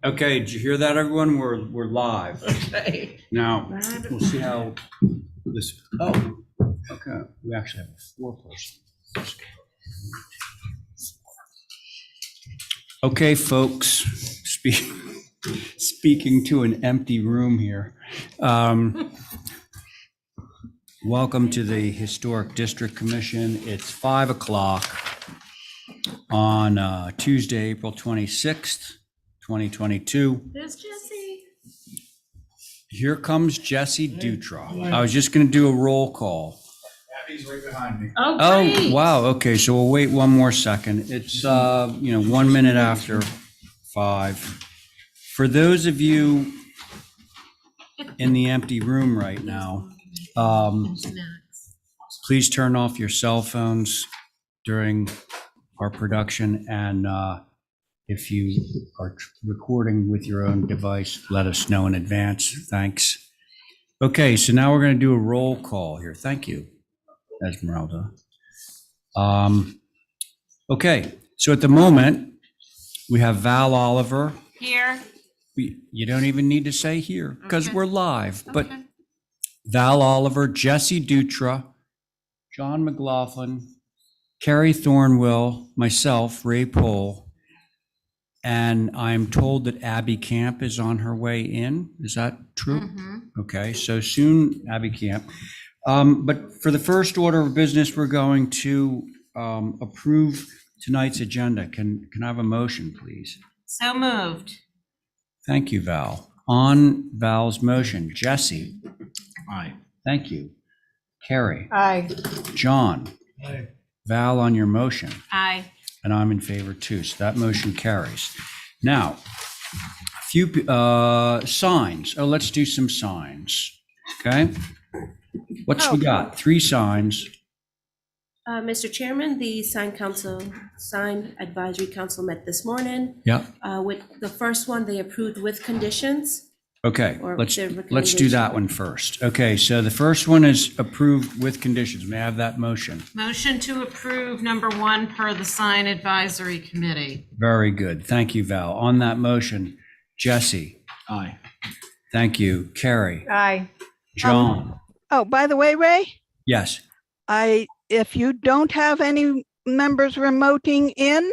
Okay, did you hear that, everyone? We're live. Okay. Now, we'll see how this, okay. We actually have a 4-person. Okay, folks, speaking to an empty room here. Welcome to the Historic District Commission. It's 5 o'clock on Tuesday, April 26th, 2022. There's Jesse. Here comes Jesse Dutra. I was just going to do a roll call. Abby's right behind me. Oh, Oh, great. wow. Okay, so we'll wait one more second. It's 1 minute after 5. For those of you in the empty room right now, please turn off your cell phones during our production, and if you are recording with your own device, let us know in advance. Thanks. Okay, so now we're going to do a roll call here. Thank you, Esmeralda. Okay, so at the moment, we have Val Oliver. Here. You don't even need to say here because Okay. we're live, but Okay. Val Oliver, Jesse Dutra, John McLaughlin, Carrie Thornwell, myself, Ray Pohl, and I'm told that Abby Camp is on her way in. Is that true? Mm-hmm. Okay, so soon, Abby Camp. But for the first order of business, we're going to approve tonight's agenda. Can I have a motion, please? So moved. Thank you, Val. On Val's motion, Jesse. Aye. Thank you. Carrie. Aye. John. Aye. Val on your motion. Aye. And I'm in favor too, so that motion carries. Now, a few signs. Oh, let's do some signs, okay? What's we got? 3 signs. Mr. Chairman, the Sign Advisory Council met this morning. Yeah, With the first one, they approved with conditions. okay, Or let's their do that recommendation. one first. Okay, so the first one is approved with conditions. May I have that motion? Motion to approve number 1 per the Sign Advisory Committee. Very good. Thank you, Val. On that motion, Jesse. Aye. Thank you. Carrie. Aye. John. Oh, by the way, Ray, Yes. if you don't have any members remoting in,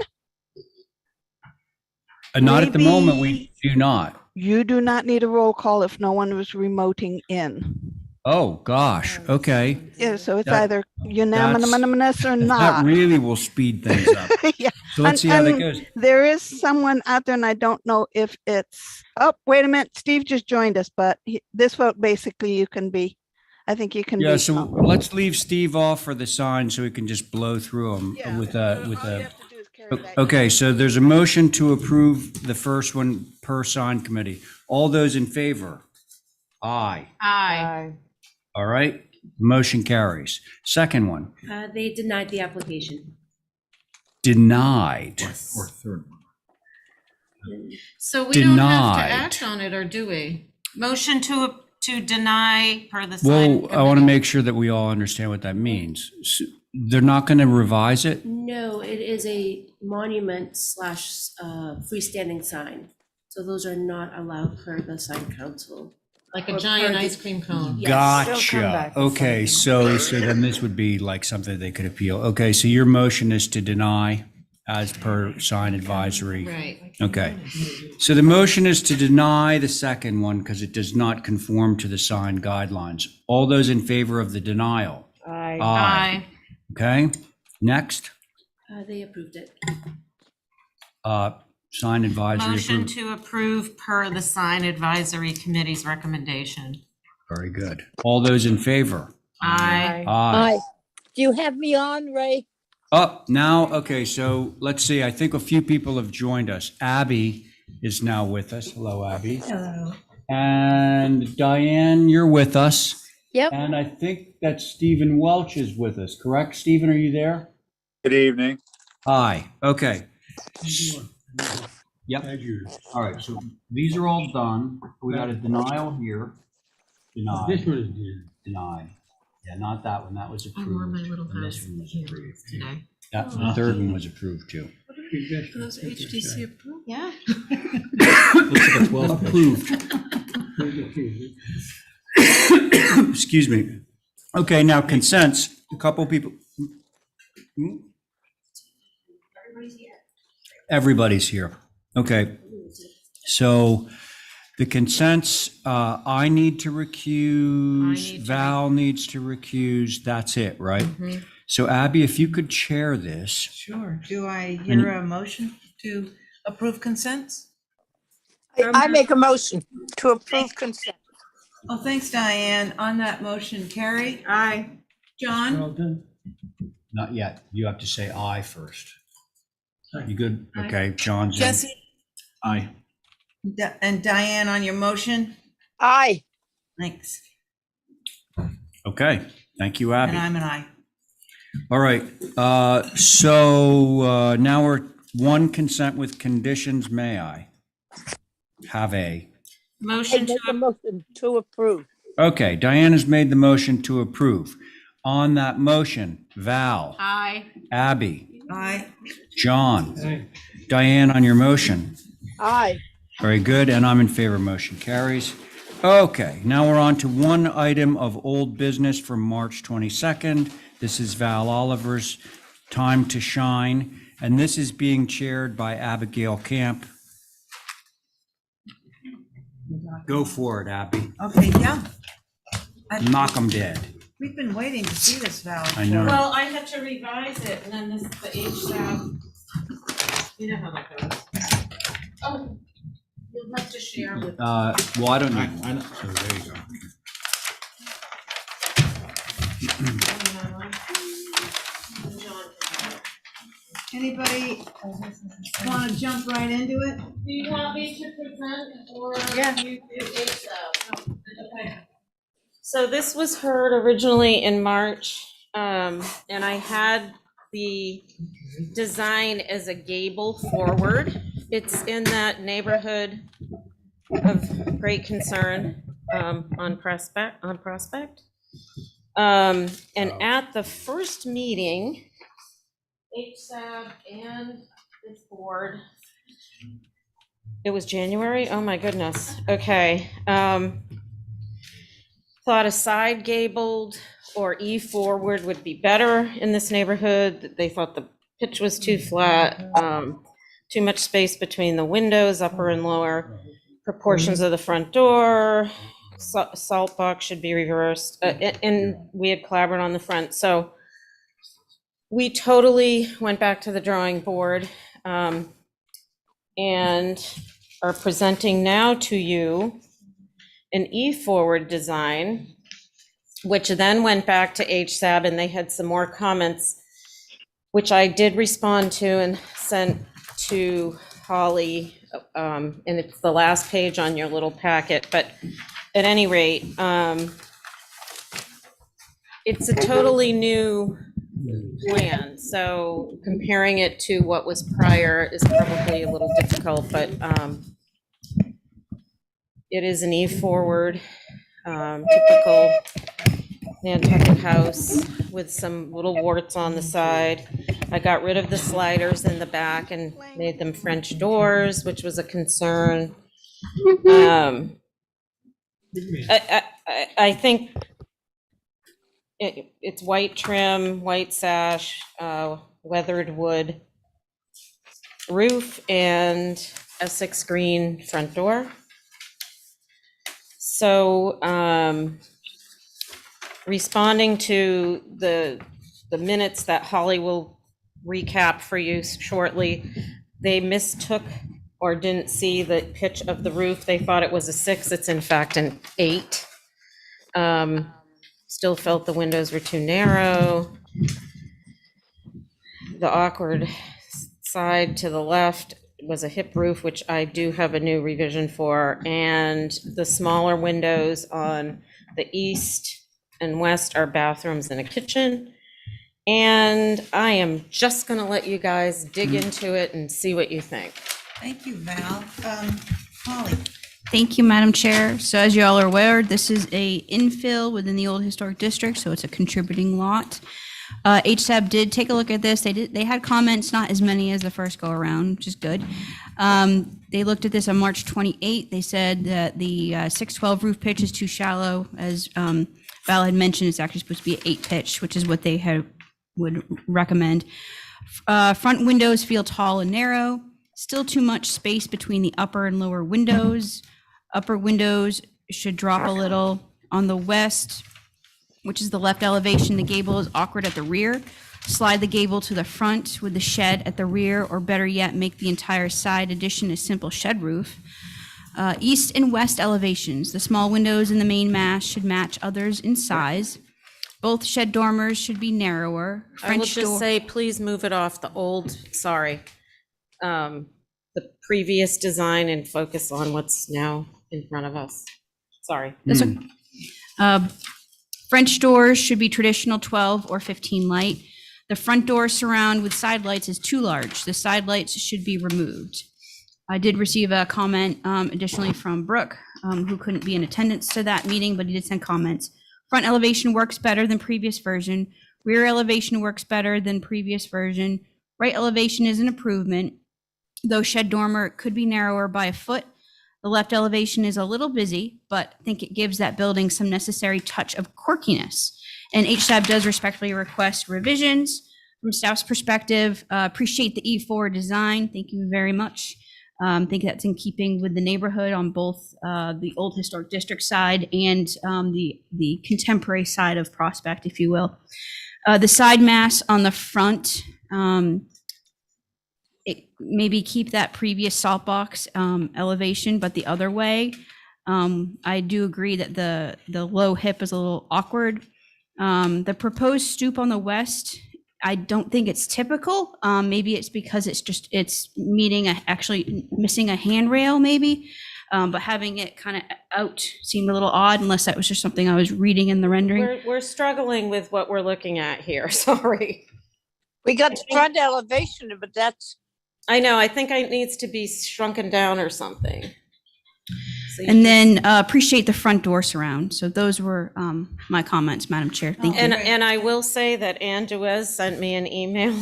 Not at the moment, we maybe- do not. you do not need a roll call if no one was remoting in. Oh, gosh, okay. Yeah, so it's That- either unanimous or That not. really will speed things up. Yeah, So let's see how that And- goes. there is someone out there and I don't know if it's, oh, wait a minute, Steve just joined us, but this vote, basically you can be, I think you can be. Yeah, so let's leave Steve off for the sign so we can just blow through them with a. Okay, so there's a motion to approve the first one per sign committee. All those in favor? Aye. Aye. All right, motion carries. Second one, They denied the application. denied. Or third one. So we don't have to Denied. act on it, or do we? Motion to deny per the Sign Well, I want to Committee. make sure that we all understand what that means. They're not going to revise it? No, it is a monument / freestanding sign. So those are not allowed per the sign council. Like a or giant per the- ice cream cone. Yes. Gotcha. Okay, so then this would be like something they could appeal. Okay, so your motion is to deny as per sign advisory. Right. Okay, so the motion is to deny the second one because it does not conform to the sign guidelines. All those in favor of the denial? Aye. Okay, next, They approved it. sign advisory. Motion approved. to approve per the Sign Advisory Committee's recommendation. Very good. All those in favor? Aye. Aye. Hi. Do you have me on, Ray? Now, okay, so let's see. I think a few people have joined us. Abby is now with us. Hello, Abby. Hello. And Diane, you're with us. Yep. And I think that Stephen Welch is with us, correct? Stephen, are you there? Good evening. Hi, okay. Yep. All right, so these are all done. We got a denial here. Denied. This one is Denied. Yeah, not that one. That was I wore approved. my little And this house one was here approved. today. That, the third one was approved too. Those HDC approved? Yeah. Let's Approved. Excuse me. Okay, now consents. A couple people. Everybody's here. Okay. So the consents, I need to recuse, I need to Val needs to recuse. That's it, right? Mhm. So Abby, if you could chair this. Sure. Do I hear a motion to approve consents? I make a motion to approve consent. Oh, thanks, Diane. On that motion, Carrie? Aye. John? Not yet. You have to say aye first. You good? Okay, John's in. Jesse? Aye. And Diane on your motion? Aye. Thanks. Okay, thank you, And Abby. I'm an aye. All right, so now we're one consent with conditions, may I? Have a. I Motion make a to, motion to approve. Okay, Diana's made the motion to approve. On that motion, Val, aye. Abby, Aye. John, Diane on your motion. Aye. Very good, and I'm in favor, motion carries. Okay, now we're on to one item of old business from March 22nd. This is Val Oliver's Time to Shine, and this is being chaired by Abigail Camp. Go for it, Abby. Okay, yeah. Knock 'em dead. We've been waiting to see this, Val. I know. Well, I had to revise it, and then this, the HSAB, you know how that goes. Oh, you'll have to share with. Well, I don't need I know. So there you go. Anybody want to jump right into it? Do you want me to present or Yeah. you do HSAB? Okay. So this was heard originally in March, and I had the design as a gable forward. It's in that neighborhood of great concern on Prospect. And at the first meeting, HSAB and this board, it was January? Oh my goodness. Okay. Thought a side gabled or E forward would be better in this neighborhood. They thought the pitch was too flat, too much space between the windows, upper and lower, proportions of the front door, salt box should be reversed, and we had clapboard on the front. So we totally went back to the drawing board and are presenting now to you an E-forward design, which then went back to HSAB, and they had some more comments, which I did respond to and sent to Holly, and it's the last page on your little packet. But at any rate, it's a totally new plan, so comparing it to what was prior is probably a little difficult, but it is an E-forward, typical Nantucket house with some little warts on the side. I got rid of the sliders in the back and made them French doors, which was a concern. I think it's white trim, white sash, weathered wood roof, and a 6-screen front door. So responding to the minutes that Holly will recap for you shortly, they mistook or didn't see the pitch of the roof. They thought it was a 6. It's in fact an 8. Still felt the windows were too narrow. The awkward side to the left was a hip roof, which I do have a new revision for, and the smaller windows on the east and west are bathrooms and a kitchen. And I am just gonna let you guys dig into it and see what you think. Thank you, Val. Holly? Thank you, Madam Chair. So as you all are aware, this is a infill within the old historic district, so it's a contributing lot. HSAB did take a look at this. They had comments, not as many as the first go around, which is good. They looked at this on March 28th. They said that the 612 roof pitch is too shallow. As Val had mentioned, it's actually supposed to be an 8 pitch, which is what they would recommend. Front windows feel tall and narrow. Still too much space between the upper and lower windows. Upper windows should drop a little. On the west, which is the left elevation, the gable is awkward at the rear. Slide the gable to the front with the shed at the rear, or better yet, make the entire side addition a simple shed roof. East and west elevations, the small windows in the main mass should match others in size. Both shed dormers should be narrower. I will just say, please move it off the old, the previous design and focus on what's now in front of us. Sorry. That's okay. French doors should be traditional 12 or 15 light. The front door surround with side lights is too large. The side lights should be removed. I did receive a comment additionally from Brooke, who couldn't be in attendance to that meeting, but he did send comments. Front elevation works better than previous version. Rear elevation works better than previous version. Right elevation is an improvement, though shed dormer could be narrower by a foot. The left elevation is a little busy, but I think it gives that building some necessary touch of quirkiness. And HSAB does respectfully request revisions. From staff's perspective, appreciate the E4 design. Thank you very much. I think that's in keeping with the neighborhood on both the old historic district side and the contemporary side of Prospect, if you will. The side mass on the front, maybe keep that previous salt box elevation, but the other way. I do agree that the low hip is a little awkward. The proposed stoop on the west, I don't think it's typical. Maybe it's because it's actually missing a handrail maybe, but having it kind of out seemed a little odd, unless that was just something I was reading in the rendering. We're struggling with what we're looking at here, sorry. We got the front elevation, but that's, I know, I think it needs to be shrunken down or something. So And then appreciate the front door surround. So those were my comments, Madam Chair. Thank you. And I will say that Ann Duez sent me an email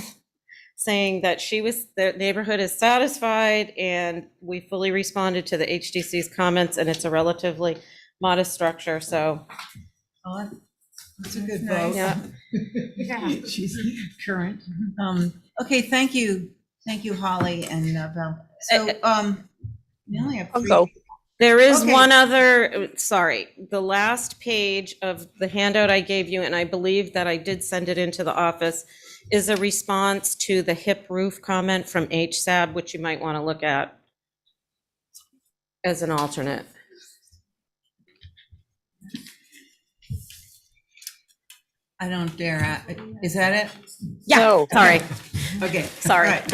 saying that the neighborhood is satisfied, and we fully responded to the HDC's comments, and it's a relatively modest structure, so. Oh, that's a good vote. Yeah. She's current. Okay, thank you, Holly and Val. So, we only have I'll 3. go. There is Okay. one other, the last page of the handout I gave you, and I believe that I did send it into the office, is a response to the hip roof comment from HSAB, which you might want to look at as an alternate. I don't dare, is that it? Yeah, No. sorry, Okay. sorry. all right.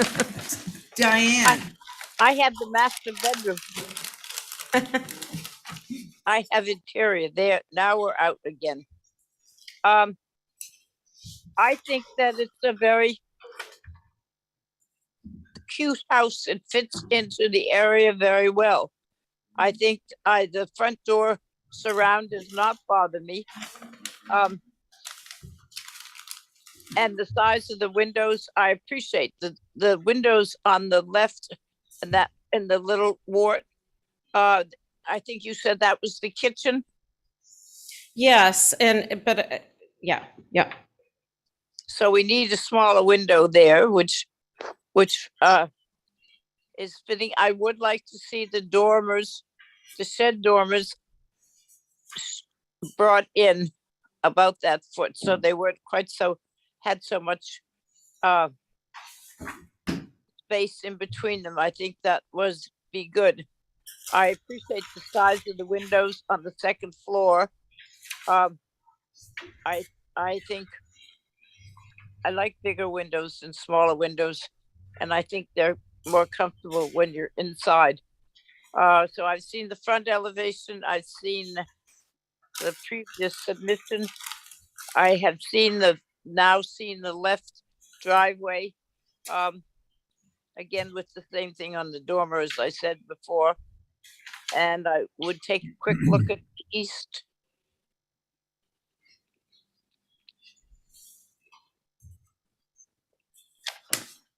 Diane, I have the master bedroom. I have interior there. Now we're out again. I think that it's a very cute house. It fits into the area very well. I think the front door surround does not bother me. And the size of the windows, I appreciate the windows on the left and that in the little wart. I think you said that was the kitchen. Yes, yeah. So we need a smaller window there, which is fitting. I would like to see the dormers, the shed dormers brought in about that foot, so they weren't quite had so much space in between them. I think that be good. I appreciate the size of the windows on the second floor. I think I like bigger windows than smaller windows, and I think they're more comfortable when you're inside. So I've seen the front elevation. I've seen the previous submission. I have now seen the left driveway. Again, with the same thing on the dormer, as I said before. And I would take a quick look at the east.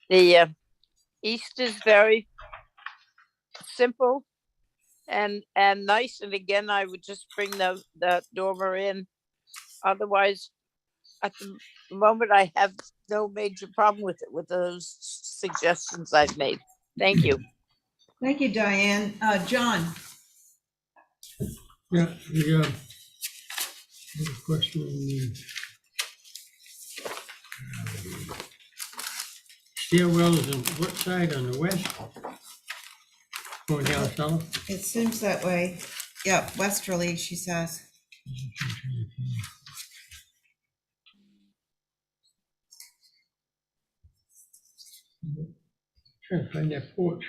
The east is very simple and nice. And again, I would just bring the dormer in. Otherwise, at the moment, I have no major problem with it, with those suggestions I've made. Thank you. Thank you, Diane. John? Yeah, the question on the stairwell is on what side, on the west? Going down south? It seems that way. Yeah, westerly, she says. Trying to find that porch.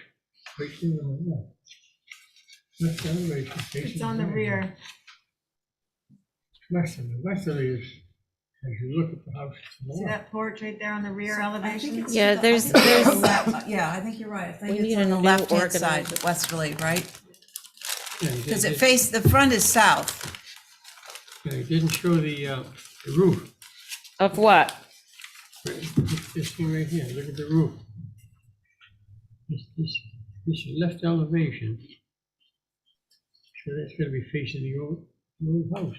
Right there on the left. Left elevation facing It's on the rear. Westerly, westerly is, as you look at the house to the See left. that porch right there on the rear elevation? Yeah, there's, Yeah, I think you're right. I think We it's need on a the new left-hand side, organizer. westerly, right? Yeah, Because it faced, the front is south. it didn't show the roof. of what? This thing right here, look at the roof. This is left elevation. So that's gonna be facing the old house.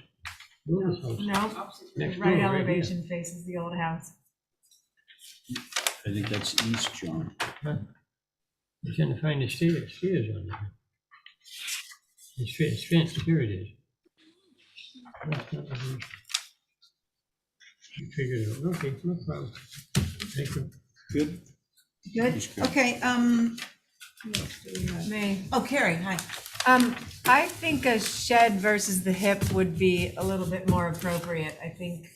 The oldest house. No, Next right door, right elevation faces the old house. I think that's east, John. Huh? I'm trying to find the stairs on there. It's fenced, here it is. Left elevation. You figured it out, okay, no problem. Thank you. Good. Good, That's good. okay, Me. oh, Carrie, hi. I think a shed versus the hip would be a little bit more appropriate, I think.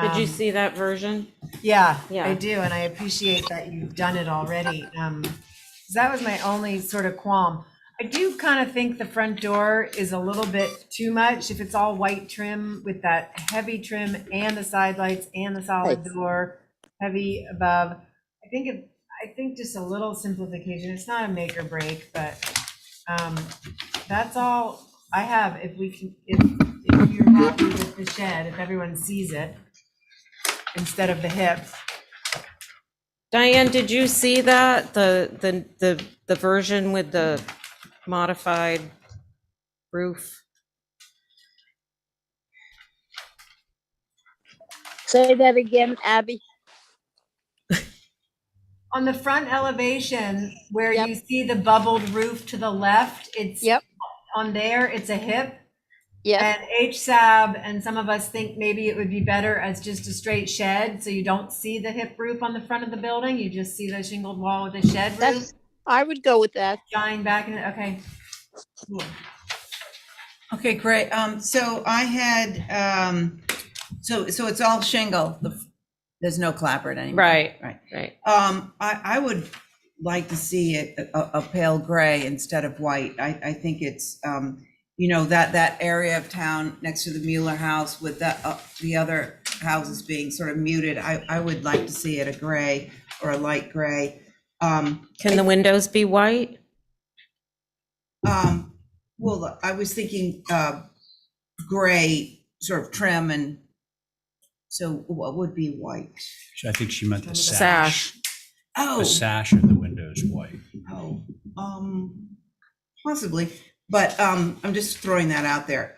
Did you Um, see that version? Yeah, Yeah. I do, and I appreciate that you've done it already. 'Cause that was my only sort of qualm. I do kind of think the front door is a little bit too much if it's all white trim with that heavy trim and the side lights and the solid door, heavy above. I think just a little simplification. It's not a make or break, but that's all I have. If we can, if you're happy with the shed, if everyone sees it instead of the hip. Diane, did you see that? The version with the modified roof? Say that again, Abby. On the front elevation, where Yep. you see the bubbled roof to the left, it's Yep. on there, it's a hip. Yes, And HSAB and some of us think maybe it would be better as just a straight shed, so you don't see the hip roof on the front of the building, you just see the shingled wall with the shed roof that's, I would go with that. showing back in, okay. Okay, great. So I had, so it's all shingle. There's no clapboard anymore. Right, Right. right. I would like to see it a pale gray instead of white. I think it's, that area of town next to the Mueller house with the other houses being sort of muted. I would like to see it a gray or a light gray. Can the windows be white? Well, I was thinking gray sort of trim, and so what would be white? So I think she meant the sash. Sash. Oh, The sash of the window is white. possibly, but I'm just throwing that out there.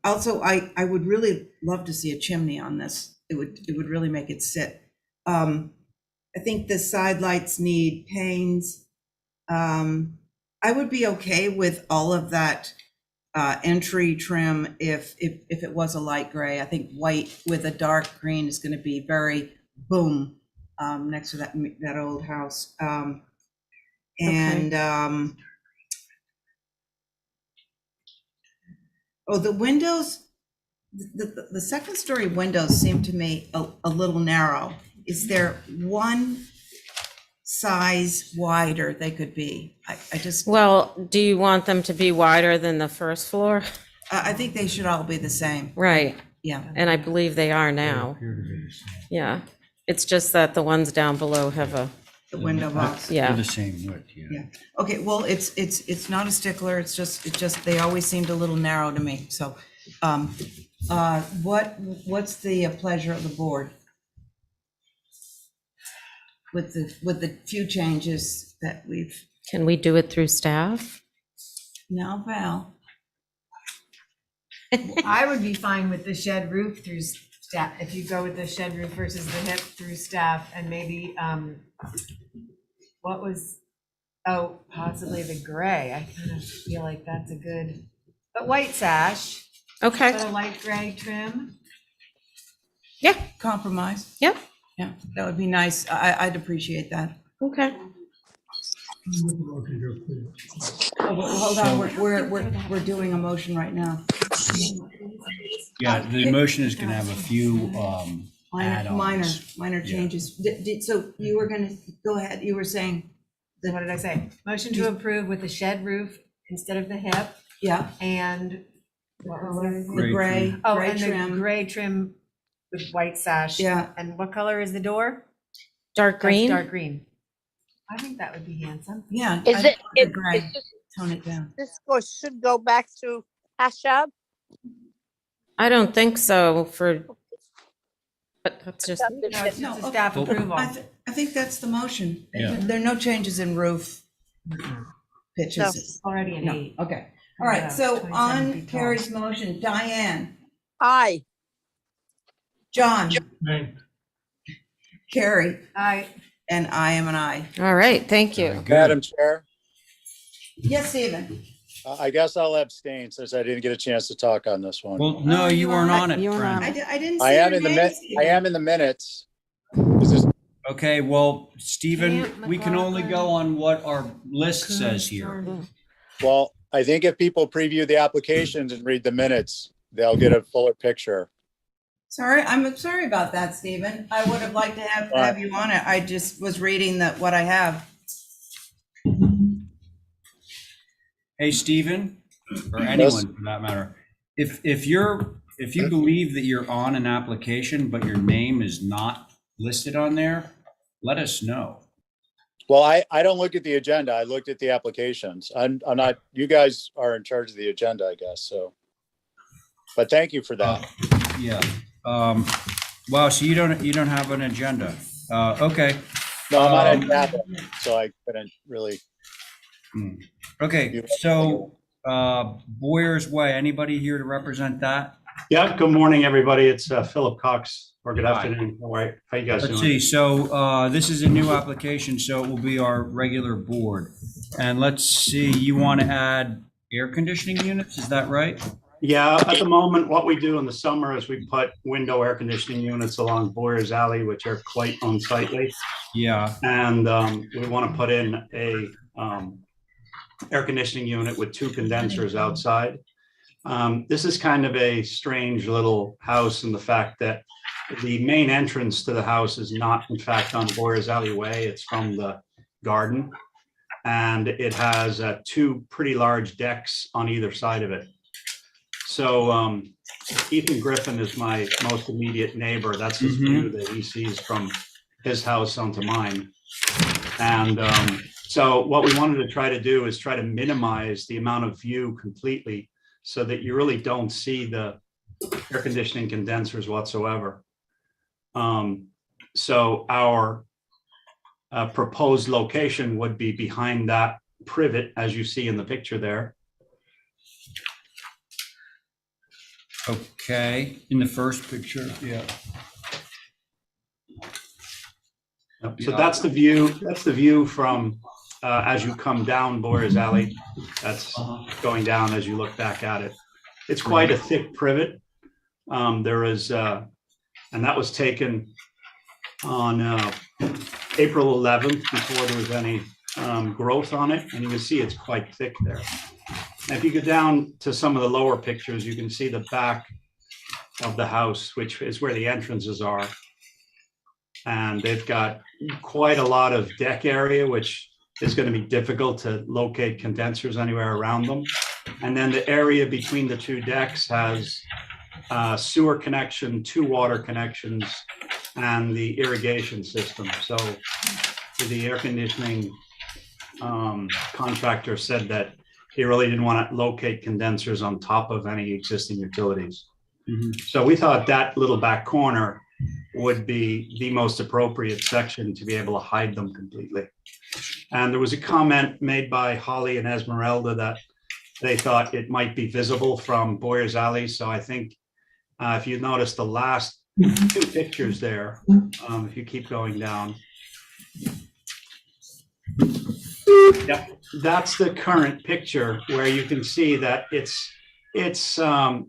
Also, I would really love to see a chimney on this. It would really make it sit. I think the side lights need panes. I would be okay with all of that entry trim if it was a light gray. I think white with a dark green is going to be very boom next to that old house. And the windows, the second story windows seem to me a little narrow. Is there one size wider they could be? I just, Well, do you want them to be wider than the first floor? I think they should all be the same. Right, Yeah. and I believe they are now. Appear to be the same. Yeah, it's just that the ones down below have a, The window box. They're yeah. the same width, yeah. Yeah. Okay, well, it's not a stickler. It's just, they always seemed a little narrow to me. So, what's the pleasure of the board? with the few changes that we've, Can we do it through staff? now Val. I would be fine with the shed roof through staff, if you go with the shed roof versus the hip through staff, and maybe, what was, oh, possibly the gray. I kind of feel like that's a good, but white sash, Okay, but a light gray trim. yeah, Compromise. yep, Yeah, that would be nice. I'd appreciate that. okay. Motion to approve. Oh, but hold on, we're doing a motion right now. Yeah, the motion is gonna have a few Minor add-ons. minor changes. So you were gonna, go ahead, you were saying, What did I say? Motion to approve with the shed roof instead of the hip yeah, and. What was it? the Gray gray, Oh, gray and the trim. gray trim with white sash. Yeah. And what color is the door? Dark That's green? dark green. I think that would be handsome. Yeah. Is I- it, the it, gray. it's just, Tone it down. should go back to Hashab? I don't think so but that's just, No, it's just No, a staff okay. approval. I think that's the motion. Yeah. There are no changes in roof pitches. Already an No, 8. okay. All right, Yeah, so 27 on feet tall. Carrie's motion, Diane, Aye. John, Aye. Carrie, I, and I am an I. all right, thank you. Good. Madam Chair, Yes, Stephen? I guess I'll abstain since I didn't get a chance to talk on this one. Well, no, you weren't on it, You weren't on friend. I didn't see I am your in the name, I Stephen. am in the minutes. Is this, Okay, well, Stephen, Can't we can only go on what our list says here. Mm-hmm. well, I think if people preview the applications and read the minutes, they'll get a fuller picture. Sorry, I'm sorry about that, Stephen. I would have liked to have you on it. I just was reading what I have. Hey, Stephen, or anyone for that matter, if you believe that you're on an application, but your name is not listed on there, let us know. Well, I don't look at the agenda. I looked at the applications. I'm not, you guys are in charge of the agenda, I guess, so. But thank you for that. Yeah. Wow, so you don't have an agenda. Okay. No, I'm on a tablet, so I couldn't really. Okay, so Boyer's Way, anybody here to represent that? Yeah, good morning, everybody. It's Philip Cox, or good Hi. afternoon. All right, how you guys Let's doing? see, so this is a new application, so it will be our regular board. And let's see, you want to add air conditioning units, is that right? Yeah, at the moment, what we do in the summer is we put window air conditioning units along Boyer's Alley, which are quite unsightly. Yeah, And we want to put in a air conditioning unit with 2 condensers outside. This is kind of a strange little house in the fact that the main entrance to the house is not in fact on Boyer's Alleyway, it's from the garden. And it has 2 pretty large decks on either side of it. So Ethan Griffin is my most immediate neighbor. That's his view that he sees from his house onto mine. And so what we wanted to try to do is try to minimize the amount of view completely so that you really don't see the air conditioning condensers whatsoever. So our proposed location would be behind that privet, as you see in the picture there. okay, in the first picture, yeah. So that's the view from as you come down Boyer's Alley. That's going down as you look back at it. It's quite a thick privet. There is, and that was taken on April 11th before there was any growth on it. And you can see it's quite thick there. And if you go down to some of the lower pictures, you can see the back of the house, which is where the entrances are. And they've got quite a lot of deck area, which is going to be difficult to locate condensers anywhere around them. And then the area between the 2 decks has sewer connection, 2 water connections, and the irrigation system. So the air conditioning contractor said that he really didn't want to locate condensers on top of any existing utilities. So we thought that little back corner would be the most appropriate section to be able to hide them completely. And there was a comment made by Holly and Esmeralda that they thought it might be visible from Boyer's Alley. So I think if you notice the last two pictures there, if you keep going down. Yep, that's the current picture where you can see that it's a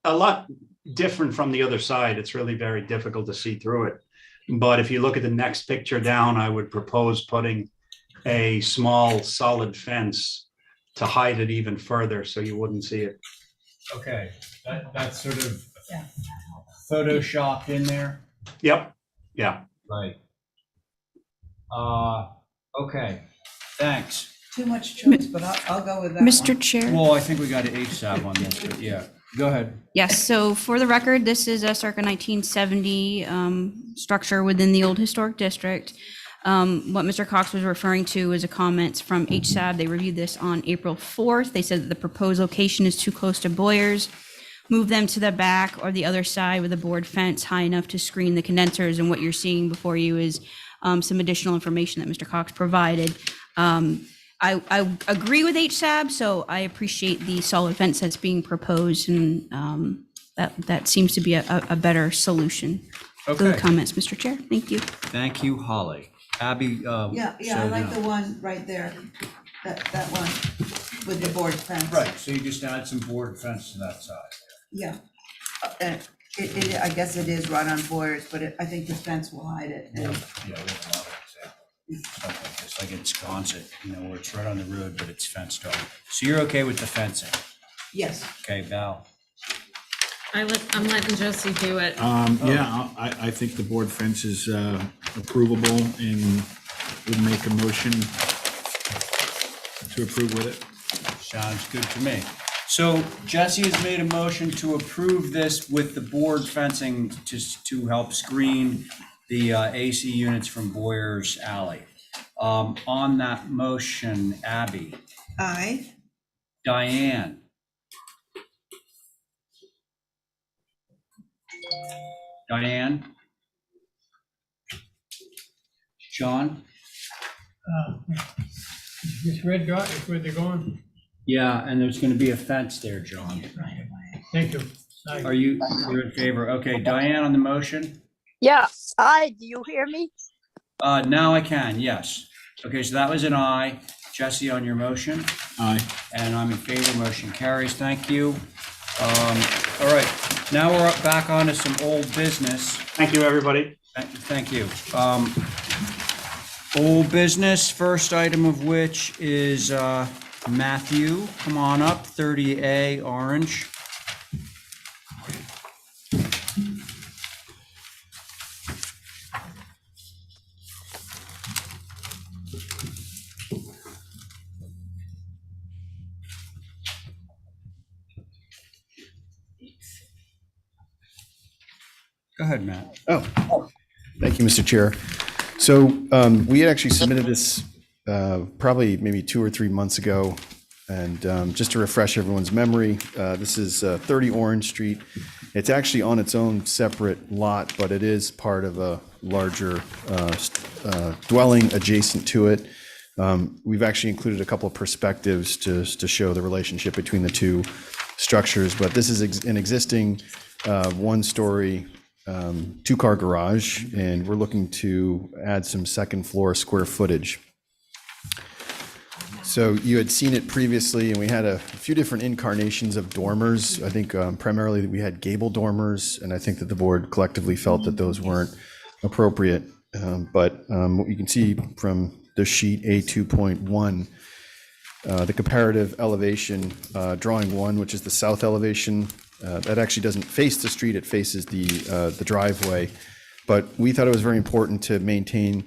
lot different from the other side. It's really very difficult to see through it. But if you look at the next picture down, I would propose putting a small solid fence to hide it even further so you wouldn't see it. Okay, that's sort of photoshopped in there. Yep, yeah. Right. Okay, thanks. Too much choice, but I'll go with that Mr. one. Chair. Well, I think we got an HSAB on this, but yeah, go ahead. Yes, so for the record, this is a circa 1970 structure within the old historic district. What Mr. Cox was referring to is a comments from HSAB. They reviewed this on April 4th. They said that the proposed location is too close to Boyer's. Move them to the back or the other side with a board fence high enough to screen the condensers. And what you're seeing before you is some additional information that Mr. Cox provided. I agree with HSAB, so I appreciate the solid fence that's being proposed, and that seems to be a better solution. For the Okay, comments, Mr. Chair. Thank you. thank you, Holly. Abby? Yeah, I like the one right there, that one with the board fence. Right, so you just add some board fence to that side. Yeah. And I guess it is right on Boyer's, but I think the fence will hide it. Yeah, we have a lot of examples, stuff like this, like in Wisconsin, where it's right on the road, but it's fenced off. So you're okay with the fencing? Yes. Okay, Val? I'm letting Josie do it. Yeah, I think the board fence is approvable and would make a motion to approve with it. Sounds good to me. So Jesse has made a motion to approve this with the board fencing to help screen the AC units from Boyer's Alley. On that motion, Abby? Aye. Diane? Diane? John? This red dot is where they're going. Yeah, and there's gonna be a fence there, John. Thank you. Aye. You're in favor? Okay, Diane on the motion? Yeah, aye, do you hear me? Now I can, yes. Okay, so that was an aye. Jesse on your motion? Aye. And I'm in favor, motion carries, thank you. All right, now we're back on to some old business. Thank you, everybody. Thank you. Old business, first item of which is Matthew, come on up, 30A Orange. Go ahead, Matt. Oh, thank you, Mr. Chair. So we had actually submitted this probably maybe 2 or 3 months ago. And just to refresh everyone's memory, this is 30 Orange Street. It's actually on its own separate lot, but it is part of a larger dwelling adjacent to it. We've actually included a couple of perspectives to show the relationship between the two structures, but this is an existing one-story two-car garage, and we're looking to add some second floor square footage. So you had seen it previously, and we had a few different incarnations of dormers. I think primarily we had gable dormers, and I think that the board collectively felt that those weren't appropriate. But what you can see from the sheet A2.1, the comparative elevation, drawing 1, which is the south elevation, that actually doesn't face the street, it faces the driveway. But we thought it was very important to maintain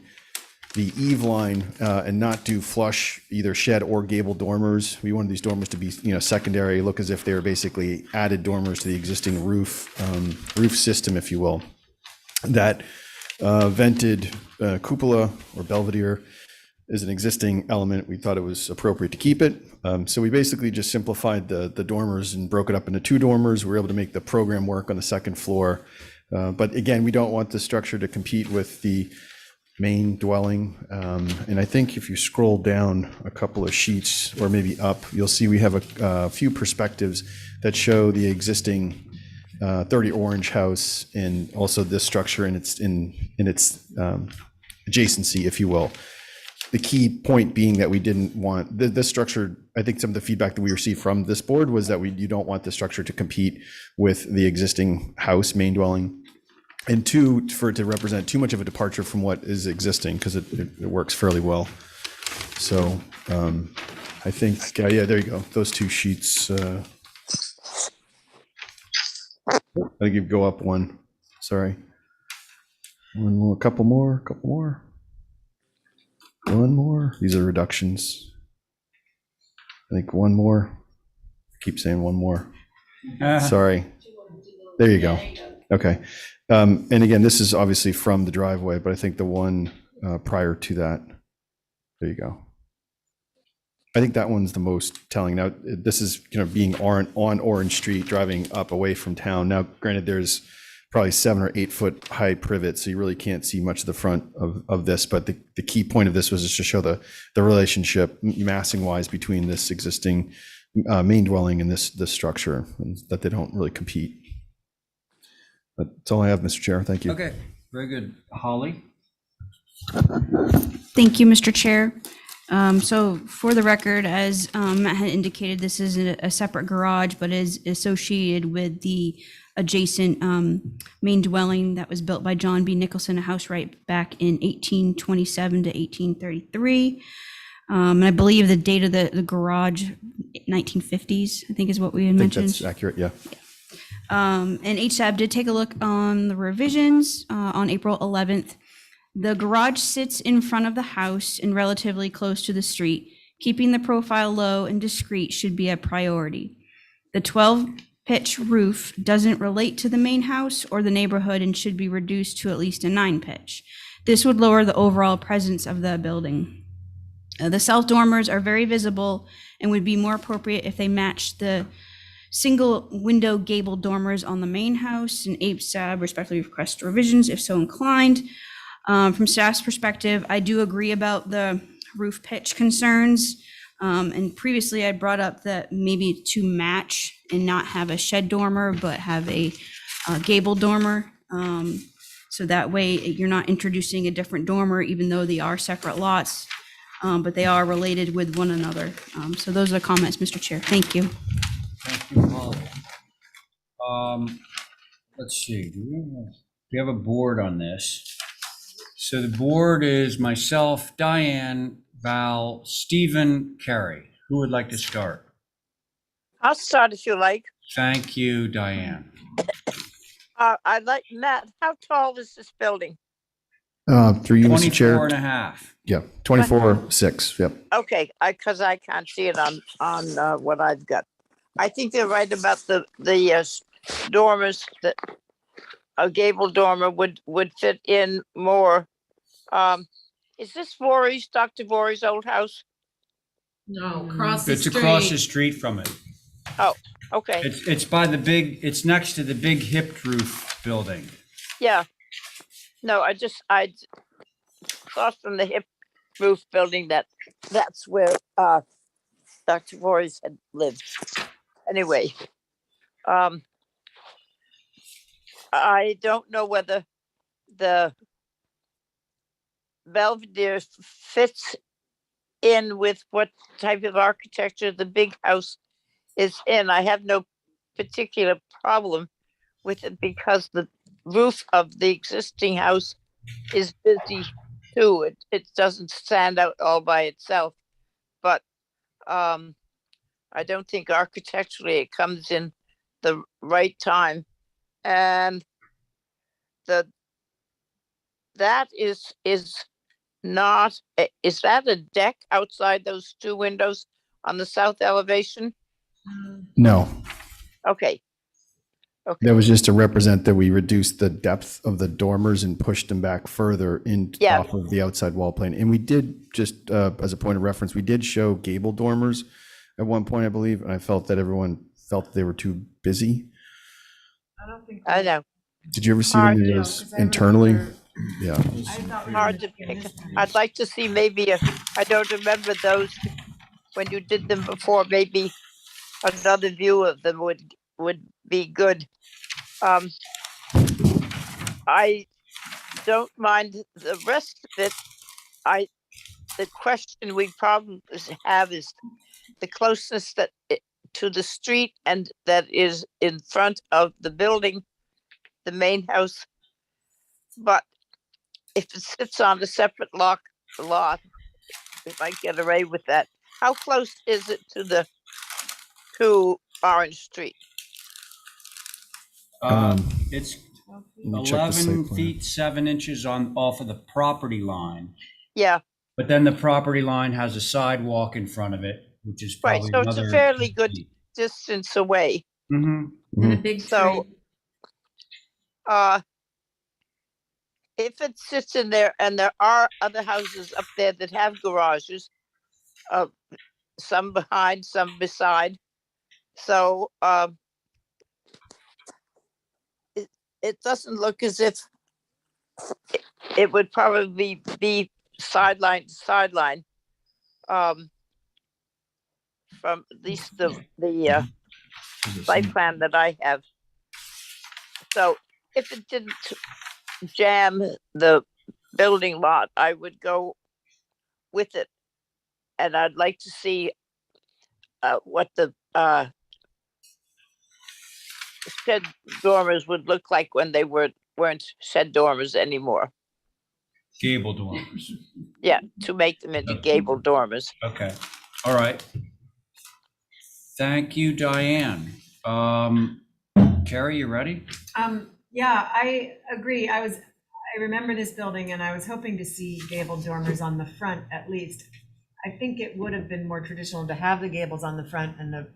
the eave line and not do flush either shed or gable dormers. We wanted these dormers to be, secondary, look as if they were basically added dormers to the existing roof system, if you will. That vented cupola or belvedere is an existing element. We thought it was appropriate to keep it. So we basically just simplified the dormers and broke it up into 2 dormers. We were able to make the program work on the second floor But again, we don't want the structure to compete with the main dwelling. And I think if you scroll down a couple of sheets or maybe up, you'll see we have a few perspectives that show the existing 30 Orange house and also this structure in its adjacency, if you will. The key point being that we didn't want this structure. I think some of the feedback that we received from this board was that you don't want the structure to compete with the existing house main dwelling, and two, for it to represent too much of a departure from what is existing, because it works fairly well. So I think, yeah, there you go. Those two sheets. I think you go up one. Sorry. One more, couple more. One more. These are reductions. I think one more. I keep saying one more. Sorry. There you go. Okay. And again, this is obviously from the driveway, but I think the one prior to that. There you go. I think that one's the most telling. Now, this is being on Orange Street, driving up away from town. Now, granted, there's probably 7 or 8 foot high privet, so you really can't see much of the front of this. But the key point of this was just to show the relationship massing wise between this existing main dwelling and this structure, and that they don't really compete. That's all I have, Mr. Chair. Thank you. Okay, very good. Holly? Thank you, Mr. Chair. So for the record, as Matt had indicated, this is a separate garage, but is associated with the adjacent main dwelling that was built by John B. Nicholson, a house right back in 1827 to 1833. And I believe the date of the garage, 1950s, I think is what we had mentioned. That's accurate, yeah. And HSAB did take a look on the revisions on April 11th. The garage sits in front of the house and relatively close to the street. Keeping the profile low and discreet should be a priority. The 12-pitch roof doesn't relate to the main house or the neighborhood and should be reduced to at least a 9-pitch. This would lower the overall presence of the building. The south dormers are very visible and would be more appropriate if they matched the single window gable dormers on the main house, and HSAB respectfully request revisions if so inclined. From staff's perspective, I do agree about the roof pitch concerns. And previously I brought up that maybe to match and not have a shed dormer, but have a gable dormer. So that way you're not introducing a different dormer, even though they are separate lots, but they are related with one another. So those are the comments, Mr. Chair. Thank you. Thank you, Holly. Let's see, do we have a board on this? So the board is myself, Diane, Val, Stephen, Carrie. Who would like to start? I'll start if you like. Thank you, Diane. I'd like, Matt, how tall is this building? Through you, Mr. Chair. 24 and a half. Yeah, 24.6. Yep. Okay, because I can't see it on what I've got. I think they're right about the dormers, that a gable dormer would fit in more. Is this Voorhees, Dr. Voorhees' old house? No, across the It's street. across the street from it. Oh, okay. It's by the big, it's next to the big hipped roof building. Yeah. No, I saw from the hip roof building that's where Dr. Voorhees had lived. Anyway, I don't know whether the Belvedere fits in with what type of architecture the big house is in. I have no particular problem with it because the roof of the existing house is busy too. It doesn't stand out all by itself, but I don't think architecturally it comes in the right time. And that is not, is that a deck outside those two windows on the south elevation? No, Okay. Okay. that was just to represent that we reduced the depth of the dormers and pushed them back further in Yeah. off of the outside wall plane. And we did, just as a point of reference, we did show gable dormers at one point, I believe, and I felt that everyone felt they were too busy. I don't think. I know. Did you ever see Hard any of to- those 'cause I internally? remember- Yeah. I thought we Hard were to getting pick. this one. I'd like to see maybe I don't remember those when you did them before. Maybe another view of them would be good. I don't mind the rest of it. The question we probably have is the closeness to the street and that is in front of the building, the main house. But if it sits on a separate lot, we might get away with that. How close is it to Orange Street? It's Let me check the site 11 plan. feet, 7 inches off of the property line. Yeah, But then the property line has a sidewalk in front of it, which is right. probably So it's a another. fairly good distance away. Mhm. And a big So, tree. if it sits in there and there are other houses up there that have garages, some behind, some beside. So, it doesn't look as if it would probably be sideline to sideline. From at least the site plan that I have. So if it didn't jam the building lot, I would go with it. And I'd like to see what the shed dormers would look like when they weren't shed dormers anymore. Gable dormers. Yeah, to make them into gable dormers. Okay. All right. Thank you, Diane. Carrie, you ready? Yeah, I agree. I remember this building and I was hoping to see gable dormers on the front at least. I think it would have been more traditional to have the gables on the front and the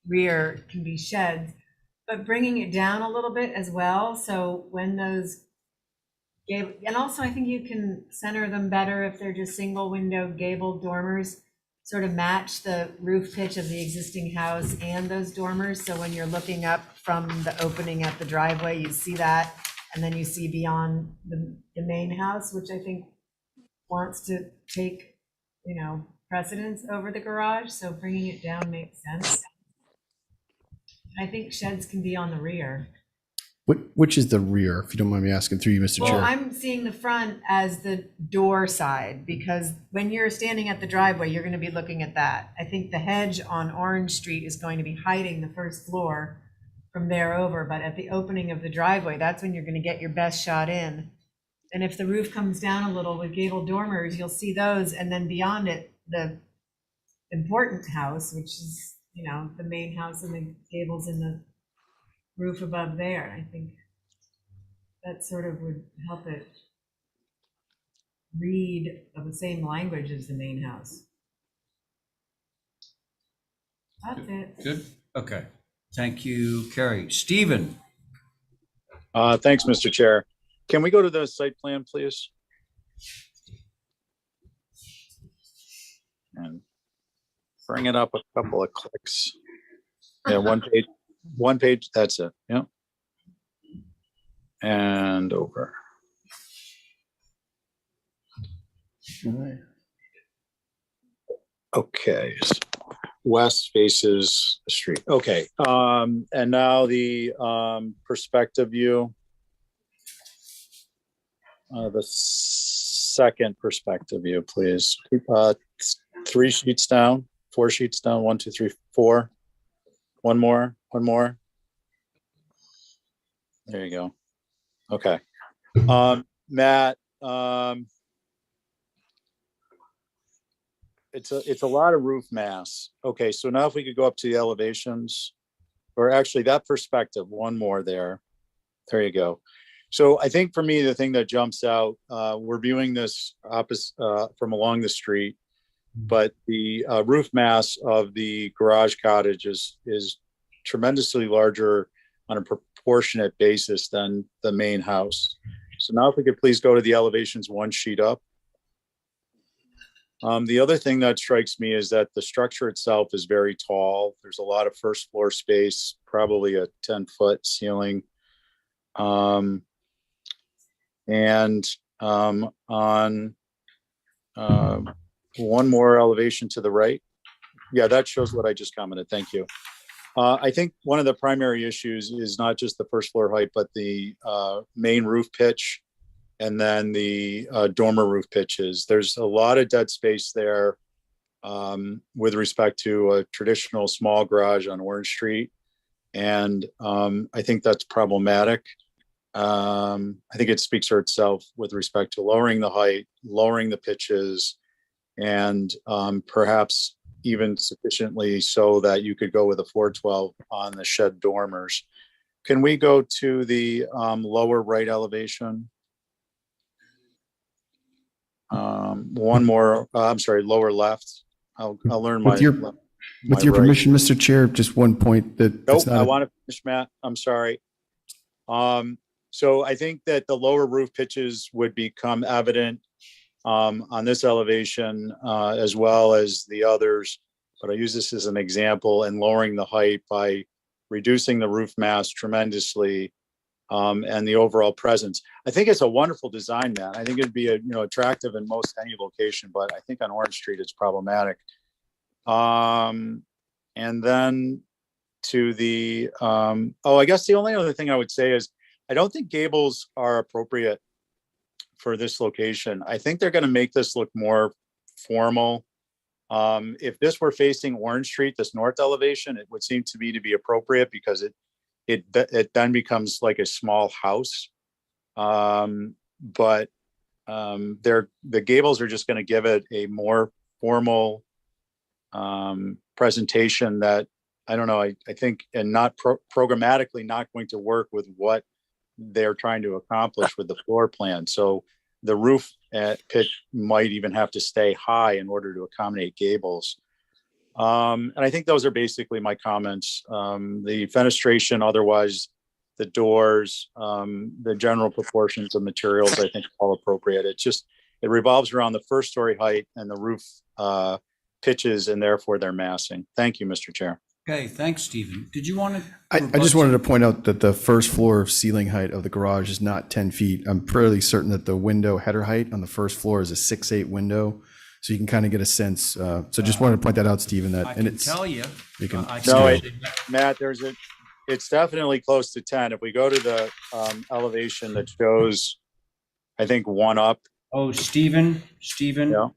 rear can be sheds, but bringing it down a little bit as well. So when those and also I think you can center them better if they're just single window gable dormers, sort of match the roof pitch of the existing house and those dormers. So when you're looking up from the opening at the driveway, you see that, and then you see beyond the main house, which I think wants to take, precedence over the garage. So bringing it down makes sense. I think sheds can be on the rear. Which is the rear, if you don't mind me asking through you, Mr. Well, Chair? I'm seeing the front as the door side, because when you're standing at the driveway, you're going to be looking at that. I think the hedge on Orange Street is going to be hiding the first floor from there over, but at the opening of the driveway, that's when you're going to get your best shot in. And if the roof comes down a little with gable dormers, you'll see those, and then beyond it, the important house, which is, the main house and the gables in the roof above there. I think that sort of would help it read of the same language as the main house. That's it. Good. Okay. Thank you, Carrie. Stephen. Thanks, Mr. Chair. Can we go to the site plan, please? And bring it up a couple of clicks. Yeah, one page, that's it. Yeah. And over. Okay. West faces the street. Okay. And now the perspective view. The second perspective view, please. 3 sheets down, 4 sheets down, 1, 2, 3, 4. One more. There you go. Okay. Matt, it's a lot of roof mass. Okay, so now if we could go up to the elevations, or actually that perspective, one more there. There you go. So I think for me, the thing that jumps out, we're viewing this opposite from along the street, but the roof mass of the garage cottage is tremendously larger on a proportionate basis than the main house. So now if we could please go to the elevations one sheet up. The other thing that strikes me is that the structure itself is very tall. There's a lot of first floor space, probably a 10-foot ceiling. And on one more elevation to the right. Yeah, that shows what I just commented. Thank you. I think one of the primary issues is not just the first floor height, but the main roof pitch and then the dormer roof pitches. There's a lot of dead space there with respect to a traditional small garage on Orange Street. And I think that's problematic. I think it speaks for itself with respect to lowering the height, lowering the pitches, and perhaps even sufficiently so that you could go with a 412 on the shed dormers. Can we go to the lower right elevation? One more, I'm sorry, lower left. I'll learn my. With your my right. permission, Mr. Chair, just one point that. Nope, I want to finish, Matt. I'm sorry. So I think that the lower roof pitches would become evident on this elevation as well as the others. But I use this as an example, and lowering the height by reducing the roof mass tremendously and the overall presence. I think it's a wonderful design, man. I think it'd be attractive in most any location, but I think on Orange Street it's problematic. And then to the I guess the only other thing I would say is I don't think gables are appropriate for this location. I think they're going to make this look more formal. If this were facing Orange Street, this north elevation, it would seem to me to be appropriate because it then becomes like a small house. But the gables are just going to give it a more formal presentation that I don't know. I think and not programmatically not going to work with what they're trying to accomplish with the floor plan. So the roof pitch might even have to stay high in order to accommodate gables. And I think those are basically my comments. The fenestration, otherwise, the doors, the general proportions of materials, I think all appropriate. It revolves around the first story height and the roof pitches, and therefore their massing. Thank you, Mr. Chair. Okay, thanks, Stephen. Did you want to? I just wanted to point out that the first floor ceiling height of the garage is not 10 feet. I'm fairly certain that the window header height on the first floor is a 6'8" window. So you can kind of get a sense. So just wanted to point that out, Stephen, that, I and can it's, tell you. you can, Matt, it's definitely close to 10. If we go to the elevation that shows, I think one up. Oh, Stephen, Yeah.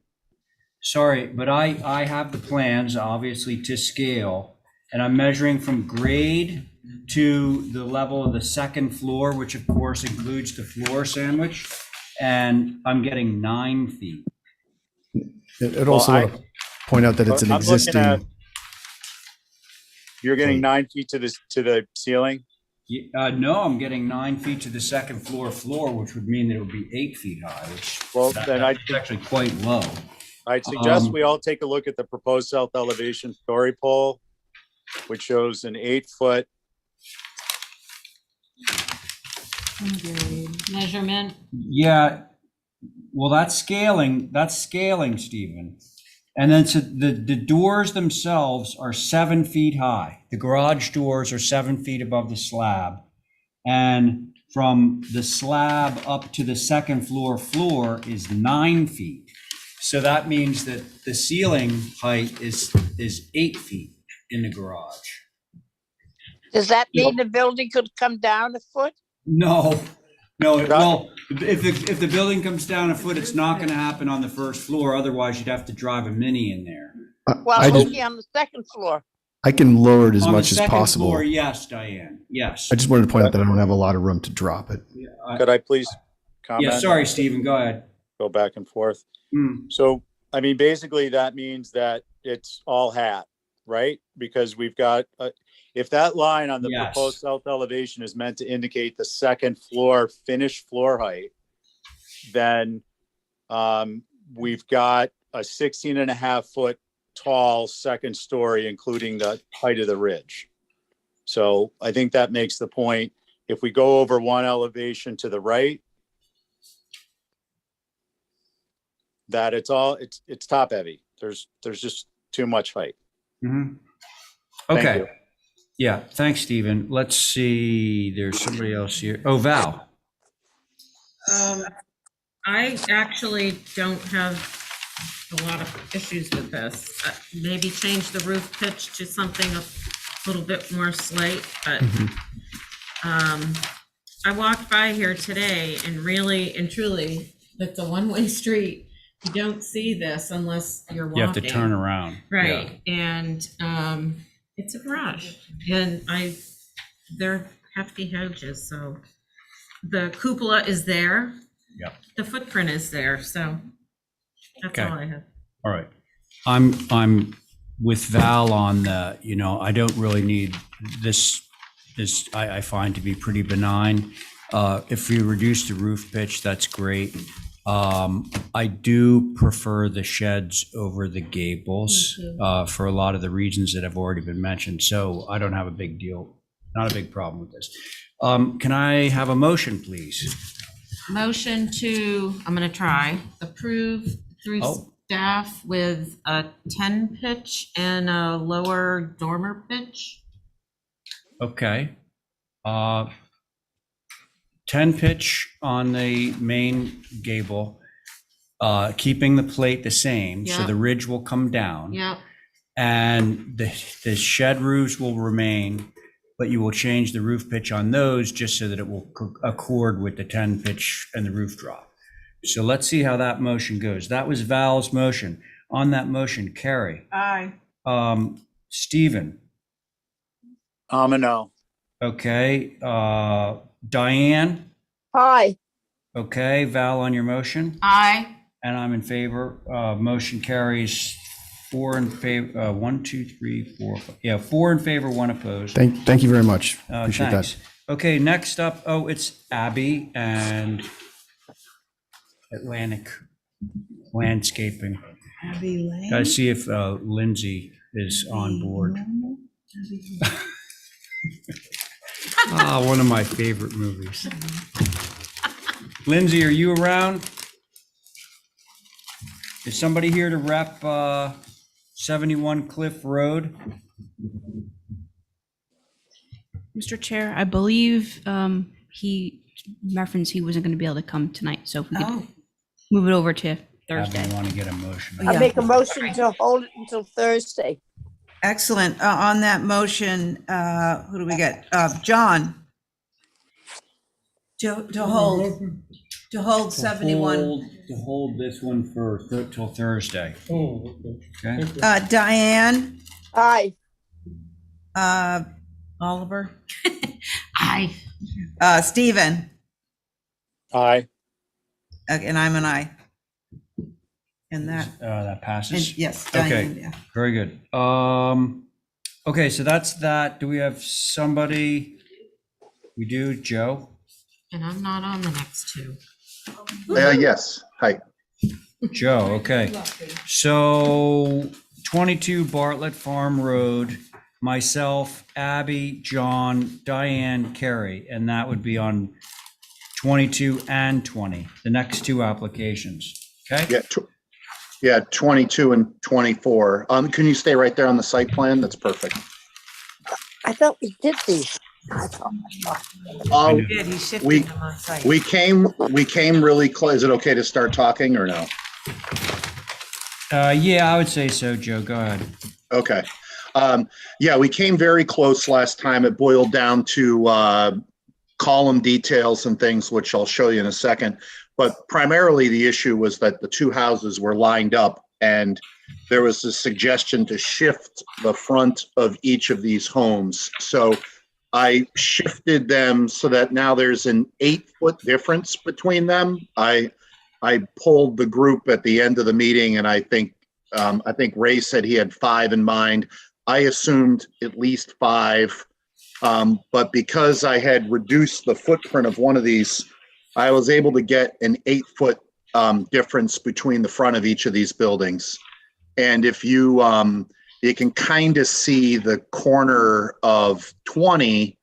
sorry, but I have the plans obviously to scale, and I'm measuring from grade to the level of the second floor, which of course includes the floor sandwich, and I'm getting 9 feet. I'd also want to point out that it's an existing. You're getting 9 feet to the ceiling? No, I'm getting 9 feet to the second floor, which would mean that it would be 8 feet high, which that's actually quite low. I'd suggest we all take a look at the proposed south elevation story pole, which shows an 8-foot. Measurement. Yeah, well, that's scaling, Stephen. And then so the doors themselves are 7 feet high. The garage doors are 7 feet above the slab. And from the slab up to the second floor is 9 feet. So that means that the ceiling height is 8 feet in the garage. Does that mean the building could come down a foot? No, well, if the building comes down a foot, it's not gonna happen on the first floor. Otherwise, you'd have to drive a Mini in there. Well, only on the second floor. I can lower it as On the much as second possible. floor, yes, Diane, yes. I just wanted to point out that I don't have a lot of room to drop it. Could I please comment? Yeah, sorry, Stephen, go ahead. Go back and forth. So, I mean, basically that means that it's all hat, right? Because we've got, if that line on the proposed south elevation is meant to indicate the second floor finished floor height, then we've got a 16.5-foot tall second story, including the height of the ridge. So I think that makes the point. If we go over one elevation to the right, that it's top heavy. There's just too much height. Mm-hmm. Thank Okay. you. Yeah, thanks, Stephen. Let's see, there's somebody else here. Oh, Val. I actually don't have a lot of issues with this. Maybe change the roof pitch to something a little bit more slate, but I walked by here today and really and truly, it's a one-way street. You don't see this unless you're walking. You have to turn around. Right, and it's a garage, and they're hefty hedges, so the cupola is there. Yep. The footprint is there, so that's Okay. all I have. All right. I'm with Val on the, I don't really need this, I find to be pretty benign. If we reduce the roof pitch, that's great. I do prefer the sheds over the gables for a lot of the reasons that have already been mentioned. So I don't have a big deal, not a big problem with this. Can I have a motion, please? Motion to, I'm gonna try, approve through staff with a 10 pitch and a lower dormer pitch. Okay. 10 pitch on the main gable, keeping the plate the same, so Yeah. the ridge will come down. Yep. And the shed roofs will remain, but you will change the roof pitch on those just so that it will accord with the 10 pitch and the roof drop. So let's see how that motion goes. That was Val's motion. On that motion, Carrie. Aye. Stephen. A no. Okay. Diane. Hi. Okay. Val on your motion. Aye. And I'm in favor. Motion carries 4 in favor, 1, 2, 3, 4, 5. Yeah, 4 in favor, 1 opposed. Thank you very much. Appreciate Thanks. that. Okay, next up, it's Abby and Atlantic Landscaping. Abby Lane? Gotta see if Lindsay is on board. One of my favorite movies. Lindsay, are you around? Is somebody here to rep 71 Cliff Road? Mr. Chair, I believe he referenced he wasn't going to be able to come tonight, so if we could move it over to Thursday. I want to get a motion. I make a motion to hold it until Thursday. Excellent. On that motion, who do we get? John? To hold 71. To hold this one for till Thursday. Oh, okay. Okay. Diane? Aye. Oliver? Aye. Stephen? Aye. And I'm an aye. And That passes? and yes, Diane, Okay, yeah. very good. Okay, so that's that. Do we have somebody? We do, Joe? And I'm not on the next two. Yes, hi. Joe, okay. So 22 Bartlett Farm Road, myself, Abby, John, Diane, Carrie, and that would be on 22 and 20, the next two applications, okay? Yeah, 22 and 24. Can you stay right there on the site plan? That's perfect. I thought we did these. He did, he shifted them on site. We came really close. Is it okay to start talking or no? Yeah, I would say so, Joe. Go ahead. Okay. Yeah, we came very close last time. It boiled down to column details and things, which I'll show you in a second. But primarily the issue was that the two houses were lined up and there was a suggestion to shift the front of each of these homes. So I shifted them so that now there's an 8-foot difference between them. I polled the group at the end of the meeting, and I think Ray said he had 5 in mind. I assumed at least 5, but because I had reduced the footprint of one of these, I was able to get an 8-foot difference between the front of each of these buildings. And if you can kind of see the corner of 20,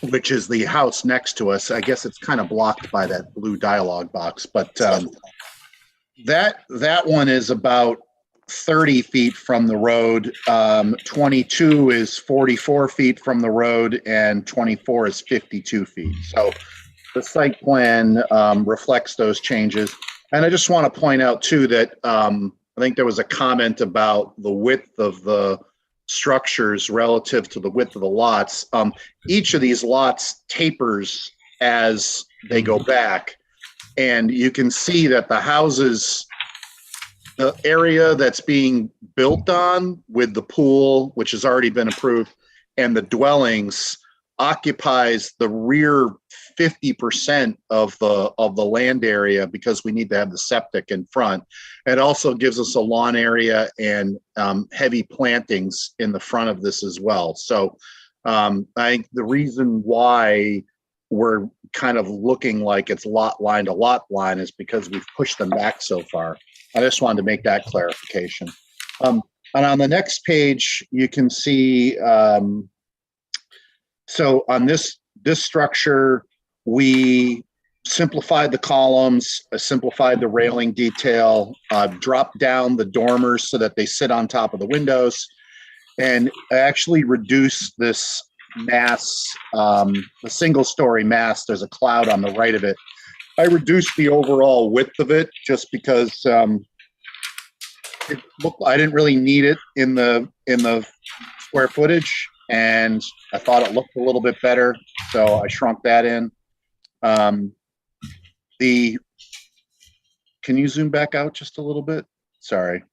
which is the house next to us. I guess it's kind of blocked by that blue dialogue box, but that one is about 30 feet from the road. 22 is 44 feet from the road, and 24 is 52 feet. So the site plan reflects those changes. And I just want to point out too that I think there was a comment about the width of the structures relative to the width of the lots. Each of these lots tapers as they go back. And you can see that the houses, the area that's being built on with the pool, which has already been approved, and the dwellings occupies the rear 50% of the land area because we need to have the septic in front. It also gives us a lawn area and heavy plantings in the front of this as well. So I think the reason why we're kind of looking like it's lot line to lot line is because we've pushed them back so far. I just wanted to make that clarification. And on the next page, you can see, so on this structure, we simplified the columns, simplified the railing detail, dropped down the dormers so that they sit on top of the windows, and actually reduced this mass, the single-story mass. There's a cloud on the right of it. I reduced the overall width of it just because it looked, I didn't really need it in the square footage, and I thought it looked a little bit better, so I shrunk that in. Can you zoom back out just a little bit? Sorry.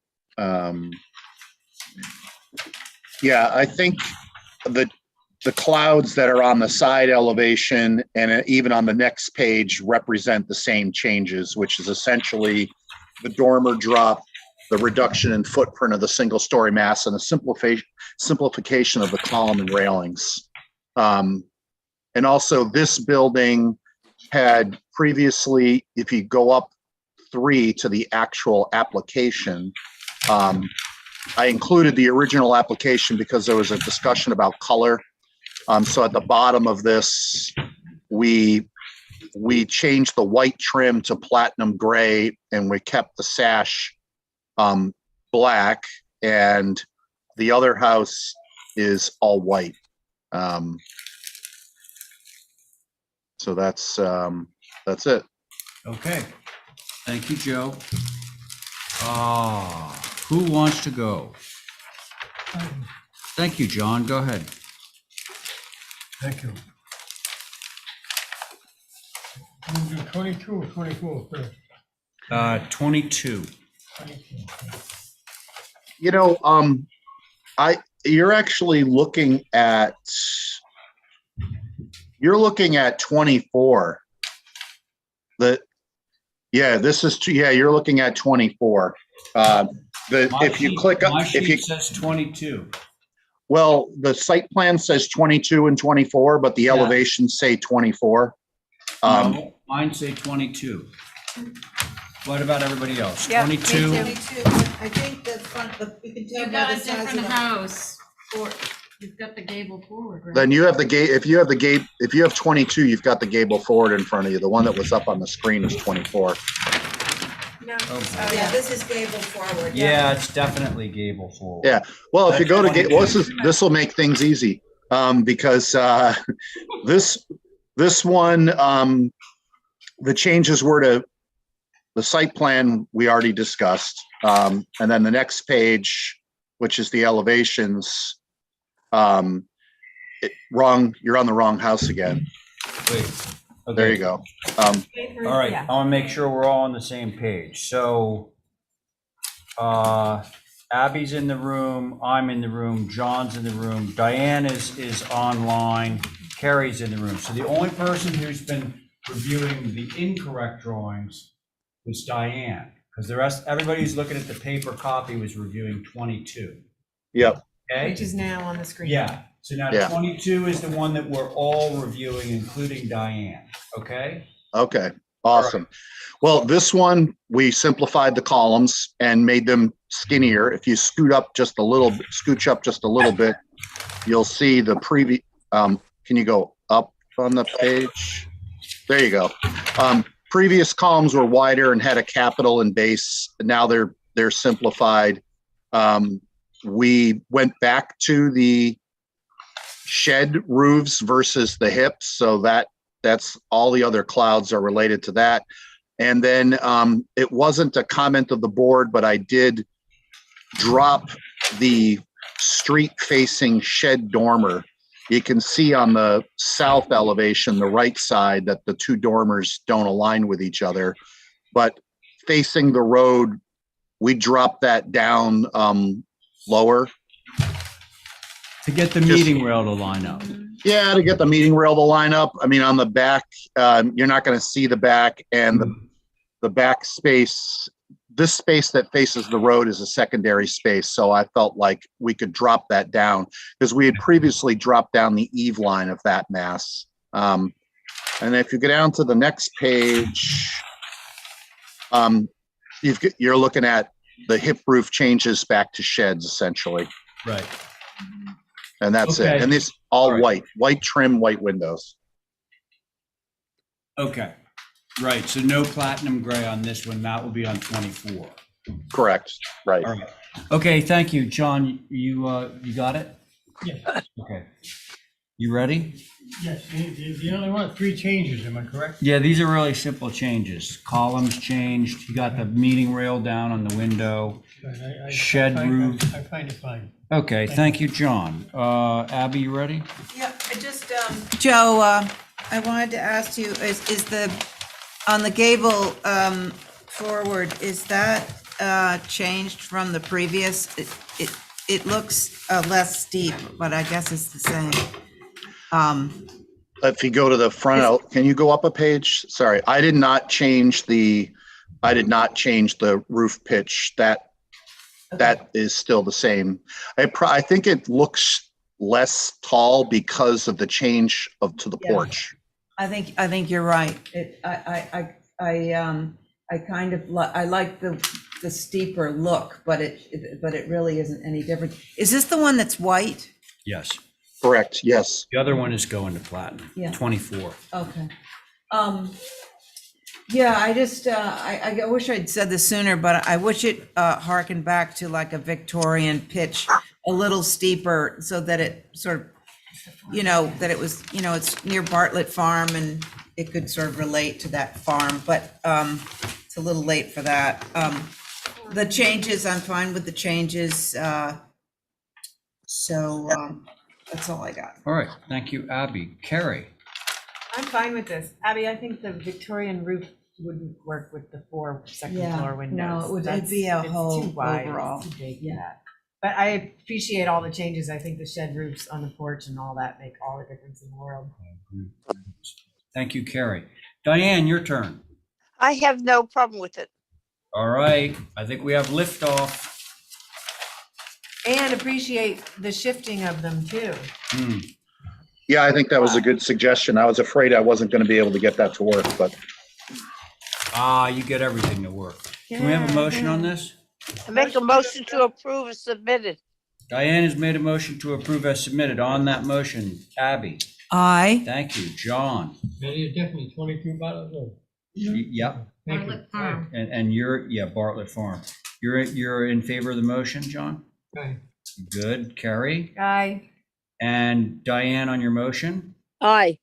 Yeah, I think the clouds that are on the side elevation and even on the next page represent the same changes, which is essentially the dormer drop, the reduction in footprint of the single-story mass, and the simplification of the column and railings. And also this building had previously, if you go up 3 to the actual application, I included the original application because there was a discussion about color. So at the bottom of this, we changed the white trim to platinum gray, and we kept the sash black, and the other house is all white. So that's it. Okay. Thank you, Joe. Who wants to go? Thank you, John. Go ahead. Thank you. I'm gonna do 22 or 24 first. 22. 22. You know, you're actually looking at 24. You're looking at 24. If you click up, My sheet says 22. Well, the site plan says 22 and 24, but the elevations say 24. No, mine say 22. What about everybody else? Yeah, 22? 22. I think the front, you can tell You've by got the a size of different the house, or you've got the gable forward, right? Then you have the gate. If you have 22, you've got the gable forward in front of you. The one that was up on the screen is 24. No. Oh, Yeah, this is gable forward. Yeah, it's definitely gable forward. Yeah. Well, if you go to That's gate, well, this will make things easy because this one, the changes were to the site plan we already discussed, and then the next page, which is the elevations. Wrong. You're on the wrong house again. Wait. Okay. There you go. All right, Yeah. I want to make sure we're all on the same page. So, Abby's in the room, I'm in the room, John's in the room, Diane is online, Carrie's in the room. So the only person who's been reviewing the incorrect drawings was Diane, because the rest, everybody who's looking at the paper copy was reviewing 22. Yep. Okay? Which is now on the screen. Yeah, so now Yeah. 22 is the one that we're all reviewing, including Diane, okay? Okay. Awesome. Well, this one, we simplified the columns and made them skinnier. If you scooch up just a little bit, you'll see the previous, can you go up on the page? There you go. Previous columns were wider and had a capital and base. Now they're simplified. We went back to the shed roofs versus the hips, so that's all the other clouds are related to that. And then it wasn't a comment of the board, but I did drop the street facing shed dormer. You can see on the south elevation, the right side, that the two dormers don't align with each other. But facing the road, we dropped that down lower. To get the meeting rail to line up. Yeah, to get the meeting rail to line up. I mean, on the back, you're not going to see the back, and the back space, this space that faces the road is a secondary space. So I felt like we could drop that down because we had previously dropped down the eave line of that mass. And if you go down to the next page, you're looking at the hip roof changes back to sheds essentially. Right. And that's Okay. it. And this all right. white trim, white windows. Okay. Right. So no platinum gray on this one. That will be on 24. Correct. Right. All right. Okay. Thank you, John. You got it? Yes, Okay. You ready? yes, you only want 3 changes, am I correct? Yeah, these are really simple changes. Columns changed. You got the meeting rail down on the window. Right, Shed roof. I find it fine. Okay. Thank you, John. Abby, you ready? Yeah, I just, Joe, I wanted to ask you, is the, on the gable forward, is that changed from the previous? It looks less steep, but I guess it's the same. If you go to the front, can you go up a page? Sorry, I did not change the roof pitch. That is still the same. I think it looks less tall because of the change to the porch. I think you're right. I kind of I like the steeper look, but it really isn't any different. Is this the one that's white? Yes. Correct. Yes. The other one is going to platinum. Yeah. 24. Okay. Yeah, I just, I wish I'd said this sooner, but I wish it harkened back to like a Victorian pitch, a little steeper, so that it sort of, that it was, it's near Bartlett Farm and it could sort of relate to that farm, but it's a little late for that. The changes, I'm fine with the changes. So that's all I got. All right. Thank you, Abby. Carrie. I'm fine with this. Abby, I think the Victorian roof wouldn't work with the 4 second floor windows. No, it'd be a It's whole too wide, overall. it's too big for Yeah. that. But I appreciate all the changes. I think the shed roofs on the porch and all that make all the difference in the world. Thank you, Carrie. Diane, your turn. I have no problem with it. All right. I think we have liftoff. And appreciate the shifting of them too. Yeah, I think that was a good suggestion. I was afraid I wasn't going to be able to get that to work, but You get everything to work. Can we have a motion on this? I make a motion to approve as submitted. Diane has made a motion to approve as submitted. On that motion, Abby. Aye. Thank you. John. That is definitely 22 bottles of. Yep. Thank you. And you're, Bartlett Farm. You're in favor of the motion, John? Aye. Good. Carrie? Aye. And Diane on your motion? Aye.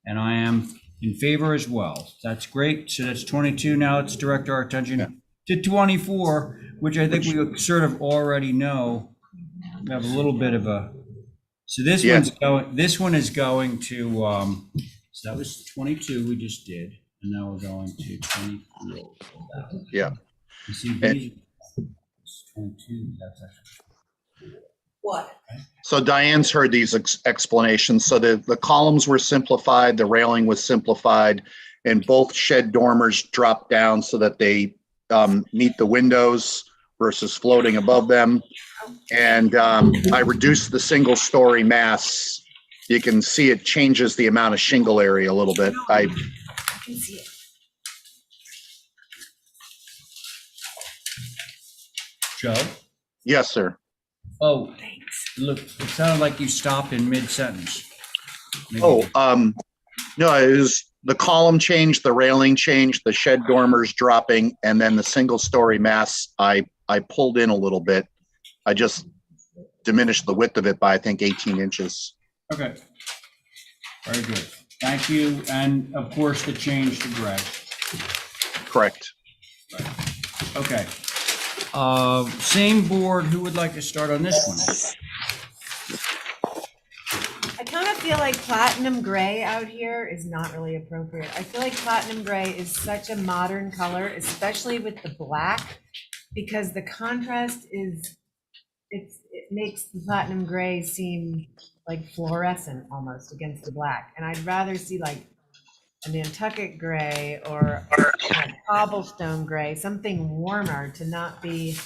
And I am in favor as well. That's great. So that's 22. Now let's direct our attention to 24, which I think we sort of already know. We have a little bit of a, so this one is going to, so that was 22 we just did. And now we're going to 24. yeah. You see, these, 22, that's actually. What? So Diane's heard these explanations. So the columns were simplified, the railing was simplified, and both shed dormers dropped down so that they meet the windows versus floating above them. And I reduced the single story mass. You can see it changes the amount of shingle area a little bit. I can see it. Joe? Yes, sir. Oh, look, it sounded like you stopped in mid-sentence. Maybe- No, it was the column changed, the railing changed, the shed dormers dropping, and then the single story mass, I pulled in a little bit I just diminished the width of it by, I think, 18 inches. Okay. Very good. Thank you. And of course, the change to gray. Correct. Okay. Same board, who would like to start on this one? I kind of feel like platinum gray out here is not really appropriate. I feel like platinum gray is such a modern color, especially with the black, because the contrast is, it makes the platinum gray seem like fluorescent almost against the black. And I'd rather see like a Nantucket gray or a cobblestone gray, something warmer, to not be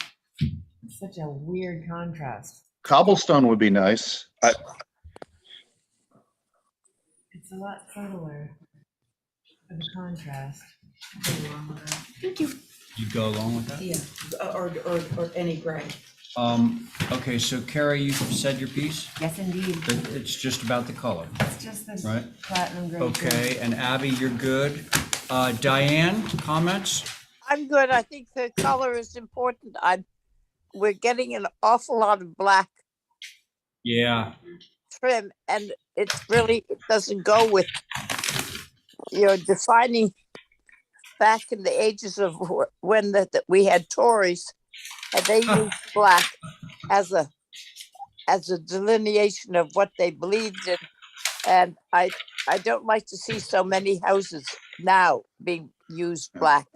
such a weird contrast. Cobblestone would be nice. It's a lot subtler of a contrast. Thank you. You go along with that? Yeah, or any gray. Okay, so Carrie, you said your piece? Yes, indeed. It's just about the color, It's just this right? platinum gray. Okay, and Abby, you're good. Diane, comments? I'm good. I think the color is important. We're getting an awful lot of black Yeah. trim, and it doesn't go with, defining back in the ages of when we had Tories, and they used black as a delineation of what they believed in. And I don't like to see so many houses now being used black.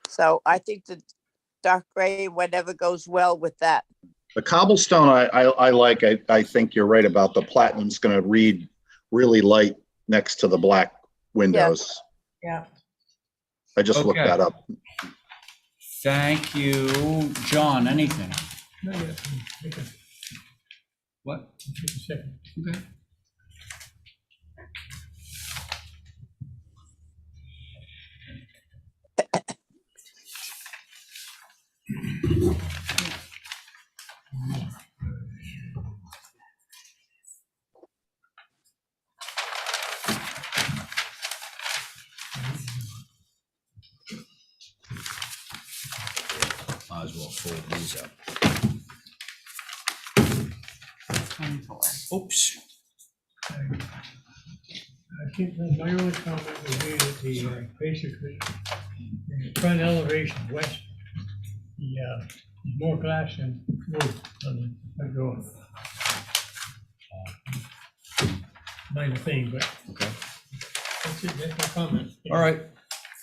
So I think the dark gray, whatever goes well with that. The cobblestone, I like. I think you're right about the platinum's going to read really light next to the black windows. Yeah. I just looked Okay. that up. Thank you. John, anything? No, yeah, take a What? second. Okay. Might as well fold these up. 24. Oops. I think my only comment would be that basically, the front elevation west, more glass and wood on the door. Minor thing, but Okay. that's it, that's my comment. All right.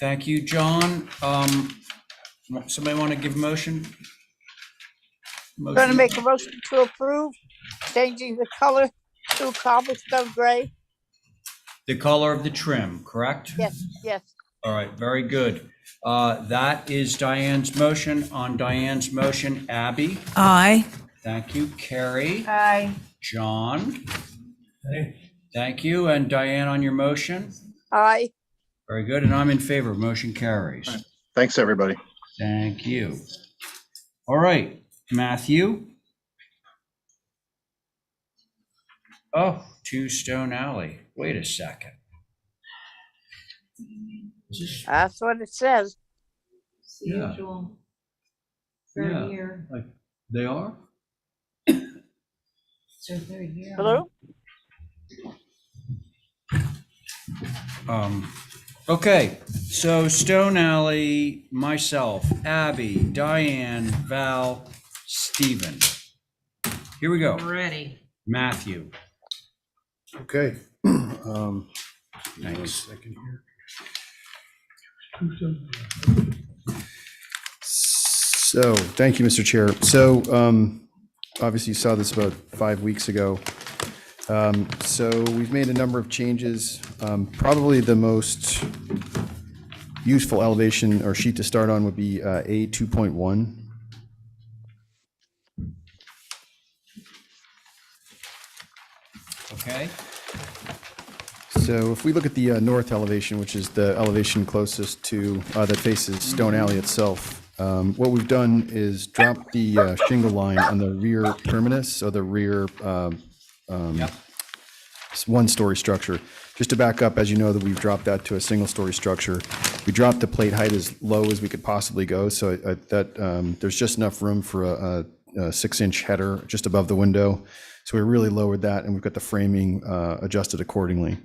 Thank you, John. Somebody want to give motion? Going to make a motion to approve, changing the color to cobblestone gray. The color of the trim, correct? Yes, yes. All right, very good. That is Diane's motion. On Diane's motion, Abby. Aye. Thank you. Carrie. Hi. John. Hey, Thank you. And Diane on your motion. Aye. Very good. And I'm in favor. Motion carries. Thanks, everybody. Thank you. All right, Matthew. Oh, Two Stone Alley. Wait a second. Is this- That's what it says. It's the Yeah. usual Yeah. third year. Like, they are? It's their third year. Hello? Okay, so Stone Alley, myself, Abby, Diane, Val, Stephen. Here we go. Ready. Matthew. Okay. Thanks. Second here. So, thank you, Mr. Chair. So, obviously you saw this about 5 weeks ago. So we've made a number of changes. Probably the most useful elevation or sheet to start on would be A 2.1. Okay. So if we look at the north elevation, which is the elevation closest to, that faces Stone Alley itself, what we've done is drop the shingle line on the rear terminus, so the rear one-story structure. Just to back up, as you know, that we've dropped that to a single-story structure. We dropped the plate height as low as we could possibly go, so that there's just enough room for 6-inch header just above the window. So we really lowered that, and we've got the framing adjusted accordingly.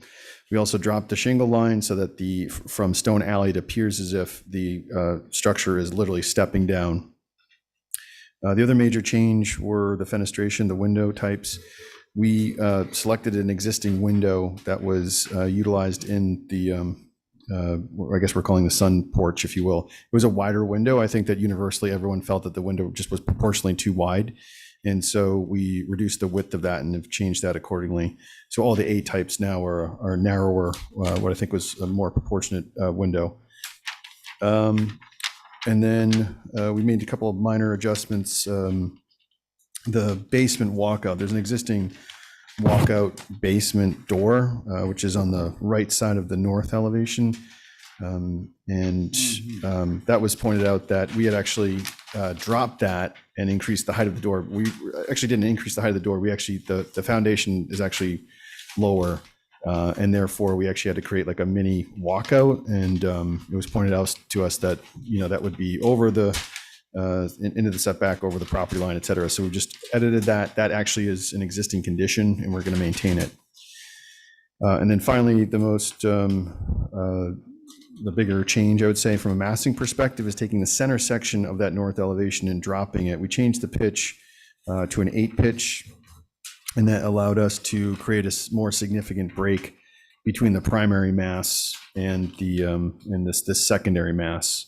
We also dropped the shingle line so that from Stone Alley, it appears as if the structure is literally stepping down. The other major change were the fenestration, the window types. We selected an existing window that was utilized in the, I guess we're calling the sun porch, if you will. It was a wider window. I think that universally everyone felt that the window just was proportionally too wide. And so we reduced the width of that and have changed that accordingly. So all the A types now are narrower, what I think was a more proportionate window. And then we made a couple of minor adjustments. The basement walkout, there's an existing walkout basement door, which is on the right side of the north elevation. That was pointed out that we had actually dropped that and increased the height of the door. We actually didn't increase the height of the door. We actually, the foundation is actually lower. And therefore we actually had to create like a mini walkout. And it was pointed out to us that, that would be over the, into the setback, over the property line, et cetera. So we just edited that. That actually is an existing condition and we're going to maintain it. And then finally, the most, the bigger change, I would say, from a massing perspective is taking the center section of that north elevation and dropping it. We changed the pitch to an 8 pitch, and that allowed us to create a more significant break between the primary mass and the and this secondary mass.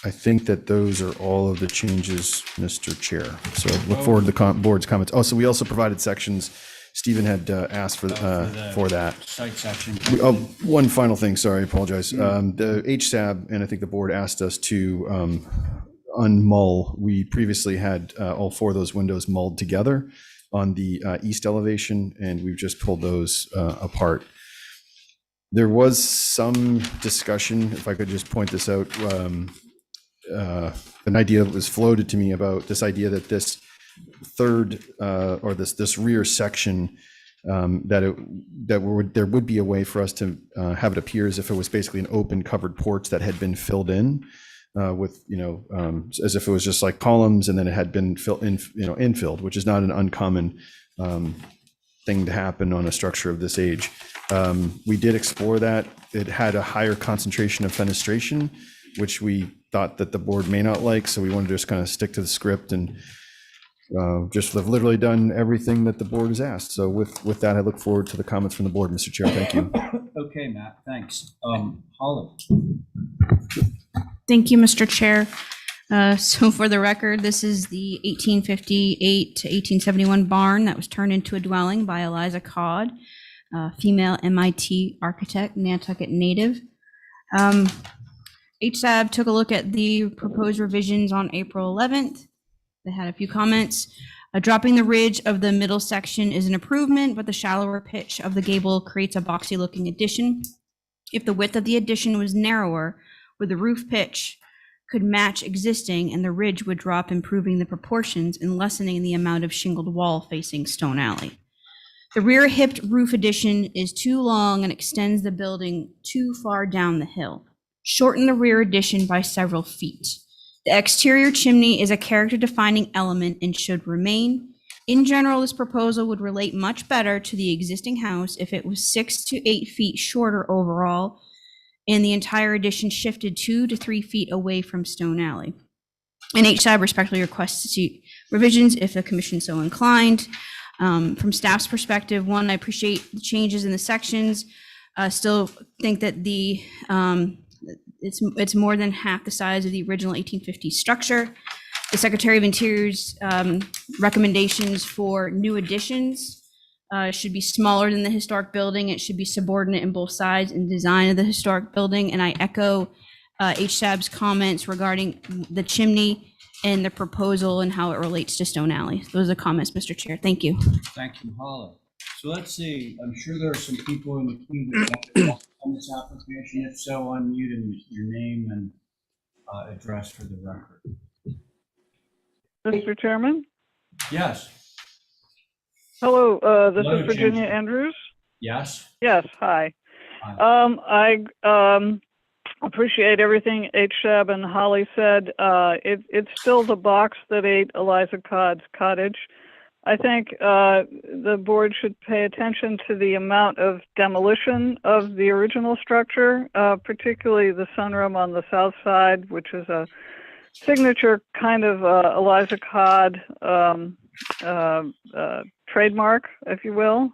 I think that those are all of the changes, Mr. Chair. So look forward to the board's comments. Oh, so we also provided sections. Stephen had asked for that. Site section. One final thing, sorry, I apologize. The HSAB, and I think the board asked us to unmull. We previously had all 4 of those windows mulled together on the east elevation, and we've just pulled those apart. There was some discussion, if I could just point this out, an idea that was floated to me about this idea that this third or this rear section there would be a way for us to have it appear as if it was basically an open covered porch that had been filled in with as if it was just like columns and then it had been infilled, which is not an uncommon thing to happen on a structure of this age. We did explore that. It had a higher concentration of fenestration, which we thought that the board may not like, so we wanted to just kind of stick to the script and just have literally done everything that the board has asked. So with that, I look forward to the comments from the board, Mr. Chair. Thank you. Okay, Matt, thanks. Holly. Thank you, Mr. Chair. So for the record, this is the 1858 to 1871 barn that was turned into a dwelling by Eliza Codd, female MIT architect, Nantucket native. HSAB took a look at the proposed revisions on April 11th. They had a few comments. Dropping the ridge of the middle section is an improvement, but the shallower pitch of the gable creates a boxy looking addition. If the width of the addition was narrower, where the roof pitch could match existing and the ridge would drop, improving the proportions and lessening the amount of shingled wall facing Stone Alley. The rear hipped roof addition is too long and extends the building too far down the hill. Shorten the rear addition by several feet. The exterior chimney is a character-defining element and should remain. In general, this proposal would relate much better to the existing house if it was 6 to 8 feet shorter overall, and the entire addition shifted 2 to 3 feet away from Stone Alley. And HSAB respectfully requests to see revisions if the commission so inclined. From staff's perspective, one, I appreciate the changes in the sections. Still think that the it's more than half the size of the original 1850 structure. The Secretary of Interior's recommendations for new additions should be smaller than the historic building. It should be subordinate in both sides and design of the historic building. And I echo HSAB's comments regarding the chimney and the proposal and how it relates to Stone Alley. Those are the comments, Mr. Chair. Thank you. Thank you, Holly. So let's see, I'm sure there are some people in the queue that want to talk on this application. If so, unmute and your name and address for the record. Mr. Chairman? Yes. Hello, this Hello, is Virginia James. Andrews. Yes. Yes, hi. Hi. appreciate everything HSAB and Holly said. It's still the box that ate Eliza Codd's cottage. I think the board should pay attention to the amount of demolition of the original structure, particularly the sunroom on the south side, which is a signature kind of Eliza Codd trademark, if you will.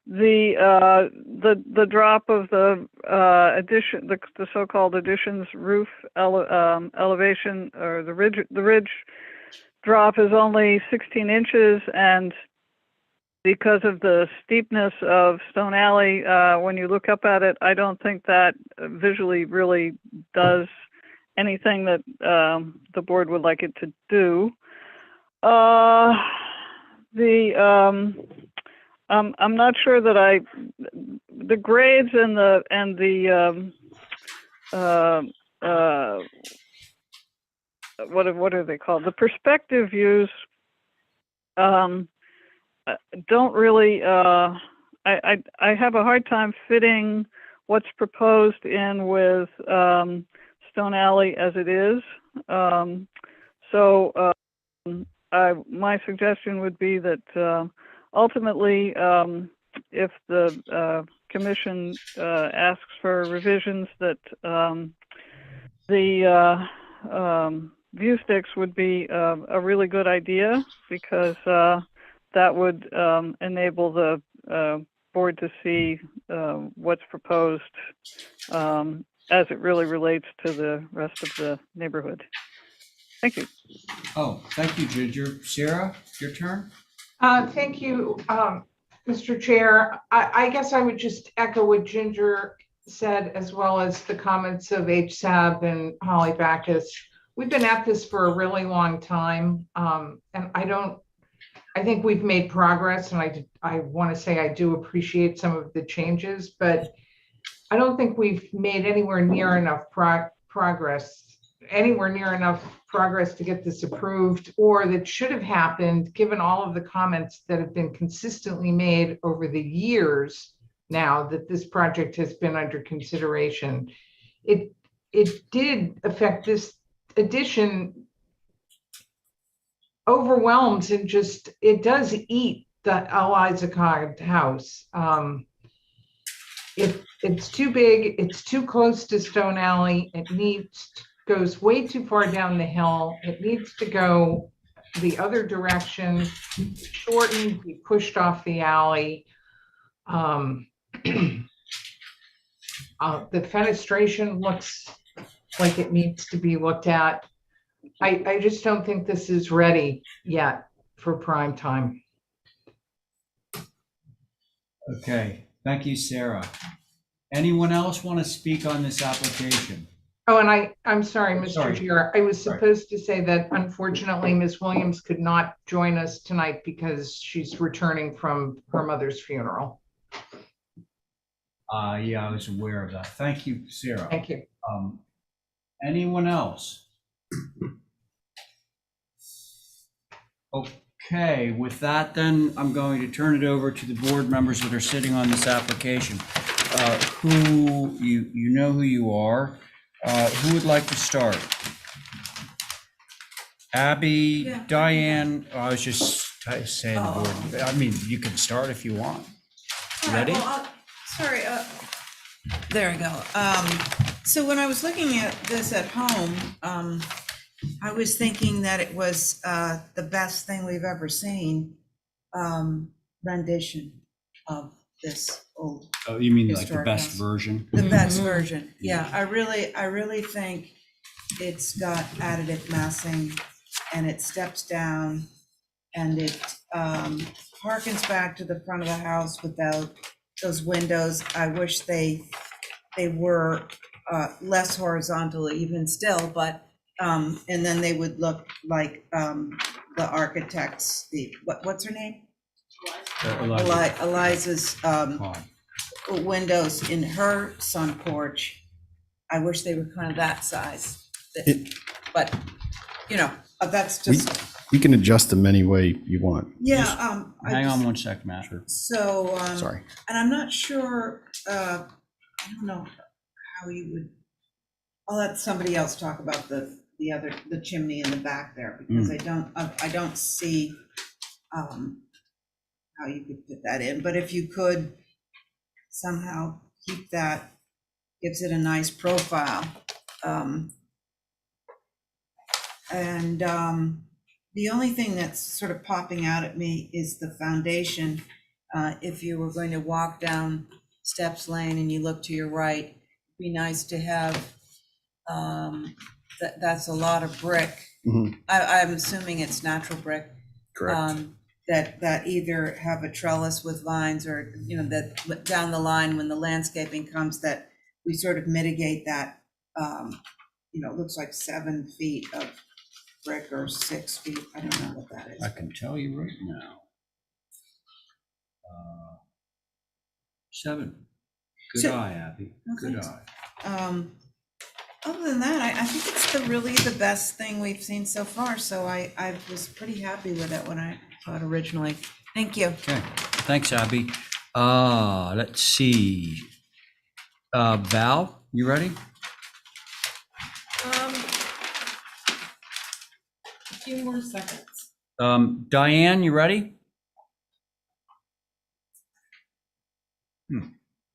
The drop of the addition, the so-called addition's roof elevation, or the ridge drop is only 16 inches, and because of the steepness of Stone Alley, when you look up at it, I don't think that visually really does anything that the board would like it to do. I'm not sure that the grades and the what are they called? The perspective views don't really. I have a hard time fitting what's proposed in with Stone Alley as it is. My suggestion would be that ultimately, if the commission asks for revisions, that the view sticks would be a really good idea, because that would enable the board to see what's proposed as it really relates to the rest of the neighborhood. Thank you. Oh, thank you, Ginger. Sarah, your turn. Thank you, Mr. Chair. I guess I would just echo what Ginger said, as well as the comments of HSAB and Holly Backus. We've been at this for a really long time, and I think we've made progress, and I want to say I do appreciate some of the changes, but I don't think we've made anywhere near enough progress to get this approved, or that should have happened, given all of the comments that have been consistently made over the years now that this project has been under consideration. It did affect this addition, overwhelms, and just, it does eat the Eliza Codd house. It's too big, it's too close to Stone Alley, goes way too far down the hill. It needs to go the other direction, shortened, be pushed off the alley. The fenestration looks like it needs to be looked at. I just don't think this is ready yet for prime time. Okay, thank you, Sarah. Anyone else want to speak on this application? Oh, and I'm sorry, Mr. Chair. I was supposed to say that unfortunately, Ms. Williams could not join us tonight because she's returning from her mother's funeral. Yeah, I was aware of that. Thank you, Sarah. Thank you. Anyone else? Okay, with that then, I'm going to turn it over to the board members that are sitting on this application. Who, you know who you are. Who would like to start? Abby, yeah. Diane, I was just saying the board. I mean, you can start if you want. Ready? Well, sorry, there we go. So when I was looking at this at home, I was thinking that it was the best thing we've ever seen, rendition of this old. Oh, you mean like the best version? The best version, yeah. I really think it's got additive massing, and it steps down, and it harkens back to the front of the house without those windows. I wish they were less horizontal even still, but and then they would look like the architect's, what's her name? Eliza's windows in her sun porch. I wish they were kind of that size, but you know, that's just. We can adjust them any way you want. Yeah. Hang on one sec, Matt. So, sorry. And I'm not sure, I don't know how you would, I'll let somebody else talk about the chimney in the back there, because I don't see how you could fit that in, but if you could somehow keep that, gives it a nice profile. And the only thing that's sort of popping out at me is the foundation. If you were going to walk down Steps Lane and you look to your right, it'd be nice to have, that's a lot of brick. I'm assuming it's natural brick. Correct. That either have a trellis with vines, or, you know, that down the line when the landscaping comes, that we sort of mitigate that, you know, it looks like 7 feet of brick or 6 feet. I don't know what that is. I can tell you right now. 7. Good So- eye, Abby. Good thanks. eye. Other than that, I think it's really the best thing we've seen so far. So I was pretty happy with it when I saw it originally. Thank you. Okay, thanks, Abby. Let's see. Val, you ready? A few more seconds. Diane, you ready?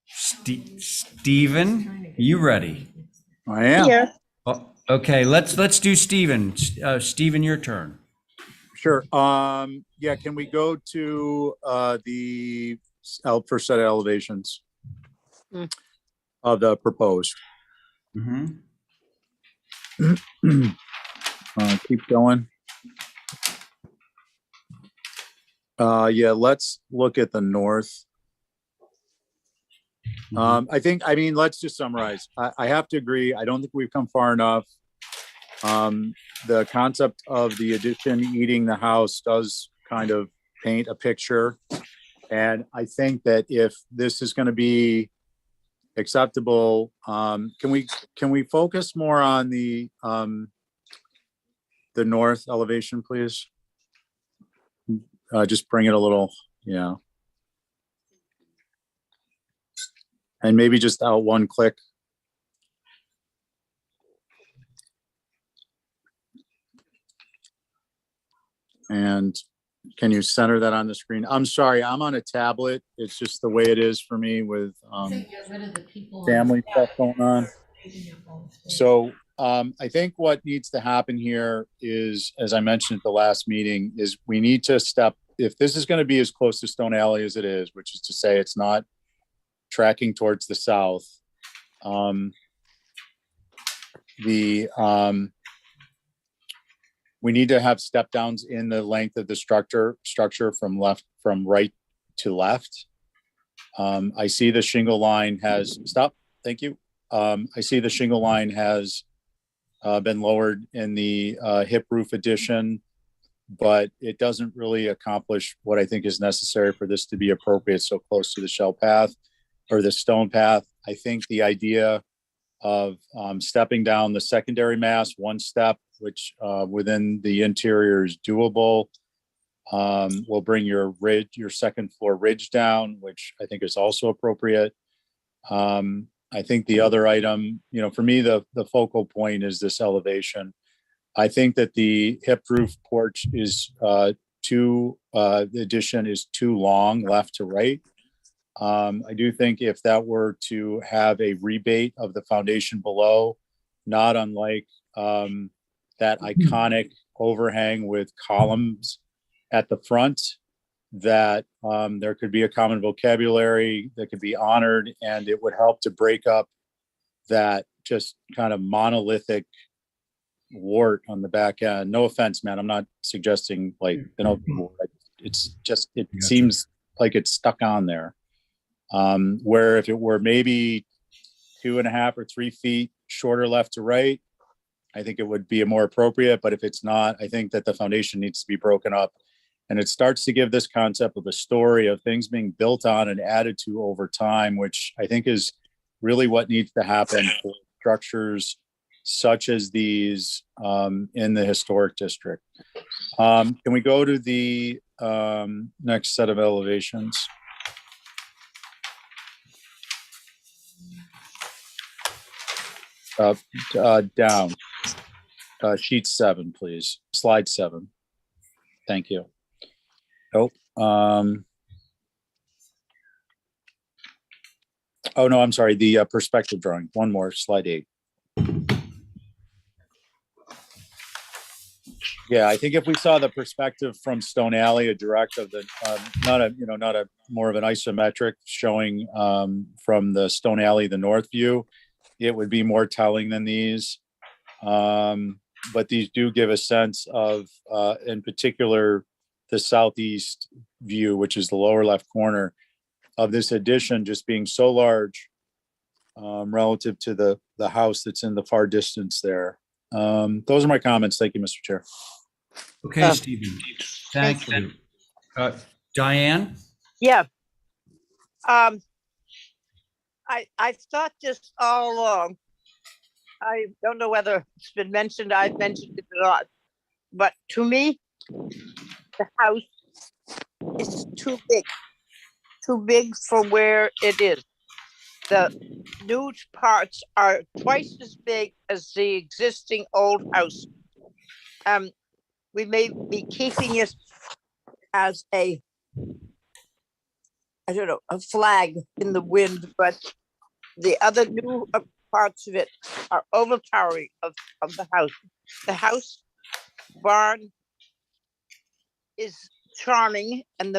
Stephen, you ready? I am. Yes. Oh, okay, let's do Stephen. Stephen, your turn. Sure. Yeah, can we go to the first set of elevations of the proposed? Keep going. Yeah, let's look at the north. I mean, let's just summarize. I have to agree. I don't think we've come far enough. The concept of the addition eating the house does kind of paint a picture. And I think that if this is going to be acceptable, can we focus more on the north elevation, please? Just bring it a little, yeah. And maybe just out one click. And can you center that on the screen? I'm sorry, I'm on a tablet. It's just the way it is for me with family stuff going on. So I think what needs to happen here is, as I mentioned at the last meeting, is we need to if this is going to be as close to Stone Alley as it is, which is to say it's not tracking towards the south, we need to have step downs in the length of the structure from right to left. I see the shingle line has Thank you. I see the shingle line has been lowered in the hip roof addition, but it doesn't really accomplish what I think is necessary for this to be appropriate so close to the shell path or the stone path. I think the idea of stepping down the secondary mass one step, which within the interior is doable, will bring your second floor ridge down, which I think is also appropriate. I think the other item, for me, the focal point is this elevation. I think that the hip roof porch is the addition is too long left to right. I do think if that were to have a rebate of the foundation below, not unlike that iconic overhang with columns at the front, that there could be a common vocabulary that could be honored, and it would help to break up that just kind of monolithic wart on the back end. No offense, man. I'm not suggesting it's just, it seems like it's stuck on there. Where if it were maybe 2.5 or 3 feet shorter left to right, I think it would be more appropriate. But if it's not, I think that the foundation needs to be broken up. And it starts to give this concept of a story of things being built on and added to over time, which I think is really what needs to happen for structures such as these in the historic district. Can we go to the next set of elevations? Down. Sheet 7, please. Slide 7. Thank you. Nope. Oh, no, I'm sorry. The perspective drawing. One more, slide 8. Yeah, I think if we saw the perspective from Stone Alley, a direct of the, not a more of an isometric showing from the Stone Alley, the north view, it would be more telling than these. But these do give a sense of, in particular, the southeast view, which is the lower left corner of this addition just being so large relative to the house that's in the far distance there. Those are my comments. Thank you, Mr. Chair. Okay, Stephen, thank you. Diane? Yeah. I've thought this all along. I don't know whether it's been mentioned, I've mentioned it a lot, but to me, the house is too big for where it is. The new parts are twice as big as the existing old house. We may be keeping it as a flag in the wind, but the other new parts of it are overpowering of the house. The house barn is charming, and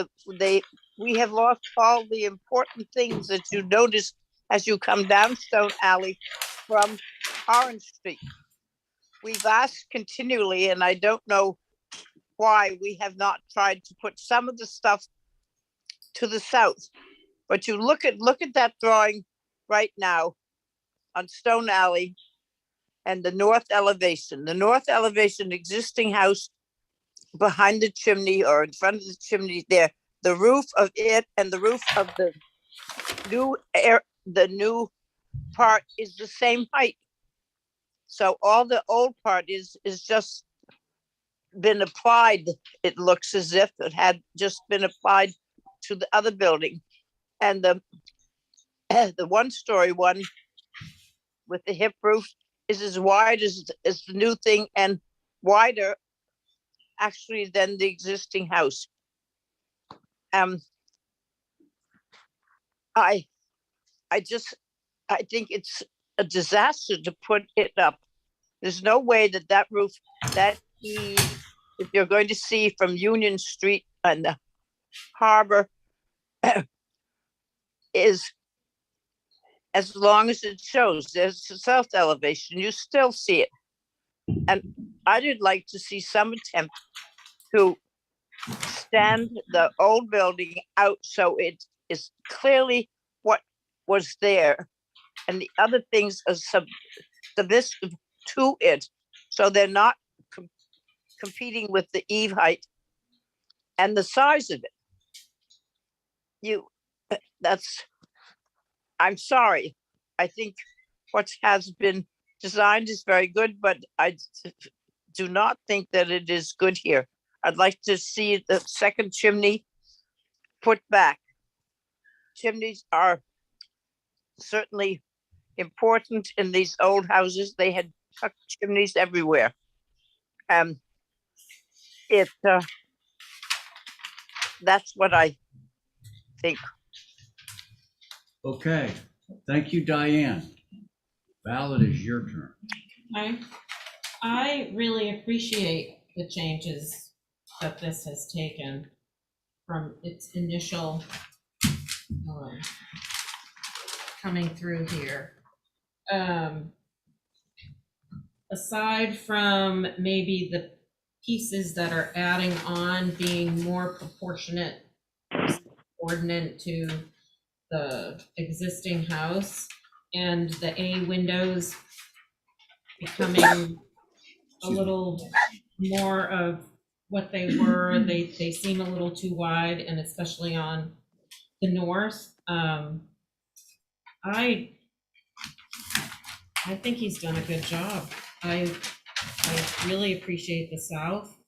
we have lost all the important things that you notice as you come down Stone Alley from Orange Street. We've asked continually, and I don't know why we have not tried to put some of the stuff to the south. But you look at that drawing right now on Stone Alley and the north elevation. The north elevation existing house behind the chimney or in front of the chimney there, the roof of it and the roof of the new part is the same height. So all the old part is just been applied. It looks as if it had just been applied to the other building. And the one-story one with the hip roof is as wide as the new thing and wider actually than the existing house. I think it's a disaster to put it up. There's no way that roof, if you're going to see from Union Street and the harbor, is as long as it shows. There's the south elevation, you still see it. And I'd like to see some attempt to stand the old building out so it is clearly what was there. And the other things are submissive to it, so they're not competing with the eave height and the size of it. I'm sorry. I think what has been designed is very good, but I do not think that it is good here. I'd like to see the second chimney put back. Chimneys are certainly important in these old houses. They had tucked chimneys everywhere. That's what I think. Okay, thank you, Diane. Val, it is your turn. I really appreciate the changes that this has taken from its initial coming through here. Aside from maybe the pieces that are adding on being more proportionate, coordinate to the existing house, and the A windows becoming a little more of what they were. They seem a little too wide, and especially on the north. I think he's done a good job. I really appreciate the south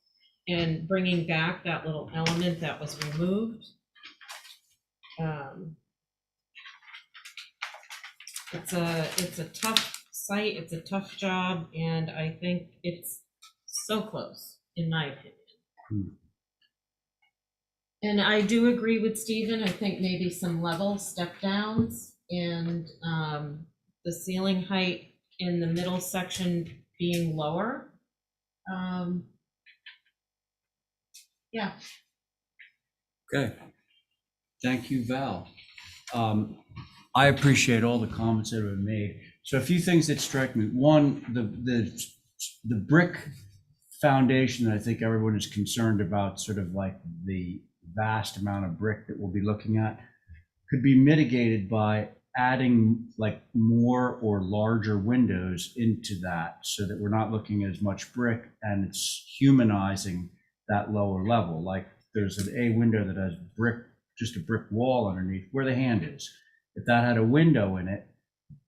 and bringing back that little element that was removed. It's a tough site. It's a tough job, and I think it's so close, in my opinion. And I do agree with Stephen. I think maybe some level step downs and the ceiling height in the middle section being lower. Yeah. Okay. Thank you, Val. I appreciate all the comments that have been made. So a few things that strike me. One, the brick foundation that I think everyone is concerned about, sort of like the vast amount of brick that we'll be looking at, could be mitigated by adding like more or larger windows into that so that we're not looking at as much brick and it's humanizing that lower level. Like there's an A window that has brick, just a brick wall underneath where the hand is. If that had a window in it,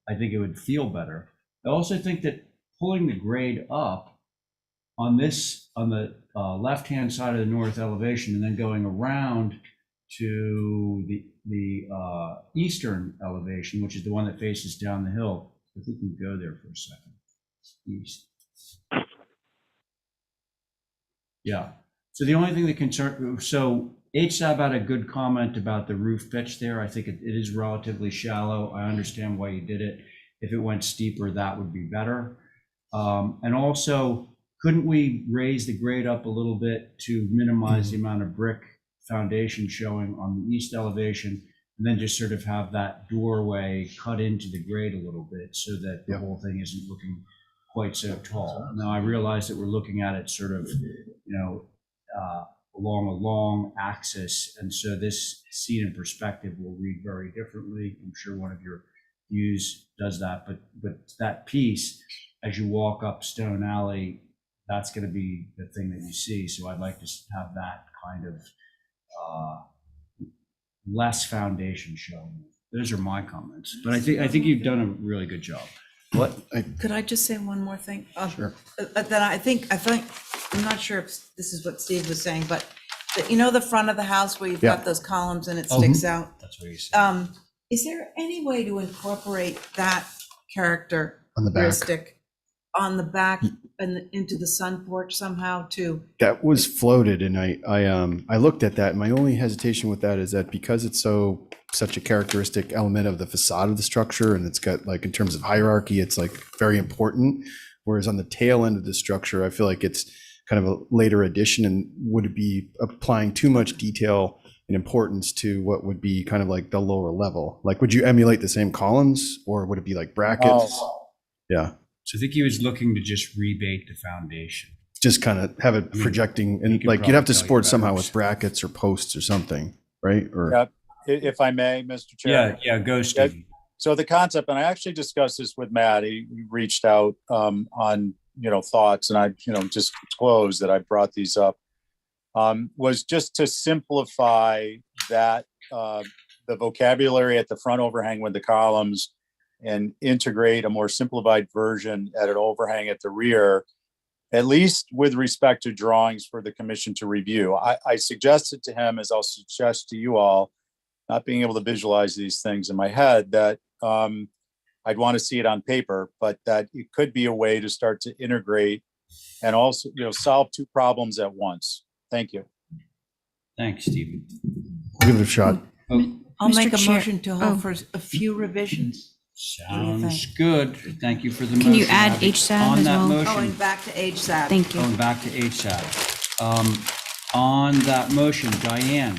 I think it would feel better. I also think that pulling the grade up on the left-hand side of the north elevation and then going around to the eastern elevation, which is the one that faces down the hill. If we can go there for a second. East. Yeah. So the only thing that so HSAB had a good comment about the roof pitch there. I think it is relatively shallow. I understand why you did it. If it went steeper, that would be better. And also, couldn't we raise the grade up a little bit to minimize the amount of brick foundation showing on the east elevation, and then just sort of have that doorway cut into the grade a little bit so that the whole thing isn't looking quite so tall. Now, I realize that we're looking at it sort of, along a long axis, and so this seen in perspective will read very differently. I'm sure one of your views does that, but that piece, as you walk up Stone Alley, that's going to be the thing that you see. So I'd like to have that kind of less foundation showing. Those are my comments, but I think you've done a really good job. What? Could I just say one more thing? Sure. That I think, I'm not sure if this is what Steve was saying, but the front of the house where you've got those columns and it sticks out? That's what you said. Is there any way to incorporate that On the back. characteristic on the back and into the sun porch somehow too? That was floated, and I looked at that. And my only hesitation with that is that because it's such a characteristic element of the facade of the structure, and it's got, like, in terms of hierarchy, it's like very important. Whereas on the tail end of the structure, I feel like it's kind of a later addition, and would it be applying too much detail and importance to what would be kind of like the lower level? Like, would you emulate the same columns, or would it be like brackets? Yeah. So I think he was looking to just rebate the foundation. Just kind of have it projecting, and like you'd have to support somehow with brackets or posts or something, right? Or Yep. If I may, Mr. Chair. Yeah, go, Steve. So the concept, and I actually discussed this with Matt, he reached out on, thoughts, and I, just disclosed that I brought these up, was just to simplify that, the vocabulary at the front overhang with the columns, and integrate a more simplified version at an overhang at the rear, at least with respect to drawings for the commission to review. I suggested to him, as I'll suggest to you all, not being able to visualize these things in my head, that I'd want to see it on paper, but that it could be a way to start to integrate and also, solve two problems at once. Thank you. Thanks, Stephen. give it a shot. I'll make a Chair- motion to hold for a few revisions. Sounds good. Thank you for the motion. Can you add Abby. HSAB On as that well? motion, Going back to HSAB. Thank you. Going back to HSAB. On that motion, Diane.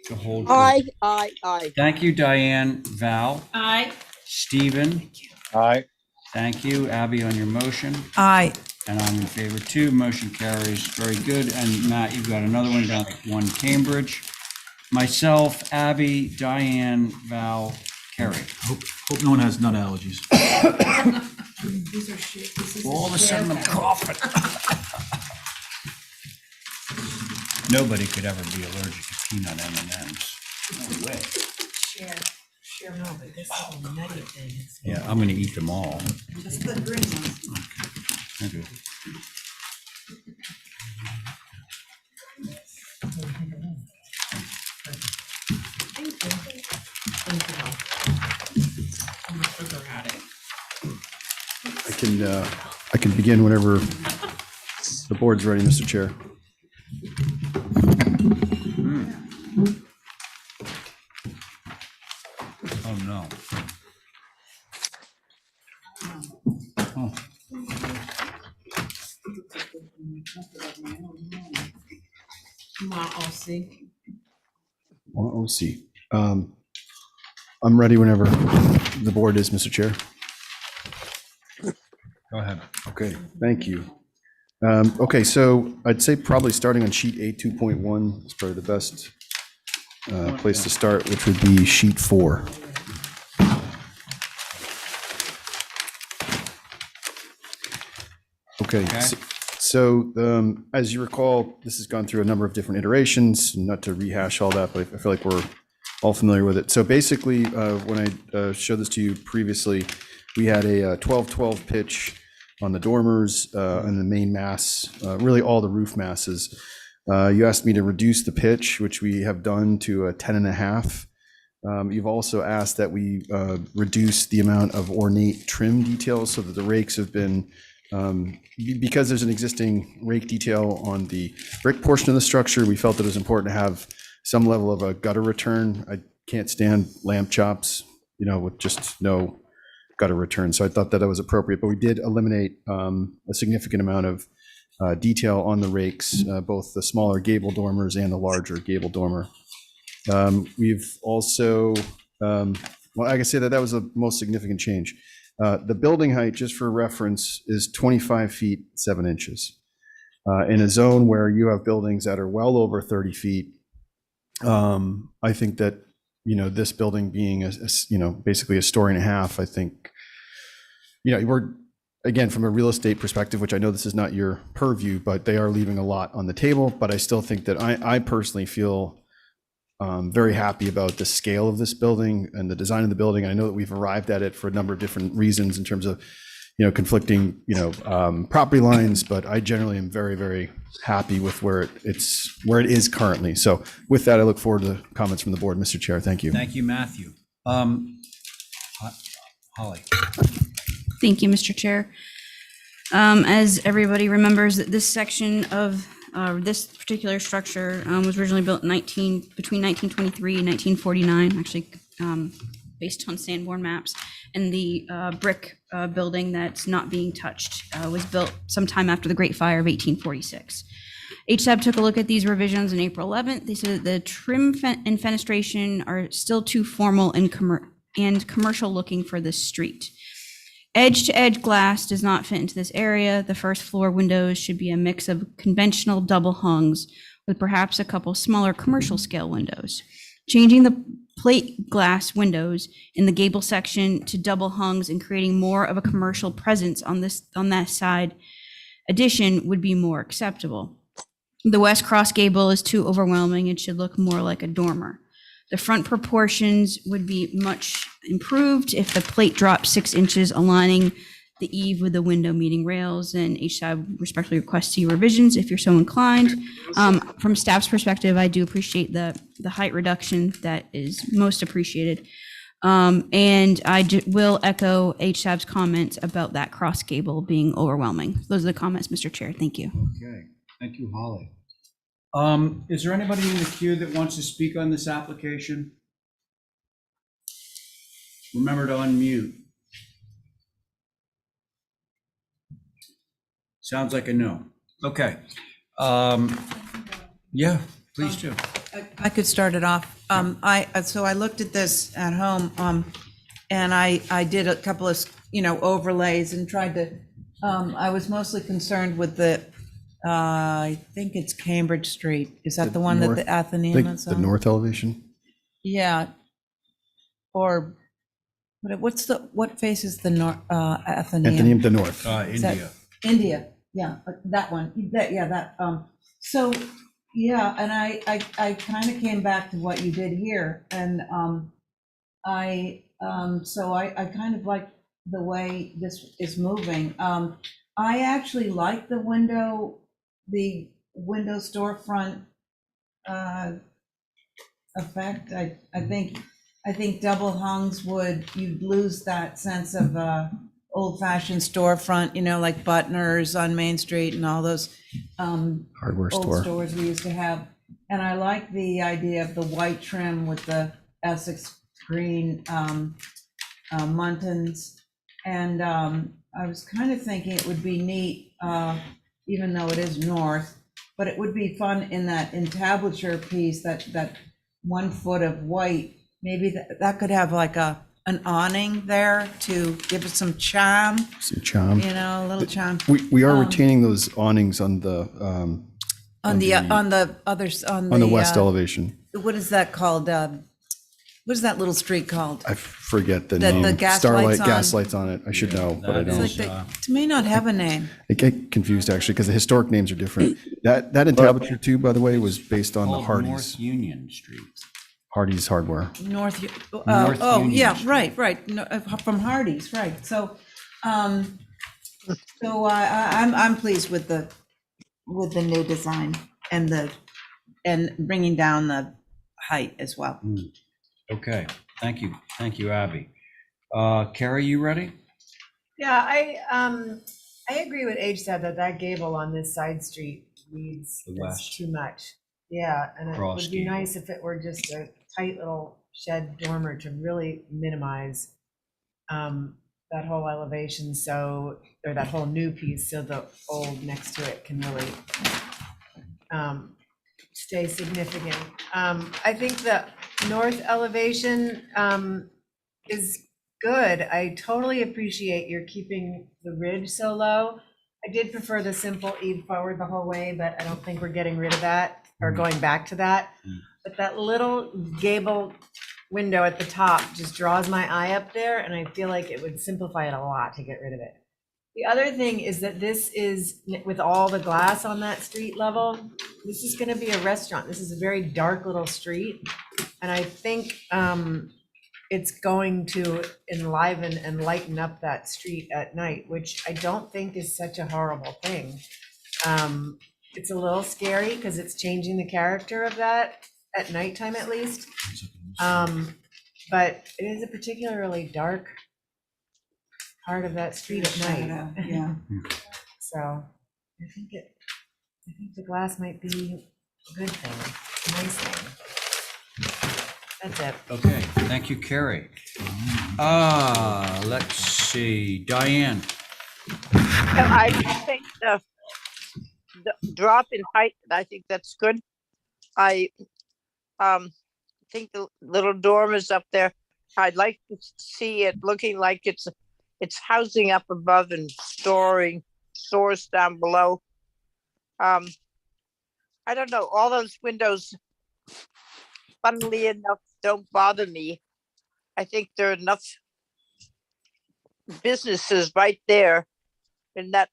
To hold for- Aye. Thank you, Diane. Val, Aye. Stephen, Aye. thank you. Abby, on your motion. Aye. And I'm in favor too. Motion carries. Very good. And Matt, you've got another one down at 1 Cambridge. Myself, Abby, Diane, Val, Kerry. Hope no one has nut allergies. These are shit. All of a sudden I'm coughing. Nobody could ever be allergic to peanut M&Ms. No way. Share, no, but this little nutty thing is. Yeah, I'm gonna eat them all. Just the green ones. Okay. Thank you. I can begin whenever the board's ready, Mr. Chair. Oh, no. Oh. OC. I'm ready whenever the board is, Mr. Chair. Go ahead. Okay, thank you. Okay, so I'd say probably starting on sheet A2.1 is probably the best place to start, which would be sheet 4. Okay, so as you recall, this has gone through a number of different iterations, not to rehash all that, but I feel like we're all familiar with it. So basically, when I showed this to you previously, we had a 12-12 pitch on the dormers and the main mass, really all the roof masses. You asked me to reduce the pitch, which we have done to a 10.5. You've also asked that we reduce the amount of ornate trim details so that the rakes have been, because there's an existing rake detail on the brick portion of the structure, we felt that it was important to have some level of a gutter return. I can't stand lamp chops, with just no gutter return. So I thought that was appropriate, but we did eliminate a significant amount of detail on the rakes, both the smaller gable dormers and the larger gable dormer. We've also, well, I can say that was the most significant change. The building height, just for reference, is 25 feet 7 inches. In a zone where you have buildings that are well over 30 feet, I think that, this building being, basically a story and a half, I think, we're, again, from a real estate perspective, which I know this is not your purview, but they are leaving a lot on the table. But I still think that I personally feel very happy about the scale of this building and the design of the building. I know that we've arrived at it for a number of different reasons in terms of, conflicting, property lines, but I generally am very, very happy with where it is currently. So with that, I look forward to comments from the board, Mr. Chair. Thank you. Thank you, Matthew. Holly. Thank you, Mr. Chair. As everybody remembers, that this section of this particular structure was originally built between 1923 and 1949, actually based on Sanborn maps. And the brick building that's not being touched was built sometime after the Great Fire of 1846. HSAB took a look at these revisions on April 11th. They said that the trim and fenestration are still too formal and commercial looking for this street. Edge-to-edge glass does not fit into this area. The first floor windows should be a mix of conventional double hungs with perhaps a couple smaller commercial scale windows. Changing the plate glass windows in the gable section to double hungs and creating more of a commercial presence on that side addition would be more acceptable. The west cross gable is too overwhelming. It should look more like a dormer. The front proportions would be much improved if the plate dropped 6 inches, aligning the eave with the window meeting rails, and HSAB respectfully requests see revisions if you're so inclined. From staff's perspective, I do appreciate the height reduction. That is most appreciated. And I will echo HSAB's comments about that cross gable being overwhelming. Those are the comments, Mr. Chair. Thank you. Okay, thank you, Holly. Is there anybody in the queue that wants to speak on this application? Remember to unmute. Sounds like a no. Okay. Yeah, please do. I could start it off. So I looked at this at home, and I did a couple of, overlays and tried to, I was mostly concerned with the, I think it's Cambridge Street. Is that the one that the Athenaeum is on? The north elevation? Yeah. Or what faces the north, Athenaeum? Athenaeum, the north. India. India, yeah, that one, so, yeah, and I kind of came back to what you did here, and I kind of like the way this is moving. I actually like the window storefront effect. I think double hungs you'd lose that sense of old-fashioned storefront, like Butner's on Main Street and all those Hardware old store. stores we used to have. And I like the idea of the white trim with the Essex green muntins. And I was kind of thinking it would be neat, even though it is north, but it would be fun in that entablature piece, that 1 foot of white. Maybe that could have like an awning there to give it some charm, Some charm. a little charm. We are retaining those awnings on the On the west elevation. What is that called? What is that little street called? I forget the The name. gas Starlight, lights on. gas lights on it. I should know, but I It's don't. like they may not have a name. I get confused actually because the historic names are different. That entablature too, by the way, was based on the Called Hardee's. North Union Street. Hardee's Hardware. North. North Oh, Union yeah, Street. right. No, from Hardee's, right. So, I'm pleased with the new design and bringing down the height as well. Okay, thank you. Thank you, Abby. Carrie, you ready? Yeah, I agree with H said that gable on this side street reads The that's west. too much. Yeah, and it Cross would be gable. nice if it were just a tight little shed dormer to really minimize that whole elevation, or that whole new piece, so the old next to it can really stay significant. I think the north elevation is good. I totally appreciate you're keeping the ridge so low. I did prefer the simple eave forward the whole way, but I don't think we're getting rid of that or going back to that. But that little gable window at the top just draws my eye up there, and I feel like it would simplify it a lot to get rid of it. The other thing is that this is, with all the glass on that street level, this is gonna be a restaurant. This is a very dark little street. And I think it's going to enliven and lighten up that street at night, which I don't think is such a horrible thing. It's a little scary because it's changing the character of that at nighttime at least. But it is a particularly dark part of that street at night. Yeah. So I think the glass might be a good thing, a nice thing. That's it. Okay, thank you, Carrie. Let's see, Diane. I think the drop in height, I think that's good. I think the little dorm is up there. I'd like to see it looking like it's housing up above and stores down below. I don't know, all those windows, funnily enough, don't bother me. I think there are enough businesses right there in that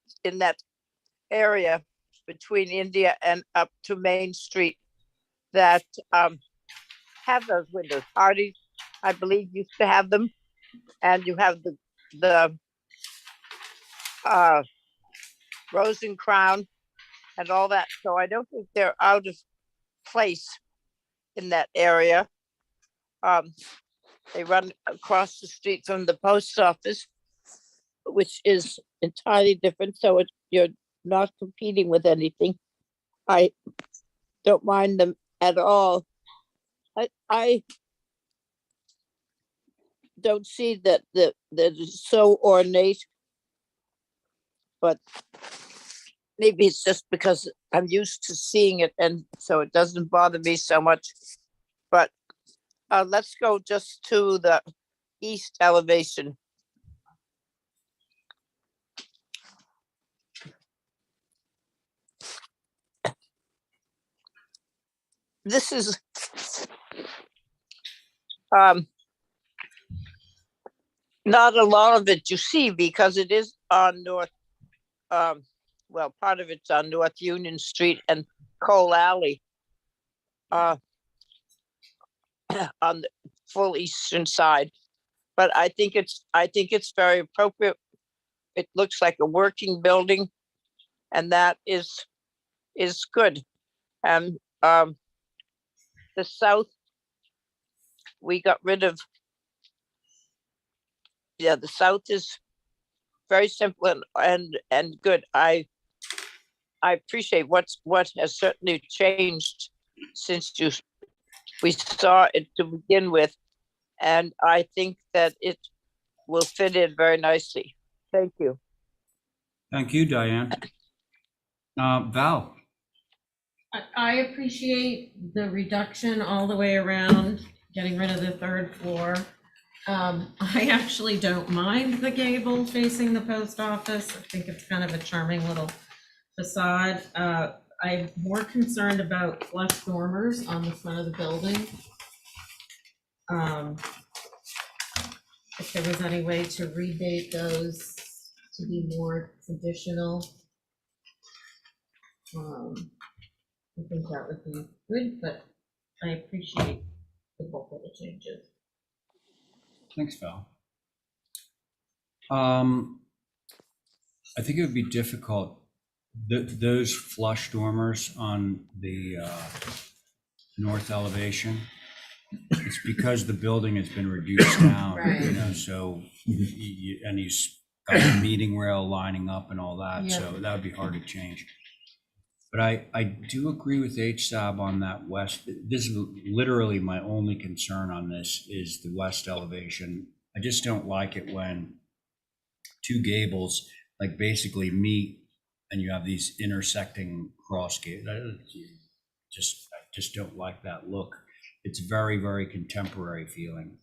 area between India and up to Main Street that have those windows. Hardee's, I believe, used to have them, and you have the Rose and Crown and all that. So I don't think they're out of place in that area. They run across the street from the post office, which is entirely different. So you're not competing with anything. I don't mind them at all. I don't see that it's so ornate, but maybe it's just because I'm used to seeing it, and so it doesn't bother me so much. But let's go just to the east elevation. This is not a lot of it you see because it is on North, well, part of it's on North Union Street and Cole Alley, on the full eastern side. But I think it's very appropriate. It looks like a working building, and that is good. And the south, we got rid of. Yeah, the south is very simple and good. I appreciate what has certainly changed since we saw it to begin with. And I think that it will fit in very nicely. Thank you. Thank you, Diane. Val? I appreciate the reduction all the way around, getting rid of the third floor. I actually don't mind the gable facing the post office. I think it's kind of a charming little facade. I'm more concerned about flush dormers on the front of the building. If there was any way to rebate those to be more traditional, I think that would be good, but I appreciate the bulk of the changes. Thanks, Val. I think it would be difficult, those flush dormers on the north elevation. It's because the building has been reduced down, Right. you know, so, and he's got a meeting rail lining up and all that, Yeah. so that would be hard to change. But I do agree with HSAB on that west. This is literally my only concern on this is the west elevation. I just don't like it when two gables like basically meet and you have these intersecting cross gables. I just don't like that look. It's very, very contemporary feeling.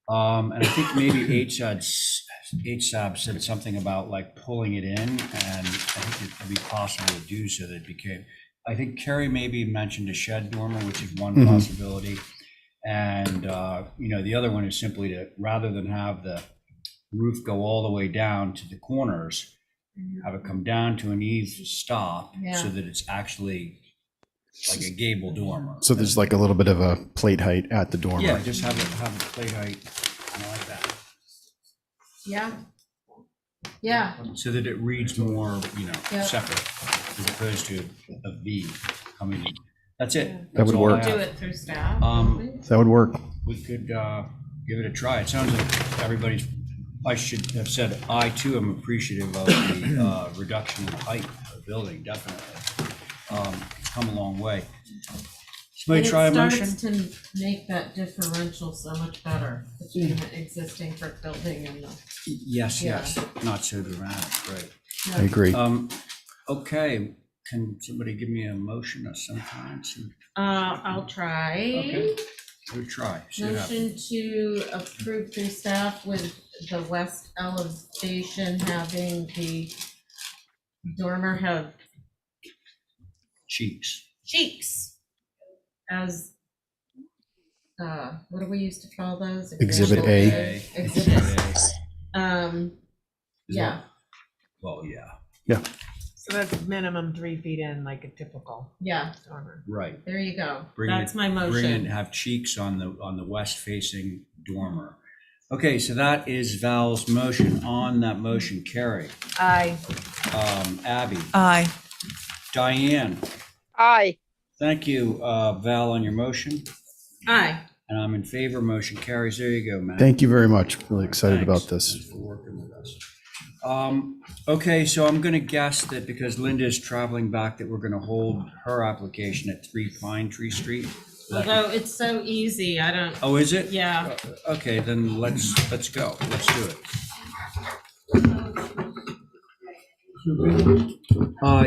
And I think maybe HSAB said something about like pulling it in, and I think it would be possible to do so that it became, I think Carrie maybe mentioned a shed dormer, which is one possibility. And, you know, the other one is simply to, rather than have the roof go all the way down to the corners, have it come down to an eave stop so that it's actually like a gable dormer. So there's like a little bit of a plate height at the dormer. Yeah, just have a plate height, I like that. Yeah. Yeah. So that it reads more, you know, Yeah. separate as opposed to a V coming in. That's it. That That's would all I work. Do have. it through staff. That would work. We could give it a try. It sounds like everybody's, I should have said, I too am appreciative of the reduction in height of the building, definitely. It's come a long way. Somebody try a motion? It starts to make that differential so much better between the existing brick building and the. Yes, Yeah. yes, not so dramatic, right. I agree. Okay, can somebody give me a motion of some kind? I'll try. Okay. Good try. See what happens. Motion to approve through staff with the west elevation having the dormer have Cheeks. as, what do we used to call those? Exhibit A. Exhibit. Yeah, Well, yeah, Yeah. So that's minimum 3 feet in, like a typical yeah, dormer. right. there you go. Bring That's it- my Bring it, motion. have cheeks on the west facing dormer. Okay, so that is Val's motion. On that motion, Carrie, Aye. Abby, Aye. Diane. Aye. Thank you, Val, on your motion. Aye. And I'm in favor. Motion carries. There you go, Matt. Thank you very much. Really excited Thanks. about this. Thanks for working with us. Okay, so I'm going to guess that because Linda is traveling back, that we're going to hold her application at 3 Pine Tree Street. Is that- Although it's so easy, I don't, Oh, is it? yeah. Okay, then let's go. Let's do it.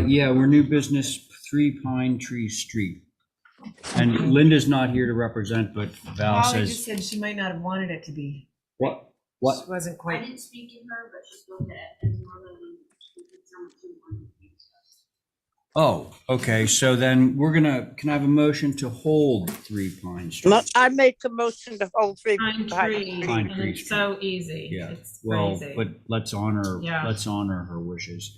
Yeah, we're new business, 3 Pine Tree Street. And Linda's not here to represent, but Val Holly just says, said she might not have wanted it to be. what? She wasn't quite. didn't speak to her, but she spoke to Ed as well, and she did some too. Oh, okay, so then can I have a motion to hold 3 Pine Street? I make the motion to hold 3 Pine tree, Pine and Tree it's so easy. Yeah, It's well, crazy. but let's honor Yeah. her wishes.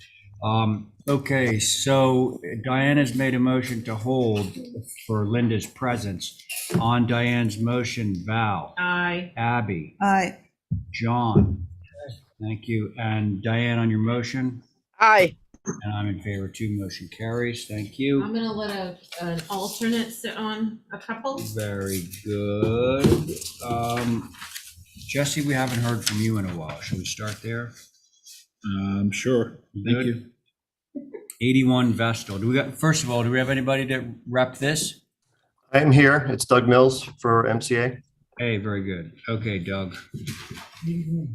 Okay, so Diana's made a motion to hold for Linda's presence. On Diane's motion, Val, Aye. Abby, Aye. John. Thank you. And Diane, on your motion? Aye. And I'm in favor too. Motion carries. Thank you. I'm gonna let an alternate sit on a couple. Very good. Jesse, we haven't heard from you in a while. Should we start there? Sure. Thank you. 81 Vestal. First of all, do we have anybody to rep this? I'm here. It's Doug Mills for MCA. Hey, very good. Okay, Doug. 81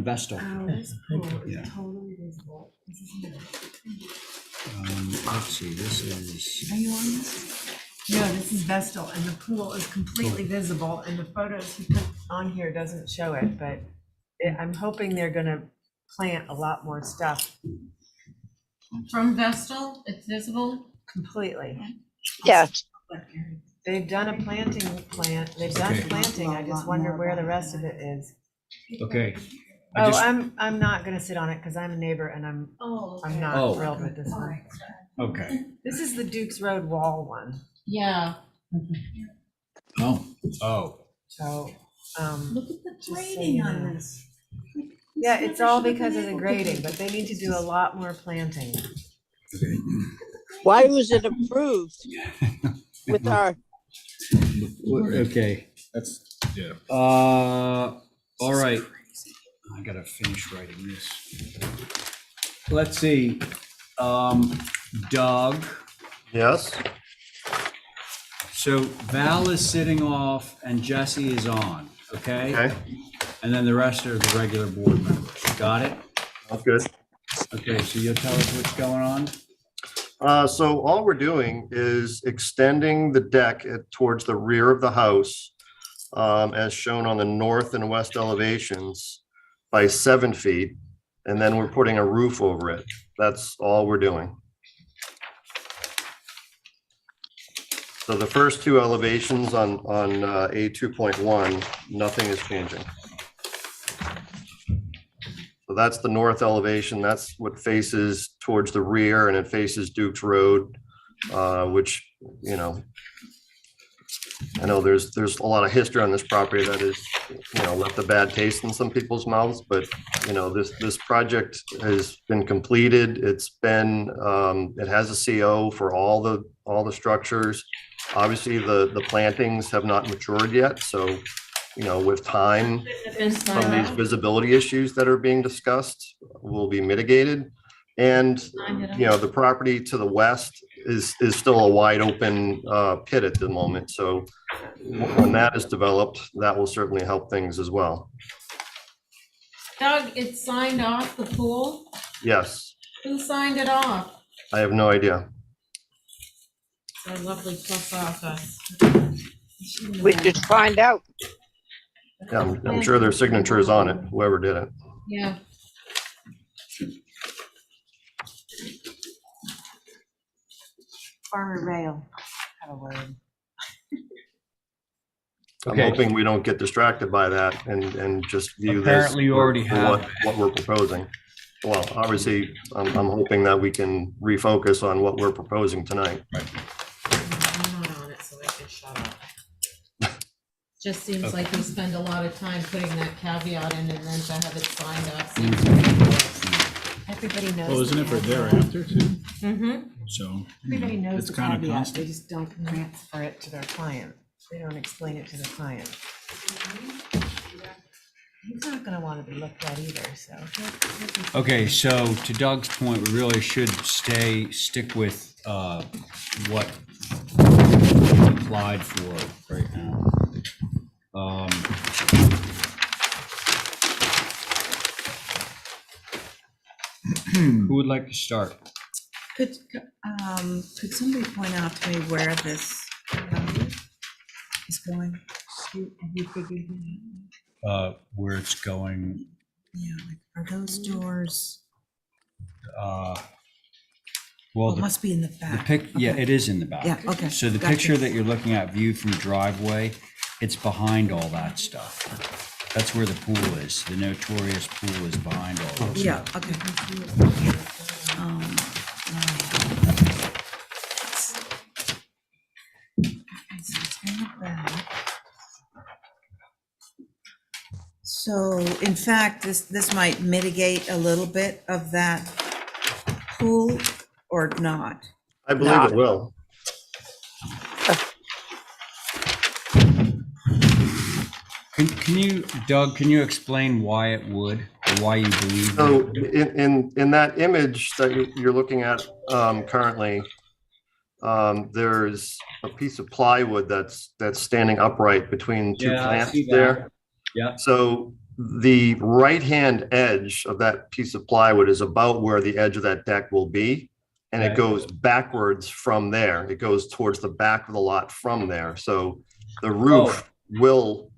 Vestal. Oh, this pool Yeah. is totally visible. Let's see, this is, Are you on this? No, this is Vestal, and the pool is completely visible, and the photos he put on here doesn't show it, but I'm hoping they're gonna plant a lot more stuff From Vestal, it's visible? completely. Yeah, They've done a planting plant, they've done Okay. planting, I just wonder where the rest of it is. okay. Oh, I'm not gonna sit on it, because I'm a neighbor and I'm Oh. not thrilled with this one. Okay. This is the Duke's Road wall one, Yeah. Oh. so, Look at the just so grading you on know. this. Yeah, it's all because of the grading, but they need to do a lot more planting. why was it approved with our, Okay. That's, yeah. All right. I gotta finish writing this. Let's see. Doug. Yes. So Val is sitting off and Jesse is on, okay? Okay. And then the rest are the regular board members. Got it? That's good. Okay, so you'll tell us what's going on? So all we're doing is extending the deck towards the rear of the house, as shown on the north and west elevations by 7 feet. And then we're putting a roof over it. That's all we're doing. So the first two elevations on A 2.1, nothing is changing. So that's the north elevation. That's what faces towards the rear, and it faces Duke's Road, which, you know, I know there's a lot of history on this property that is, you know, left a bad taste in some people's mouths, but, you know, this project has been completed. It's been, it has a CO for all the structures. Obviously, the plantings have not matured yet, so, you know, with time, some of these visibility issues that are being discussed will be mitigated. And, you know, the property to the west is still a wide open pit at the moment. So when that is developed, that will certainly help things as well. Doug, it's signed off, the pool? Yes, Who signed it off? I have no idea. Our lovely plus office. we should find out. Yeah, I'm sure their signature is on it, whoever did it. Yeah. Farmer Rail, have a word. I'm Okay. hoping we don't get distracted by that and just view this. Apparently you already for have. what we're proposing. Well, obviously, I'm hoping that we can refocus on what we're proposing tonight. I'm not on it, so I can shut up. Just seems like we spend a lot of time putting that caveat in, and then to have it signed off seems ridiculous. Everybody knows. Well, isn't the it for caveat. thereafter too? Mm-hmm. So. Everybody knows It's the kind of caveat, constant. they just don't transfer it to their client. They don't explain it to the client. He's not gonna wanna be looked at either, so. Okay, so to Doug's point, we really should stick with what we applied for right now. Who would like to start? Could somebody point out to me where this is going? Have you figured it out? Where it's going? Yeah, like, are those doors? Well, It must be in the back. Yeah, it is in the back. Yeah, okay, So the gotcha. picture that you're looking at, view from driveway, it's behind all that stuff. That's where the pool is. The notorious pool is behind all that. Yeah, stuff. okay. So in fact, this might mitigate a little bit of that pool or not? I believe it will. Can you, Doug, can you explain why it would? why you believe So that. in that image that you're looking at currently, there's a piece of plywood that's standing upright between two Yeah, I plants see that. there. Yeah. So the right-hand edge of that piece of plywood is about where the edge of that deck will be. And Okay. it goes backwards from there. It goes towards the back of the lot from there. So the roof will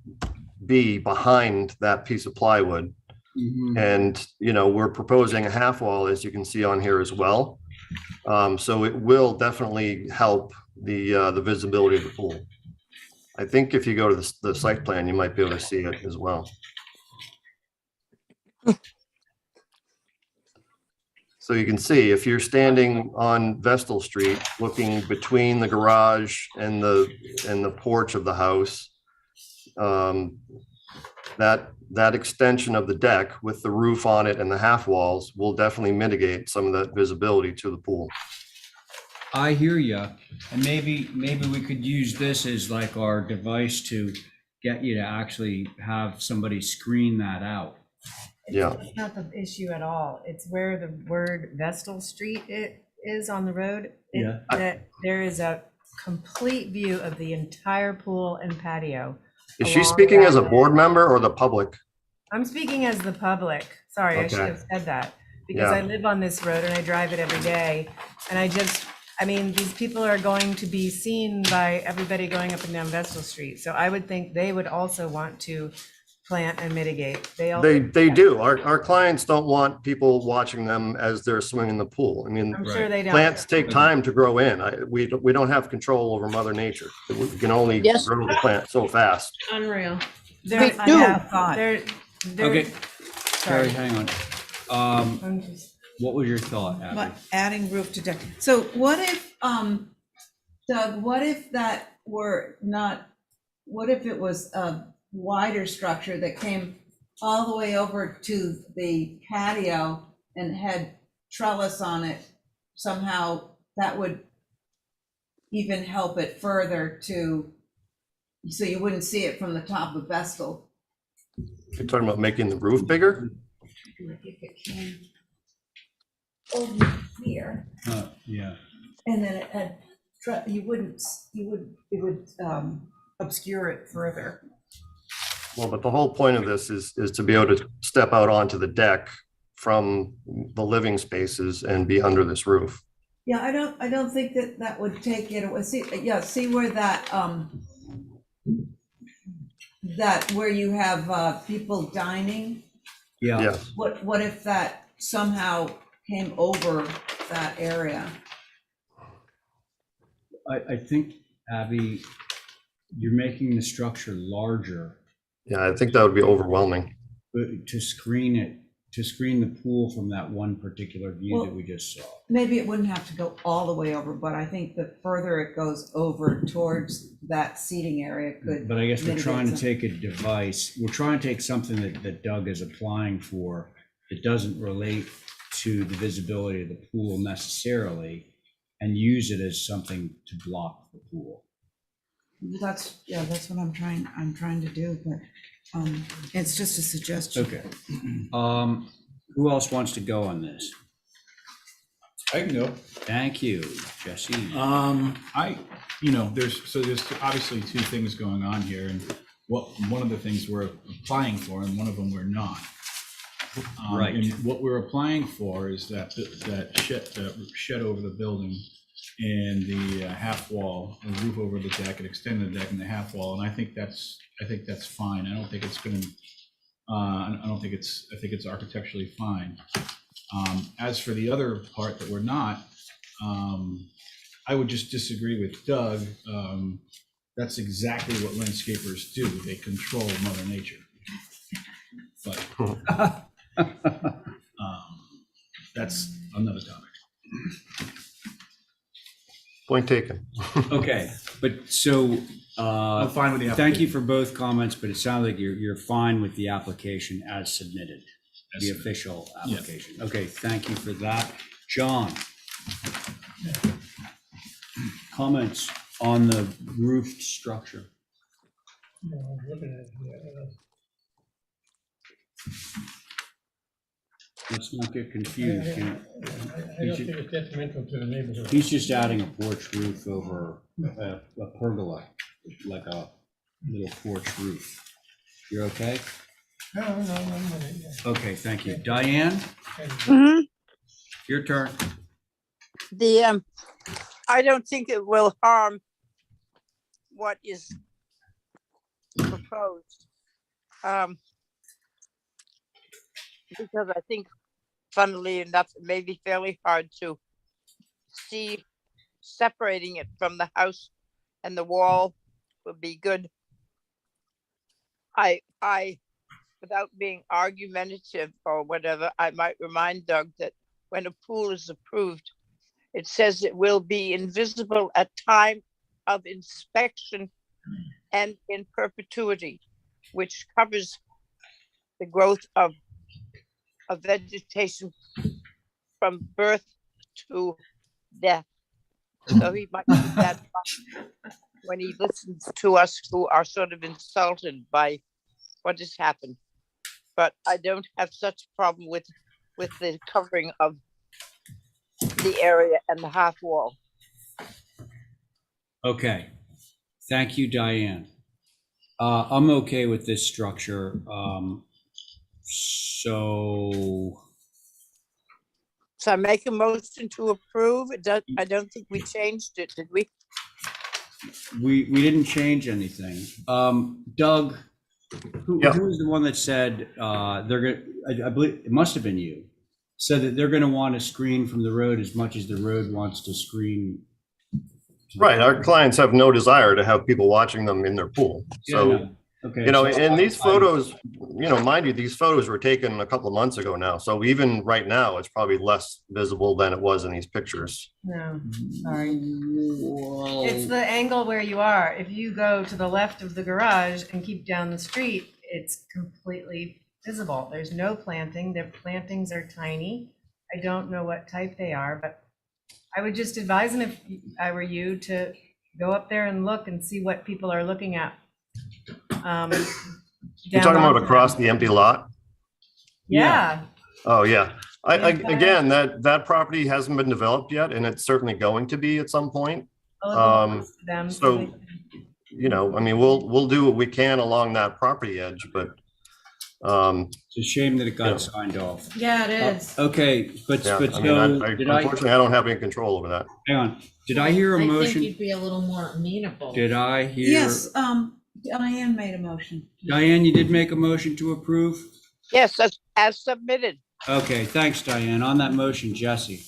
be behind that piece of plywood. Mhm. And, we're proposing a half wall, as you can see on here as well. So it will definitely help the visibility of the pool. I think if you go to the site plan, you might be able to see it as well. So you can see if you're standing on Vestal Street, looking between the garage and the porch of the house, that extension of the deck with the roof on it and the half walls will definitely mitigate some of that visibility to the pool. I hear you. And maybe we could use this as like our device to get you to actually have somebody screen that out. Yeah. It's not the issue at all. It's where the word Vestal Street is on the road. Yeah. That there is a complete view of the entire pool and patio. Is she along speaking as a that- board member or the public? I'm speaking as the public. Sorry, I should Okay. have said that. Because Yeah. I live on this road and I drive it every day. And these people are going to be seen by everybody going up and down Vestal Street. So I would think they would also want to plant and mitigate. They do. Our clients don't want people watching them as they're swimming in the pool. I mean, I'm sure they don't. plants take time to grow in. We don't have control over Mother Nature. We can only Yes. grow the plant so fast. Unreal. They're- We do. they're- Okay, sorry. Carrie, hang on. I'm just- What was your thought, Abby? But adding roof to deck. So what if, Doug, what if that were not, what if it was a wider structure that came all the way over to the patio and had trellis on it? Somehow that would even help it further so you wouldn't see it from the top of Vestal. You're talking about making the roof bigger? If it came over here. Yeah. And then it had, it would obscure it further. Well, but the whole point of this is to be able to step out onto the deck from the living spaces and be under this roof. Yeah, I don't think that would take it away. See where that, where you have people dining? Yeah. Yes. What if that somehow came over that area? I think, Abby, you're making the structure larger Yeah, I think that would be overwhelming. to screen the pool from that one particular view Well, that we just saw. Maybe it wouldn't have to go all the way over, but I think the further it goes over towards that seating area could. But I guess we're mitigate trying to some- take a device, we're trying to take something that Doug is applying for that doesn't relate to the visibility of the pool necessarily, and use it as something to block the pool. That's what I'm trying to do, but it's just a suggestion. Okay. Who else wants to go on this? I can go. Thank you, Jesse. There's obviously two things going on here, and one of the things we're applying for, and one of them we're not. Right. And what we're applying for is that shed over the building and the half wall, the roof over the deck, and extend the deck and the half wall, and I think that's fine. I don't think it's going to. I think it's architecturally fine. As for the other part that we're not, I would just disagree with Doug. That's exactly what landscapers do. They control Mother Nature. But that's another topic. Point taken. Okay, but so, I'm fine with the thank you application. for both comments, but it sounds like you're fine with the application as submitted, the official Yeah. application. Okay, thank you for that. John? Comments on the roofed structure? No, I'm looking at it, yeah. let's not get confused. I don't think it's detrimental to the neighborhood. He's just adding a porch roof over a pergola, like a little porch roof. You're okay? No, yeah. Okay, thank you. Diane, Mhm. your turn. I don't think it will harm what is proposed. Because I think, funnily enough, it may be fairly hard to see separating it from the house, and the wall would be good. I, without being argumentative or whatever, I might remind Doug that when a pool is approved, it says it will be invisible at time of inspection and in perpetuity, which covers the growth of vegetation from birth to death. So he might keep that in mind when he listens to us who are sort of insulted by what has happened. But I don't have such a problem with the covering of the area and the half wall. Okay, thank you, Diane. I'm okay with this structure. So I make a motion to approve. I don't think we changed it, did we? we didn't change anything. Doug, who was the one that said they're gonna? I believe it must have been you. Said that they're going to want to screen from the road as much as the road wants to screen. Right, our clients have no desire to have people watching them in their pool. So, Yeah, no. Okay, you know, so and these photos, you know, mind you, these photos were taken a couple of months ago now. So even right now, it's probably less visible than it was in these pictures. No, sorry. It's the angle where you are. If you go to the left of the garage and keep down the street, it's completely visible. There's no planting. The plantings are tiny. I don't know what type they are, but I would just advise them, if I were you, to go up there and look and see what people are looking at. You're talking about across the empty lot? Yeah. Oh, yeah. Again, that property hasn't been developed yet, and it's certainly going to be at some point. So, you know, I mean, we'll do what we can along that property edge, but it's a shame that it got signed off. Yeah, it is. Okay, but yeah, but I mean, so unfortunately, I don't have any control over that. hang on. Did I hear a I think motion? you'd be a little more amenable. Did I hear? Yes, Diane made a motion. Diane, you did make a motion to approve? Yes, as submitted. Okay, thanks, Diane. On that motion, Jesse.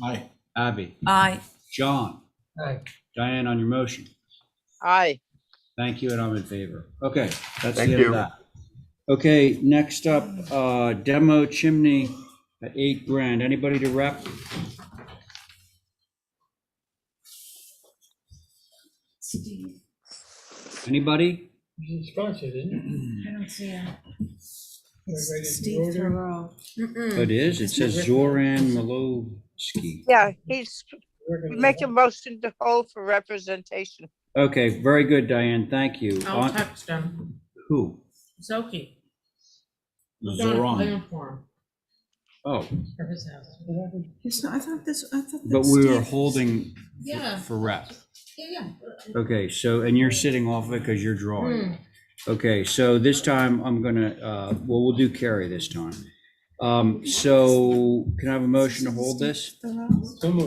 Aye. Abby. Aye. John. Aye. Diane, on your motion. Aye. Thank you, and I'm in favor. Okay, that's Thank the end of you. that. Okay, next up, demo chimney at $8,000. Anybody to rep? Steve. Anybody? He's sponsored, isn't it? I don't see him. Right at the Steve road there. Thoreau. It is. It says Zoran Malowski. Yeah, make a motion to hold for representation. Okay, very good, Diane. Thank you. I'll text him. Who? Zoki. Zoran. Oh, For his house. I thought this. but we were holding Yeah. for rep. Yeah. Okay, so, and you're sitting off of it because you're drawing. Okay, so this time I'm gonna, well, we'll do Carrie this time. So can I have a motion to hold this?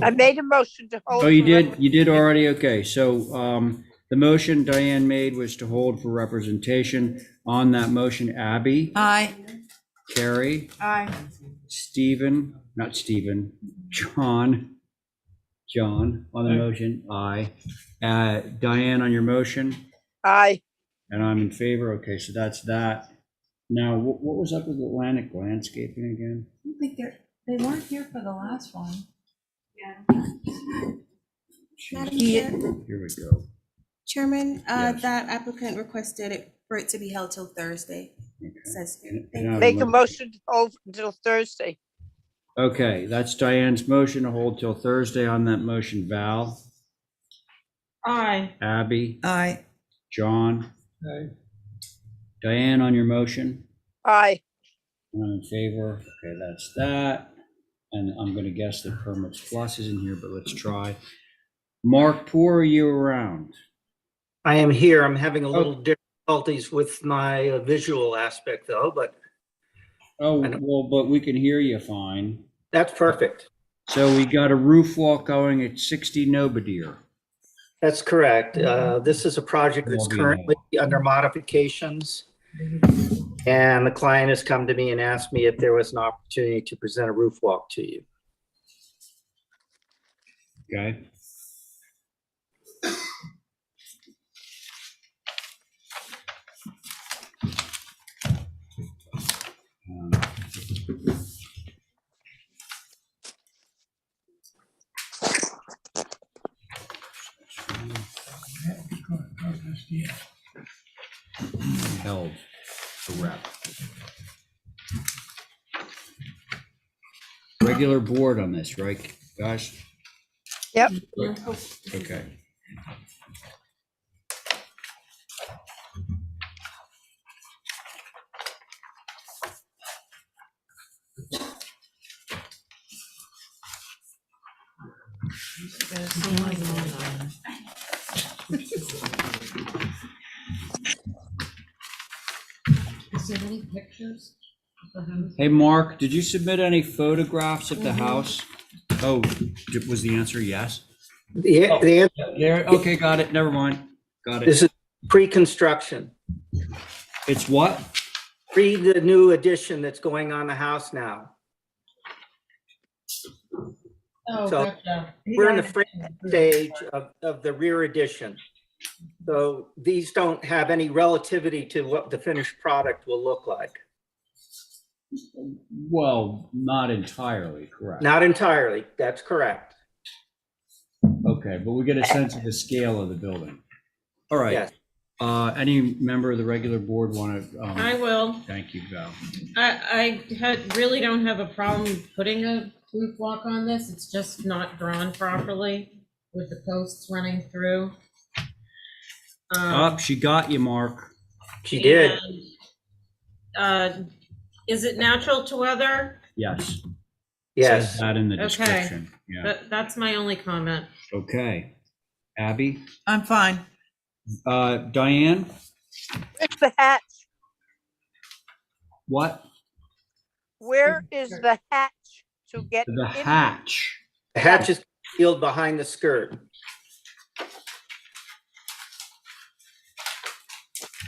I made a motion to hold. Oh, you for did? You did already? Okay, so the motion Diane made was to hold for representation. On that motion, Abby, Aye. Carrie, Aye. Stephen, not Stephen, John, on the motion, aye. Diane, on your motion, Aye. and I'm in favor. Okay, so that's that. Now, what was up with Atlantic Landscaping again? I don't think they weren't here for the last one. Jeez, Yeah. Here we go. Chairman, Yes. that applicant requested it for it to be held till Thursday. Okay. Says, Can I have Make a motion to hold until Thursday. Okay, that's Diane's motion to hold till Thursday. On that motion, Val, Aye. Abby, Aye. John, Aye. Diane, on your motion, Aye. I'm in favor. Okay, that's that. And I'm gonna guess that permits plus is in here, but let's try. Mark, Poor, are you around? I am here. I'm having a little difficulties with my visual aspect though, but Oh, well, but we can hear you fine. that's perfect. So we got a roof walk going at 60 Nobodere. That's correct. This is a project that's currently under modifications. And the client has come to me and asked me if there was an opportunity to present a roof walk to you. Okay. Held the rep. Regular board on this, right, guys? Yep. Okay. Is there any pictures of the house? Hey, Mark, did you submit any photographs of the house? Oh, was the answer yes? The answer, There, okay, got it. Never mind. Got it. this is pre-construction. It's what? Pre the new addition that's going on the house now. Oh, So gotcha. we're in the frame stage of the rear addition. So these don't have any relativity to what the finished product will look like. Well, not entirely correct. Not entirely, that's correct. Okay, but we get a sense of the scale of the building. All right. Yes. Any member of the regular board want to? I will. Thank you, Val. Really don't have a problem putting a roof walk on this. It's just not drawn properly with the posts running through. She got you, Mark. She did. And, is it natural to weather? Yes. Yes. Says that in the Okay. description. Yeah. That's my only comment. Okay. Abby? I'm fine. Diane? Where's the hatch? What? Where is the hatch to get The in? hatch. The hatch is concealed behind the skirt.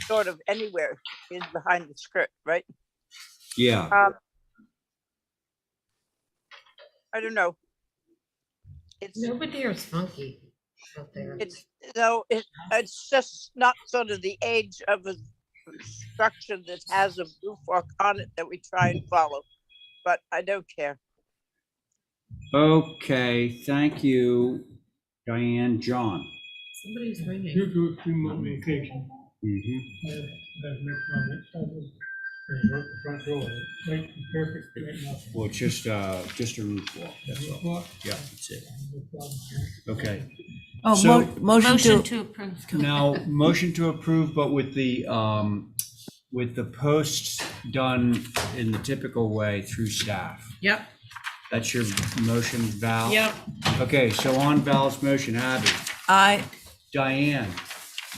Sort of anywhere is behind the skirt, right? Yeah. I don't know. It's Nobody is funky out there. it's no, it's just not sort of the age of a structure that has a roof walk on it that we try and follow, but I don't care. Okay, thank you, Diane. John? Somebody's ringing. Due to extreme location, Mhm. I have no comments. I will work the front door. Right, perfect right now. Well, it's just a roof walk, that's Roof all. walk? Yeah, that's it. No problem. Okay. Oh, So- motion to, to approve. Now, motion to approve, but with the posts done in the typical way through staff. Yep, That's your motion, Val? yep. Okay, so on Val's motion, Abby, I, Diane,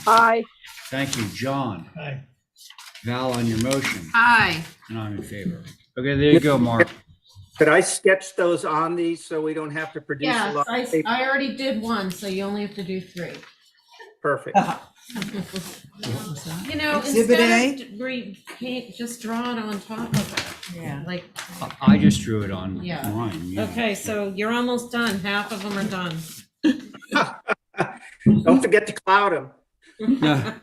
Aye. thank you, John, Aye. Val on your motion, Aye. and I'm in favor. Okay, there you go, Mark. Could I sketch those on these so we don't have to produce a Yeah, lot of paper? I already did one, so you only have to do 3. Perfect. You know, Exhibit instead of paint, just draw it on top of it. yeah. Like, I just drew it on Yeah. mine. yeah. okay, so you're almost done. Half of them are done. Don't forget to cloud them. Yeah.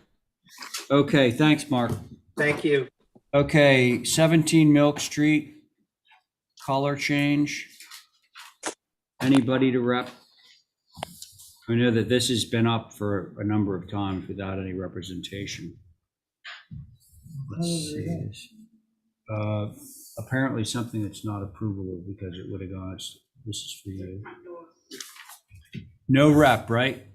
Okay, thanks, Mark. Thank you. Okay, 17 Milk Street, color change. Anybody to rep? I know that this has been up for a number of times without any representation. Let's see this. Apparently something that's not approvable because it would have gone, this is for you. No rep, right?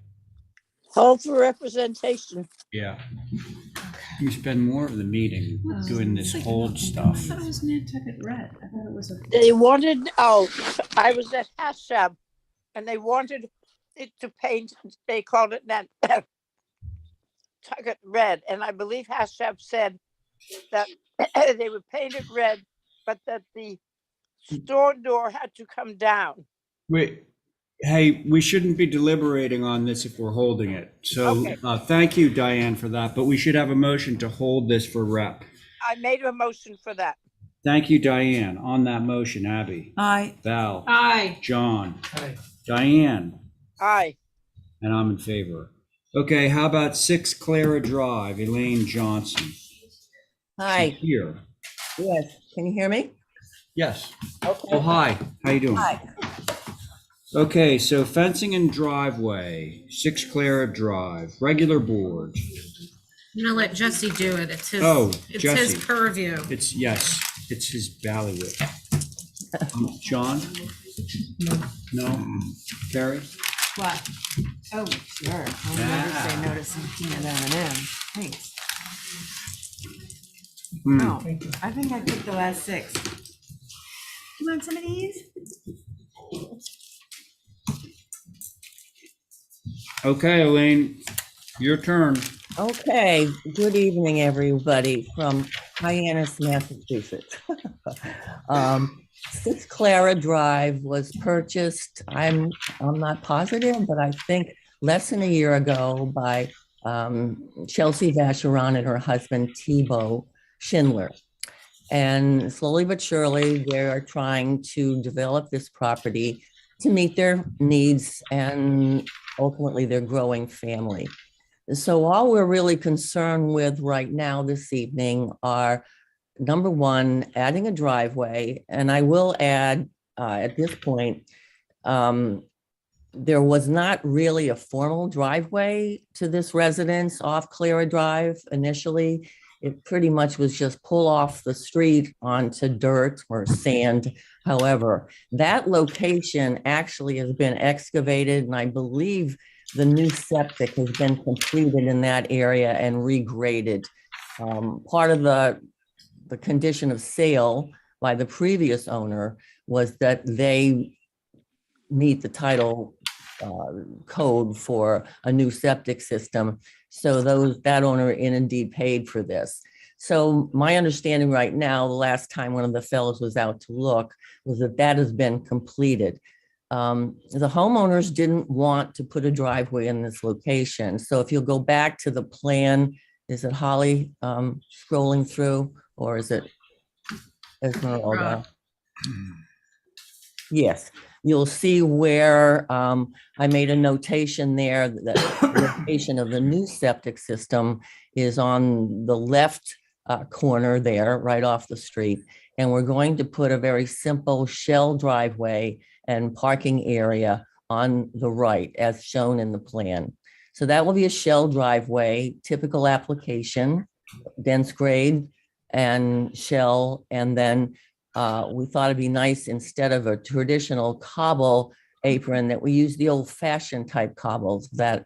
Hold for representation. Yeah. Okay. You spend more of the meeting doing this hold stuff. I thought it was Nantucket red. I thought it was a. They wanted, oh, I was at Hashem and they wanted it to paint, they called it Nantucket red. And I believe Hashem said that they would paint it red, but that the store door had to come down. Wait, hey, we shouldn't be deliberating on this if we're holding it. So Okay. Thank you, Diane, for that, but we should have a motion to hold this for rep. I made a motion for that. Thank you, Diane. On that motion, Abby. Aye. Val. Aye. John. Aye. Diane. Aye. And I'm in favor. Okay, how about 6 Clara Drive, Elaine Johnson? Hi. She's here. Yes. Can you hear me? Yes. Okay. Oh, hi. How you doing? Hi. Okay, so fencing and driveway, 6 Clara Drive, regular board. I'm gonna let Jesse do it. It's his, Oh, it's Jesse. his purview. It's his bailiwick. John? No? Carrie? What? Oh, sure. I'll never say no to some peanut M&M. Thanks. Oh, I think I took the last 6. You want some of these? Okay, Elaine, your turn. Okay. Good evening, everybody from Hyannis, Massachusetts. 6 Clara Drive was purchased, I'm not positive, but I think less than a year ago by Chelsea Vacheron and her husband, Thibaut Schindler. And slowly but surely, they are trying to develop this property to meet their needs and ultimately their growing family. So all we're really concerned with right now this evening are, number one, adding a driveway. And I will add at this point, there was not really a formal driveway to this residence off Clara Drive initially. It pretty much was just pull off the street onto dirt or sand. However, that location actually has been excavated, and I believe the new septic has been completed in that area and regraded. Part of the condition of sale by the previous owner was that they meet the title code for a new septic system. So that owner indeed paid for this. So my understanding right now, the last time one of the fellows was out to look, was that has been completed. The homeowners didn't want to put a driveway in this location. So if you'll go back to the plan, is it Holly scrolling through, or is it Esmeralda? Yes, you'll see where I made a notation there that the location of the new septic system is on the left corner there, right off the street. And we're going to put a very simple shell driveway and parking area on the right, as shown in the plan. So that will be a shell driveway, typical application, dense grade and shell. And then we thought it'd be nice, instead of a traditional cobble apron, that we use the old fashioned type cobbles that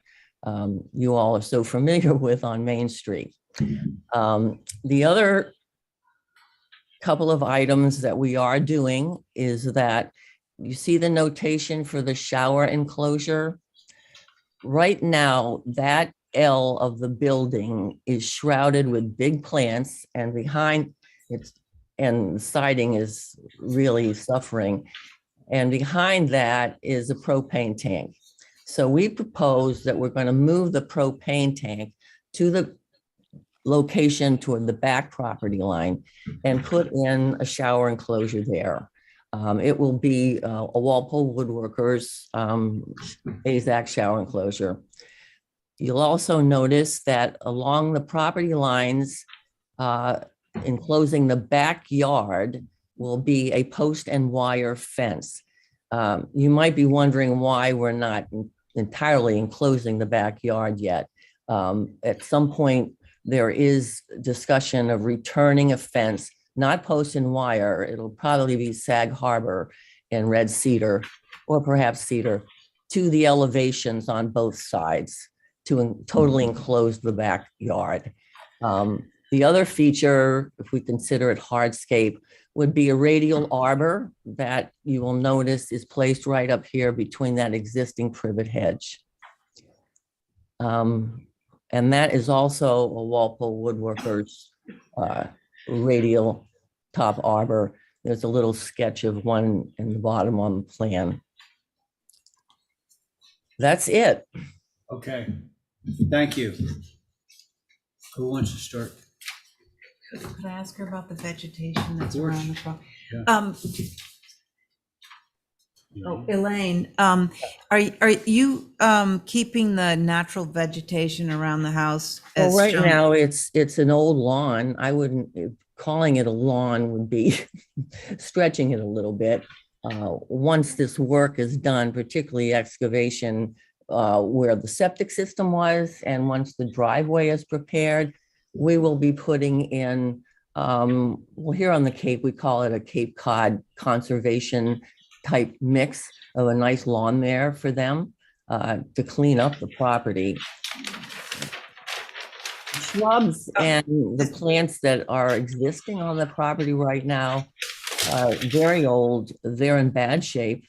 you all are so familiar with on Main Street. The other couple of items that we are doing is that you see the notation for the shower enclosure. Right now, that L of the building is shrouded with big plants, and behind it's, and the siding is really suffering. And behind that is a propane tank. So we propose that we're going to move the propane tank to the location toward the back property line and put in a shower enclosure there. It will be a Walpole Woodworkers AZAC shower enclosure. You'll also notice that along the property lines, enclosing the backyard, will be a post and wire fence. You might be wondering why we're not entirely enclosing the backyard yet. At some point, there is discussion of returning a fence, not post and wire. It'll probably be Sag Harbor and red cedar, or perhaps cedar, to the elevations on both sides to totally enclose the backyard. The other feature, if we consider it hardscape, would be a radial arbor that you will notice is placed right up here between that existing privet hedge. And that is also a Walpole Woodworkers radial top arbor. There's a little sketch of one in the bottom on the plan. That's it. Okay, thank you. Who wants to start? Could I ask her about the vegetation that's Of course. around the property? Yeah. Oh, Elaine, are you keeping the natural vegetation around the house? Well, as right shown? now it's an old lawn. I wouldn't, calling it a lawn would be stretching it a little bit. Once this work is done, particularly excavation where the septic system was, and once the driveway is prepared, we will be putting in, well, here on the Cape, we call it a Cape Cod conservation type mix of a nice lawn there for them to clean up the property. Shrubs and the plants that are existing on the property right now are very old. They're in bad shape.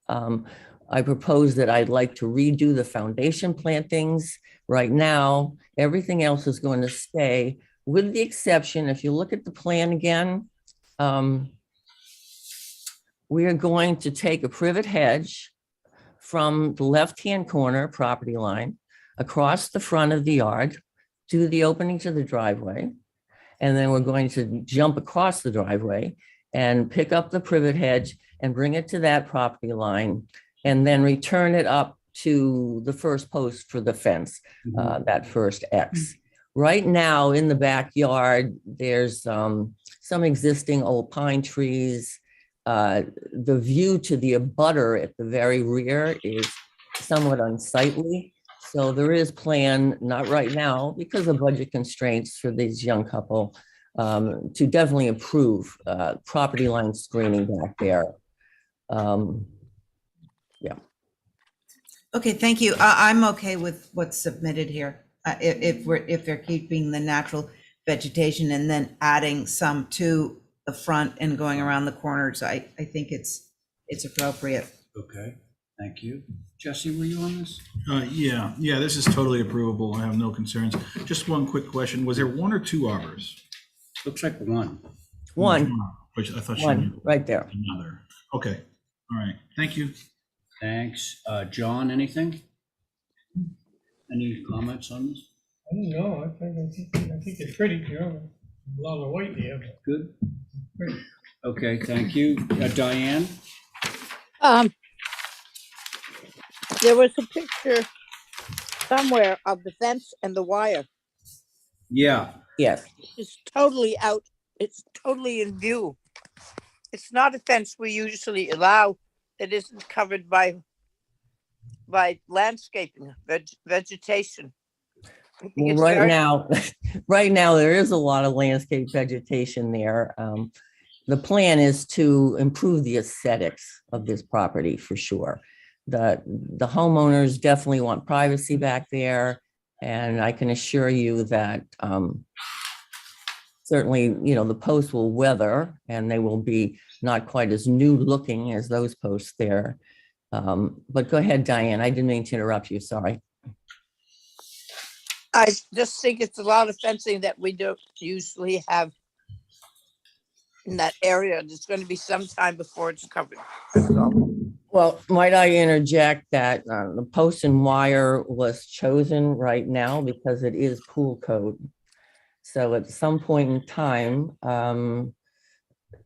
I propose that I'd like to redo the foundation plantings. Right now, everything else is going to stay, with the exception, if you look at the plan again, we are going to take a privet hedge from the left-hand corner property line across the front of the yard to the opening to the driveway. And then we're going to jump across the driveway and pick up the privet hedge and bring it to that property line, and then return it up to the first post for the fence, that first X. Right now in the backyard, there's some existing old pine trees. The view to the abutter at the very rear is somewhat unsightly. So there is plan, not right now, because of budget constraints for these young couple, to definitely improve property line screening back there. Yeah. Okay, thank you. I'm okay with what's submitted here. If they're keeping the natural vegetation and then adding some to the front and going around the corners, I think it's appropriate. Okay, thank you. Jesse, were you on this? Yeah, this is totally approvable. I have no concerns. Just one quick question. Was there one or two arbors? Looks like one. One. Which I thought she One, knew right there. another. Okay, all right. Thank you. Thanks. John, anything? Any comments on this? I don't know, I think it's pretty, you know, a lot of white there. Good. Okay, thank you. Diane? There was a picture somewhere of the fence and the wire. Yeah. Yes. It's totally out. It's totally in view. It's not a fence we usually allow that isn't covered by landscaping, vegetation. Well, right now, there is a lot of landscape vegetation there. The plan is to improve the aesthetics of this property for sure. The homeowners definitely want privacy back there. And I can assure you that certainly, you know, the posts will weather and they will be not quite as new looking as those posts there. But go ahead, Diane. I didn't mean to interrupt you. Sorry. I just think it's a lot of fencing that we don't usually have in that area. There's going to be some time before it's covered. That's all. Well, might I interject that the post and wire was chosen right now because it is pool code. So at some point in time,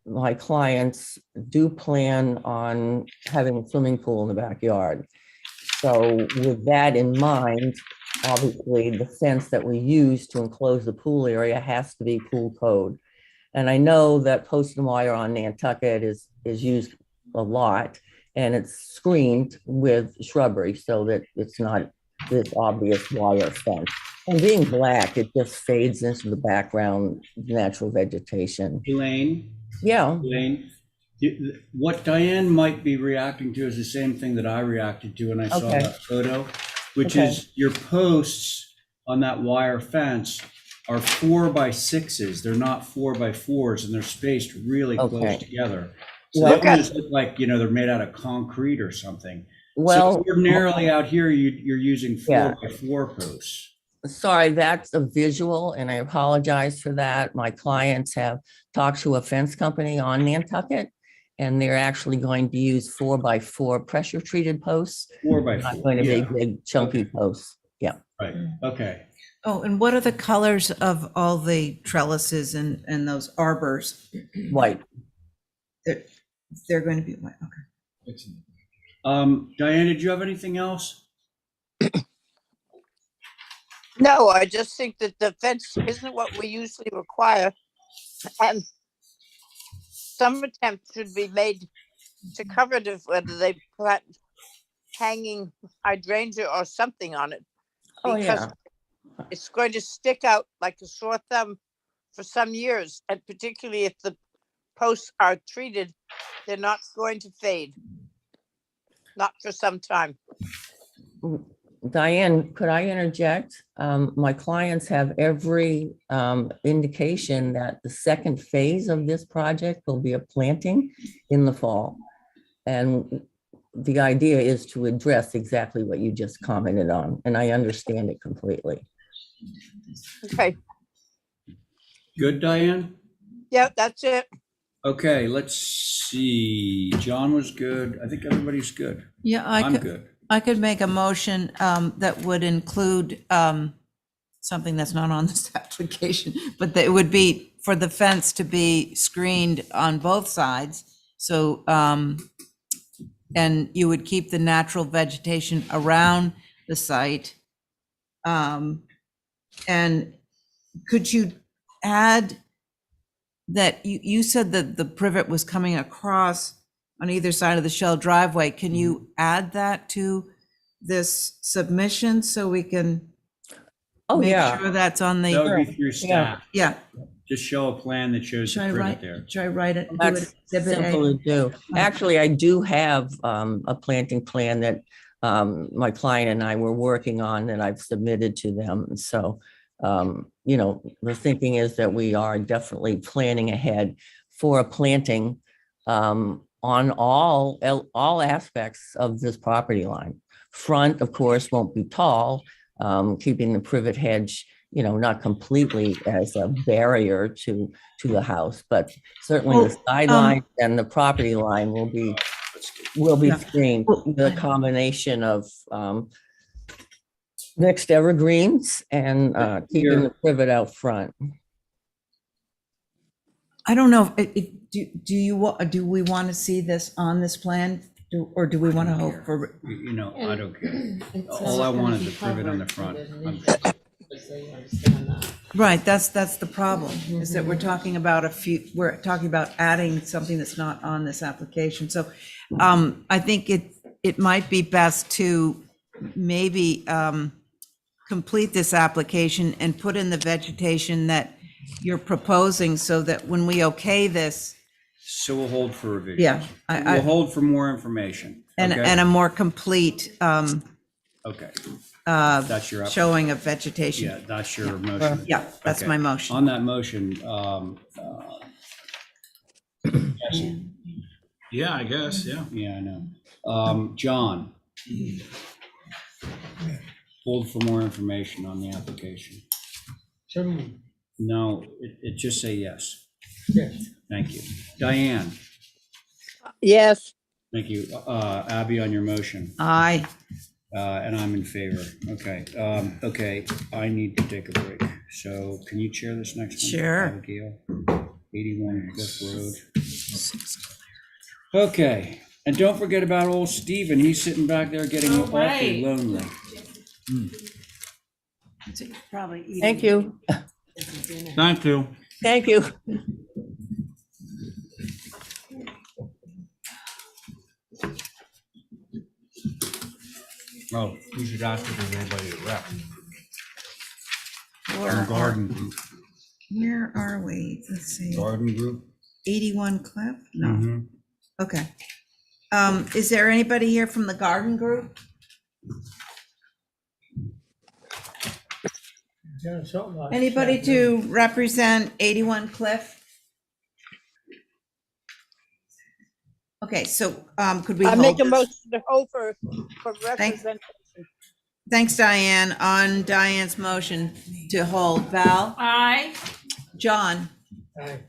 my clients do plan on having a swimming pool in the backyard. So with that in mind, obviously the fence that we use to enclose the pool area has to be pool code. And I know that post and wire on Nantucket is used a lot, and it's screened with shrubbery so that it's not this obvious wire fence. And being black, it just fades into the background natural vegetation. Elaine? Yeah. Elaine, what Diane might be reacting to is the same thing that I reacted to when I saw Okay. that photo, which Okay. is your posts on that wire fence are 4x6s. They're not 4x4s, and they're spaced really close Okay. together. So Well- they almost look like, they're made out of concrete or something. Well, So ordinarily out here, you're using Yeah. 4x4 posts. Sorry, that's a visual, and I apologize for that. My clients have talked to a fence company on Nantucket, and they're actually going to use 4x4 pressure-treated posts. 4x4. Not going to be yeah. big chunky Okay. posts. Yeah. Right, okay. Oh, and what are the colors of all the trellises and those arbors? White. They're going to be white, okay. Diane, did you have anything else? No, I just think that the fence isn't what we usually require. And some attempt should be made to cover it, whether they put hanging hydrangea or something on it. Oh, Because yeah. it's going to stick out like a sore thumb for some years, and particularly if the posts are treated, they're not going to fade. Not for some time. Diane, could I interject? My clients have every indication that the second phase of this project will be a planting in the fall. And the idea is to address exactly what you just commented on, and I understand it completely. Okay. Good, Diane? Yeah, that's it. Okay, let's see. John was good. I think everybody's good. Yeah, I'm good. I could make a motion that would include something that's not on this application, but that it would be for the fence to be screened on both sides. So, and you would keep the natural vegetation around the site. And could you add that you said that the privet was coming across on either side of the shell driveway? Can you add that to this submission so we can make sure that's on the? That would be through staff. Yeah. Just show a plan that shows the privet there. Should I write it? That's simple to do. Actually, I do have a planting plan that my client and I were working on that I've submitted to them. So, the thinking is that we are definitely planning ahead for a planting on all aspects of this property line. Front, of course, won't be tall, keeping the privet hedge, not completely as a barrier to the house, but certainly the sideline and the property line will be screened with a combination of mixed evergreens and keeping the privet out front. I don't know, do we want to see this on this plan? Or do we want to hope for? I don't care. All I want is the privet on the front. Right, that's the problem, is that we're talking about adding something that's not on this application. So I think it might be best to maybe complete this application and put in the vegetation that you're proposing, so that when we okay this. So we'll hold for revision. Yeah. We'll hold for more information. And a more complete okay. That's your showing of vegetation. Yeah, that's your motion. Yeah, that's Okay. my motion. On that motion, Yeah, I guess, yeah. Yeah, I know. John, hold for more information on the application. No, it just say yes. Yes. Thank you. Diane, Yes. thank you. Abby, on your motion. Aye. And I'm in favor. Okay. Okay, I need to take a break. So can you chair this next one? Sure. Abigail, 81 Cliff Road. Okay, and don't forget about old Steven. He's sitting back there getting awfully lonely. Probably. Thank you. Thank you. Thank you. Oh, we should ask if there's anybody at rep. Garden group. Where are we? Let's see. Garden group. 81 Cliff? No. Mhm. Okay. Is there anybody here from the garden group? Yeah, something like Anybody that. to represent 81 Cliff? Okay, so could we I make hold a this? motion to hold for Thank- representation. Thanks, Diane. On Diane's motion to hold, Val? Aye. John? Aye.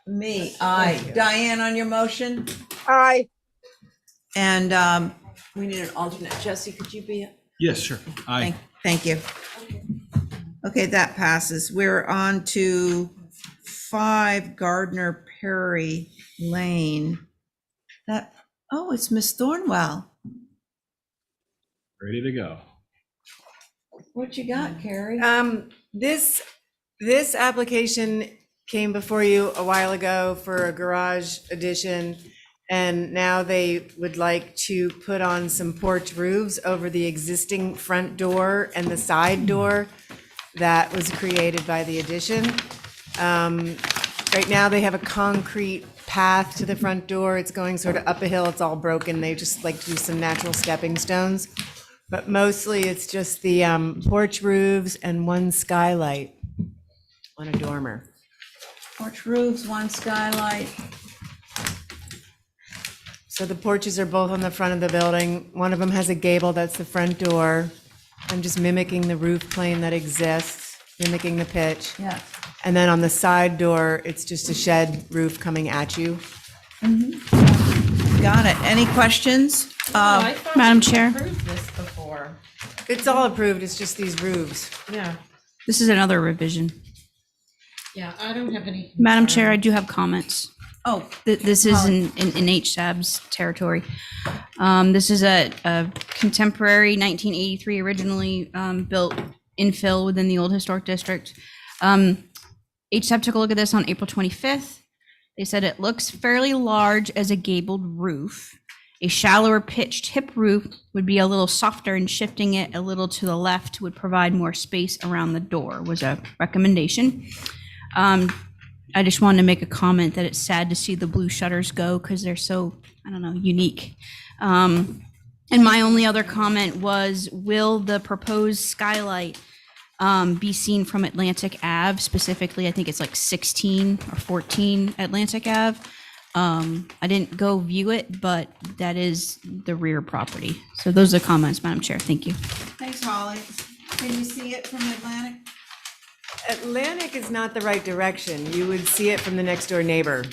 Me, aye. Diane on your motion? Aye. And we need an alternate. Jesse, could you be? Yes, sure. Aye. Thank you. Okay, that passes. We're on to 5 Gardner Perry Lane. It's Miss Thornwell. Ready to go. What you got, Carrie? This application came before you a while ago for a garage addition, and now they would like to put on some porch roofs over the existing front door and the side door that was created by the addition. Right now, they have a concrete path to the front door. It's going sort of up a hill. It's all broken. They just like to do some natural stepping stones. But mostly it's just the porch roofs and 1 skylight on a dormer. Porch roofs, 1 skylight. So the porches are both on the front of the building. One of them has a gable, that's the front door. I'm just mimicking the roof plane that exists, mimicking the pitch. Yeah. And then on the side door, it's just a shed roof coming at you. Got it. Any questions? Madam Chair, Approved this before. It's all approved, it's just these roofs. Yeah, this is another revision. yeah, I don't have any. Madam Chair, I do have comments. Oh, This is in HSAB's territory. This is a contemporary 1983, originally built infill within the old historic district. HSAB took a look at this on April 25th. They said it looks fairly large as a gabled roof. A shallower pitched hip roof would be a little softer, and shifting it a little to the left would provide more space around the door, was a recommendation. I just wanted to make a comment that it's sad to see the blue shutters go because they're so, I don't know, unique. And my only other comment was, will the proposed skylight be seen from Atlantic Ave? Specifically, I think it's like 16 or 14 Atlantic Ave. I didn't go view it, but that is the rear property. So those are the comments, Madam Chair. Thank you. Thanks, Holly. Can you see it from Atlantic? Atlantic is not the right direction. You would see it from the next door neighbor.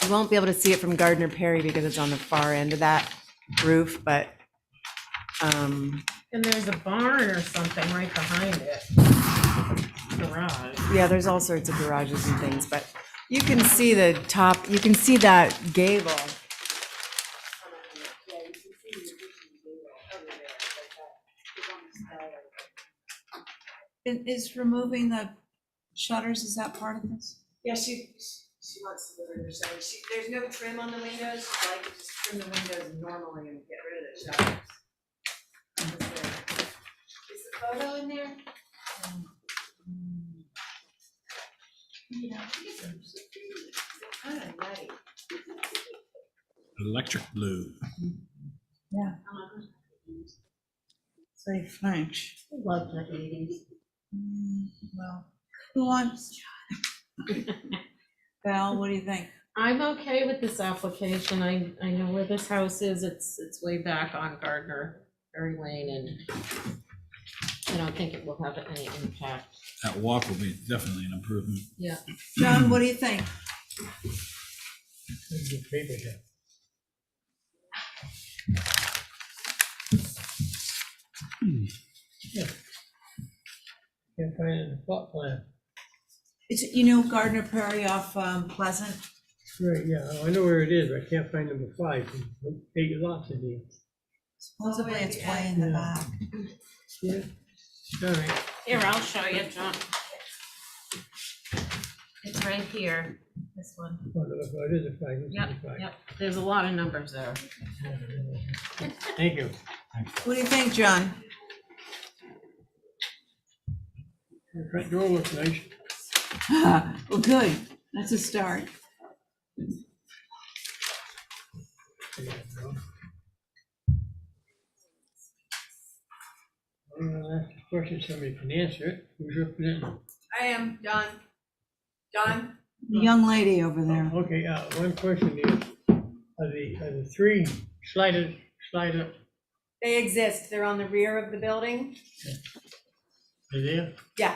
You won't be able to see it from Gardner Perry because it's on the far end of that roof, but And there's a barn or something right behind it. Garage. yeah, there's all sorts of garages and things, but you can see the top, you can see that gable. Is removing the shutters, is that part of this? Yeah, she wants to live in her side. There's no trim on the windows, she'd like to just trim the windows normally and get rid of the shutters. Is the photo in there? Yeah, these are kind of nutty. Electric blue. Yeah. It's very French. I love the 80s. Well, who wants? Val, what do you think? I'm okay with this application. I know where this house is. It's way back on Gardner Perry Lane, and I don't think it will have any impact. That walk will be definitely an improvement. Yeah. John, what do you think? There's your paper here. Yeah. Can't find it in the plot plan. It's, Gardner Perry off Pleasant. Right, yeah, I know where it is, but I can't find number 5. 8 lots in here. Supposedly it's way in the back. Yeah. All right. Here, I'll show you, John. It's right here, this one. Oh, no, it is a 5. This is Yep, a 5. yep. There's a lot of numbers there. Thank you. What do you think, John? The front door looks nice. Well, good. That's a start. question somebody can answer it. Who's representing? I am John. John? The young lady over there. Okay, one question is, are the three slider, They exist. They're on the rear of the building. are there? Yeah.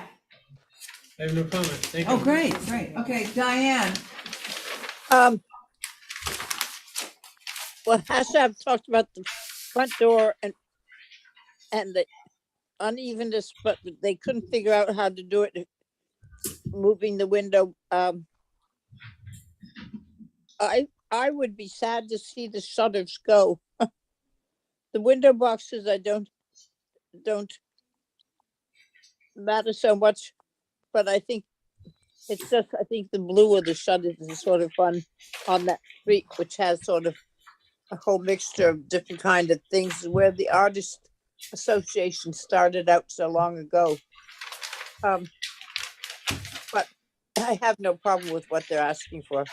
I have no comment. Thank you. Oh, great, great. Okay, Diane. Well, Hashab talked about the front door and the unevenness, but they couldn't figure out how to do it, moving the window. I would be sad to see the shutters go. The window boxes I don't matter so much, but I think it's just, I think the blue of the shutters is sort of fun on that street, which has sort of a whole mixture of different kind of things, where the Artist Association started out so long ago. But I have no problem with what they're asking for.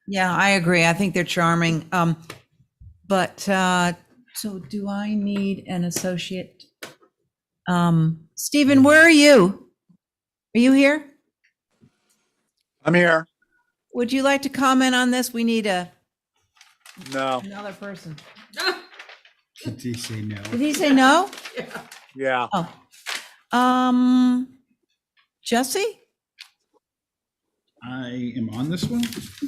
Yeah, I agree. I think they're charming. But so do I need an associate? Stephen, where are you? Are you here? I'm here. Would you like to comment on this? We need No. another person. Did he say no? Did he say no? Yeah. Oh. Jesse? I am on this one.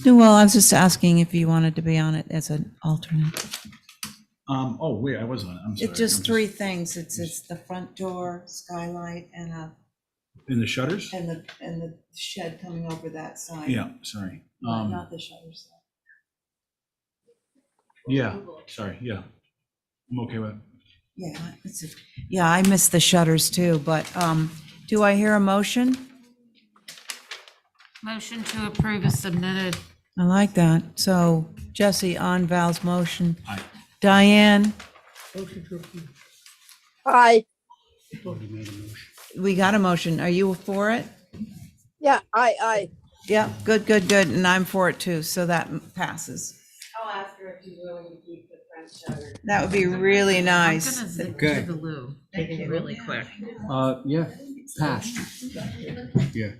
Well, I was just asking if you wanted to be on it as an alternate. Oh, wait, I was on it. I'm sorry. It's just three things. It's the front door, skylight, and In the shutters? the shed coming over that side. Yeah, sorry. Not the shutters. Yeah, sorry, yeah. I'm okay with it. Yeah, I missed the shutters too, but do I hear a motion? Motion to approve is submitted. I like that. So Jesse on Val's motion. Aye. Diane, Motion to approve. Hi, we got a motion. Are you for it? yeah, I. Yeah, good. And I'm for it too, so that passes. I'll ask her if she's willing to keep the French shutter. That would be really nice. Okay. Make it really quick. Yeah, passed. Yeah.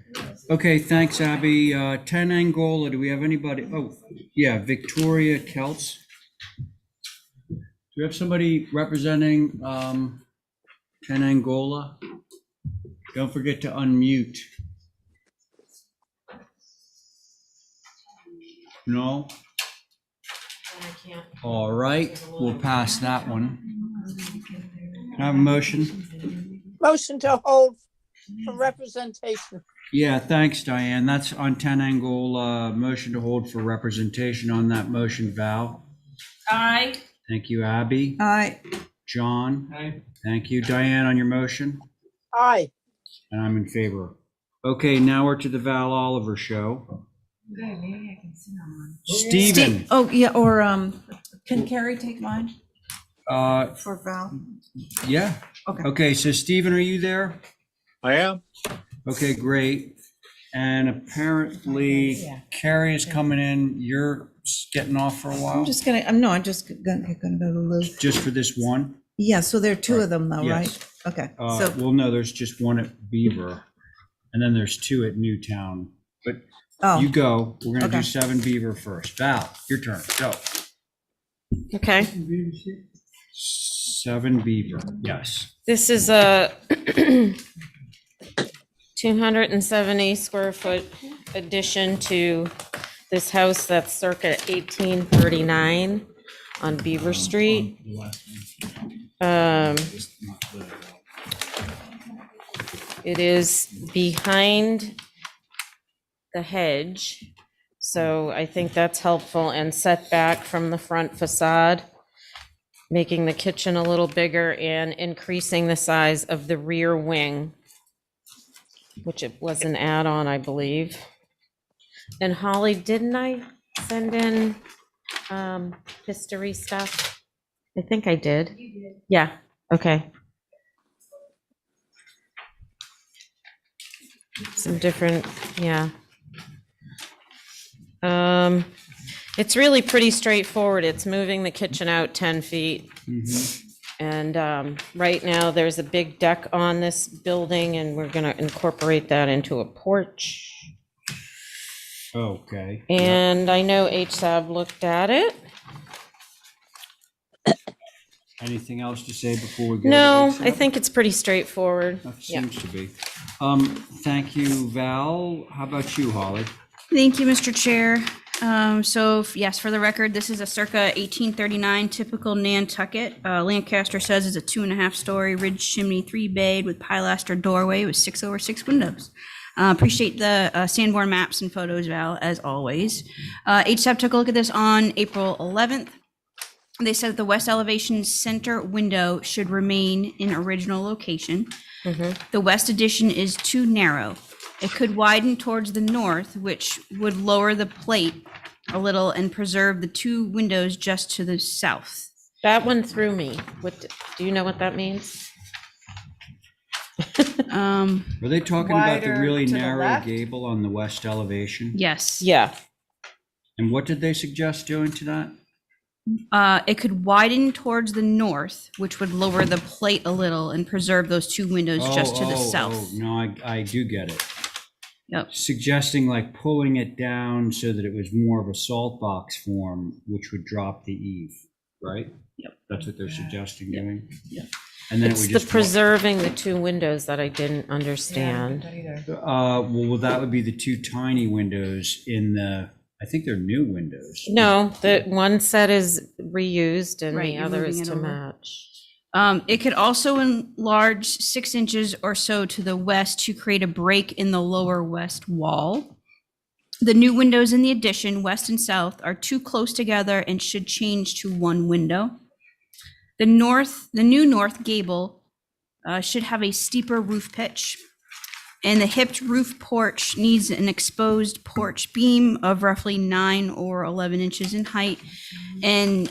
Okay, thanks, Abby. 10 Angola, do we have anybody? Oh, yeah, Victoria Kelts. Do we have somebody representing 10 Angola? Don't forget to unmute. No? All right, we'll pass that one. Can I have a motion? Motion to hold for representation. Yeah, thanks, Diane. That's on 10 Angola, motion to hold for representation on that motion, Val. Aye. Thank you, Abby. Aye. John? Aye. Thank you, Diane, on your motion. Aye. And I'm in favor. Okay, now we're to the Val Oliver show. Okay, maybe I can sit on one. Stephen, Oh, yeah, or can Carrie take mine for Val? yeah. Okay. Okay, so Stephen, are you there? I am. Okay, great. And apparently Carrie is coming in. You're getting off for a while? I'm just gonna go to Lou. Just for this one? Yeah, so there are two of them though, right? Yes. Okay, Well, no, there's just one at Beaver, and then there's two at Newtown. But oh, you go. We're gonna do Okay. 7 Beaver first. Val, your turn. Go. Okay. 7 Beaver. Yes. This is a 270 square foot addition to this house that's circa 1839 on Beaver Street. It is behind the hedge, so I think that's helpful, and set back from the front facade, making the kitchen a little bigger and increasing the size of the rear wing, which it was an add-on, I believe. And Holly, didn't I send in history stuff? I think I did. You did. Yeah, okay. Some different, yeah. It's really pretty straightforward. It's moving the kitchen out 10 feet. And right now, there's a big deck on this building, and we're gonna incorporate that into a porch. Okay. And I know HSAB looked at it. Anything else to say before we go? to No, HSAB? I think it's pretty straightforward. That Yeah. seems to be. Thank you, Val. How about you, Holly? Thank you, Mr. Chair. Yes, for the record, this is a circa 1839 typical Nantucket. Lancaster says it's a 2.5-story ridge chimney, 3-bayed with pilaster doorway with 6/6 windows. Appreciate the Sanborn maps and photos, Val, as always. HSAB took a look at this on April 11th. They said that the west elevation center window should remain in original location. The west addition is too narrow. It could widen towards the north, which would lower the plate a little and preserve the 2 windows just to the south. That one threw me. Do you know what that means? Are they talking about the Wider really to the narrow left? gable on the west elevation? Yes. Yeah. And what did they suggest doing to that? It could widen towards the north, which would lower the plate a little and preserve those 2 windows just to the south. No, I do get it. Yep. Suggesting like pulling it down so that it was more of a salt box form, which would drop the eave, right? Yep. That's what they're suggesting doing? Yeah. And then it It's would the just. preserving the 2 windows that I didn't understand. Well, that would be the 2 tiny windows in the, I think they're new windows. No, the one set is reused and Right, the you're other moving is it to over. match. It could also enlarge 6 inches or so to the west to create a break in the lower west wall. The new windows in the addition, west and south, are too close together and should change to 1 window. The new north gable should have a steeper roof pitch, and the hipped roof porch needs an exposed porch beam of roughly 9 or 11 inches in height. And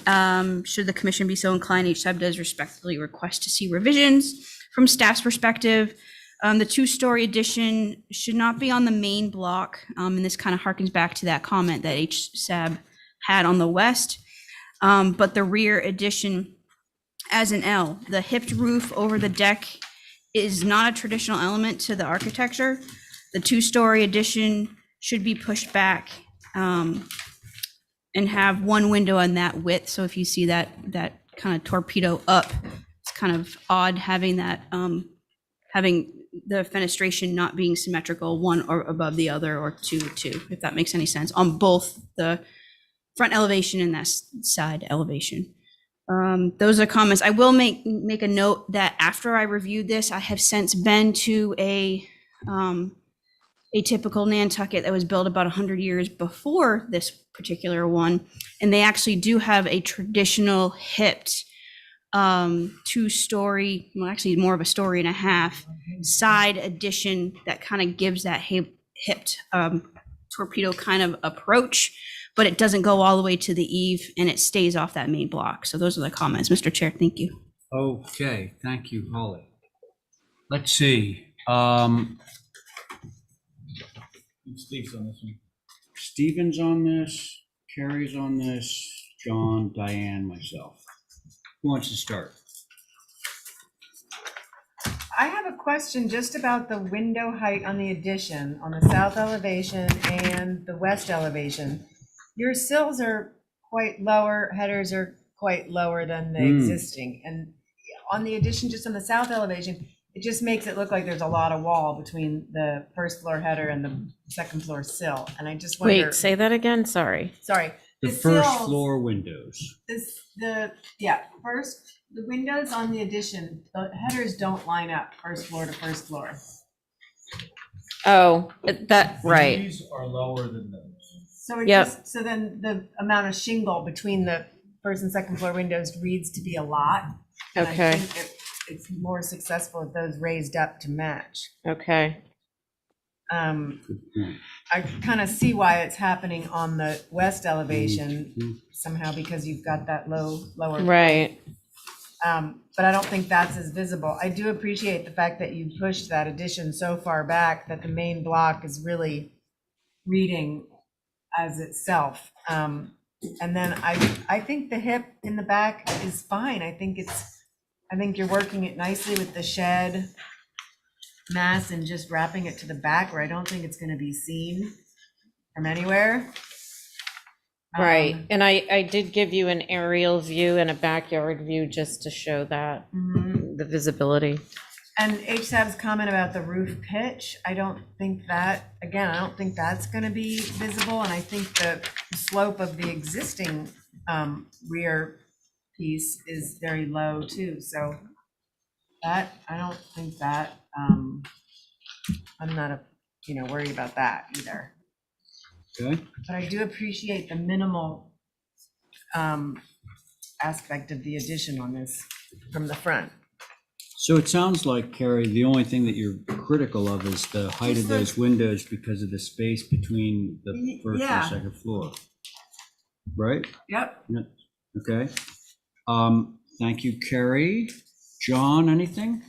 should the commission be so inclined, HSAB does respectfully request to see revisions. From staff's perspective, the 2-story addition should not be on the main block, and this kind of harkens back to that comment that HSAB had on the west, but the rear addition as an L. The hipped roof over the deck is not a traditional element to the architecture. The 2-story addition should be pushed back and have 1 window on that width. So if you see that kind of torpedo up, it's kind of odd having that, having the fenestration not being symmetrical, 1 or above the other or 2, if that makes any sense, on both the front elevation and that side elevation. Those are comments. I will make a note that after I reviewed this, I have since been to a typical Nantucket that was built about 100 years before this particular one, and they actually do have a traditional hipped 2-story, well, actually more of a 1.5 story side addition that kind of gives that hipped torpedo kind of approach, but it doesn't go all the way to the eave and it stays off that main block. So those are the comments, Mr. Chair. Thank you. Okay, thank you, Holly. Let's see. Steve's on this one. Stephen's on this, Carrie's on this, John, Diane, myself. Who wants to start? I have a question just about the window height on the addition, on the south elevation and the west elevation. Your sills are quite lower, headers are quite lower than the existing. And on the addition, just on the south elevation, it just makes it look like there's a lot of wall between the 1st floor header and the 2nd floor sill. And I just wonder. Wait, say that again? Sorry. Sorry. The first floor windows. The windows on the addition, the headers don't line up 1st floor to 1st floor. Oh, that, right. These are lower than those. So it Yep. so then the amount of shingle between the 1st and 2nd floor windows reads to be a lot. And Okay. I think it's more successful if those raised up to match. Okay. I kind of see why it's happening on the west elevation somehow, because you've got that lower. Right. But I don't think that's as visible. I do appreciate the fact that you pushed that addition so far back that the main block is really reading as itself. And then I think the hip in the back is fine. I think it's I think you're working it nicely with the shed mass and just wrapping it to the back where I don't think it's gonna be seen from anywhere. Right, and I did give you an aerial view and a backyard view just to show that, the visibility. And HSAB's comment about the roof pitch, I don't think that, again, I don't think that's gonna be visible, and I think the slope of the existing rear piece is very low too, so that, I don't think that, I'm not, worried about that either. Okay. But I do appreciate the minimal aspect of the addition on this from the front. So it sounds like, Carrie, the only thing that you're critical of is the height of those windows because of the space between the first Yeah. and second floor. Right? Yep. Yeah. Okay. Thank you, Carrie. John, anything?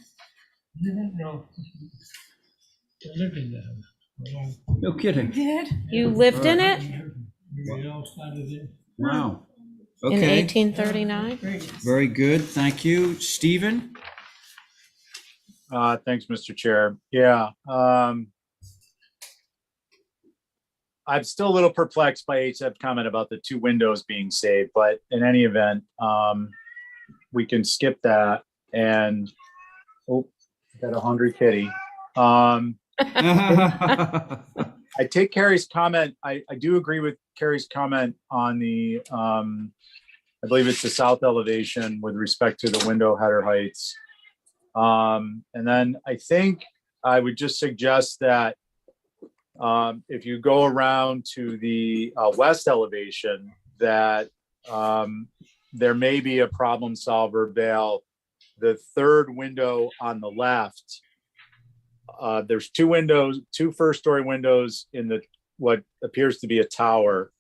No. I lived in that. No kidding. Did? You lived in it We all started it. Wow. in Okay. 1839? Very good. Thank you. Stephen? Thanks, Mr. Chair. Yeah. I'm still a little perplexed by HSAB's comment about the 2 windows being saved, but in any event, we can skip that and, got a hungry kitty. I take Carrie's comment. I do agree with Carrie's comment on the, I believe it's the south elevation with respect to the window header heights. And then I think I would just suggest that if you go around to the west elevation, that there may be a problem solver, Vale. The third window on the left, there's 2 windows, 2 first-story windows in the what appears to be a tower.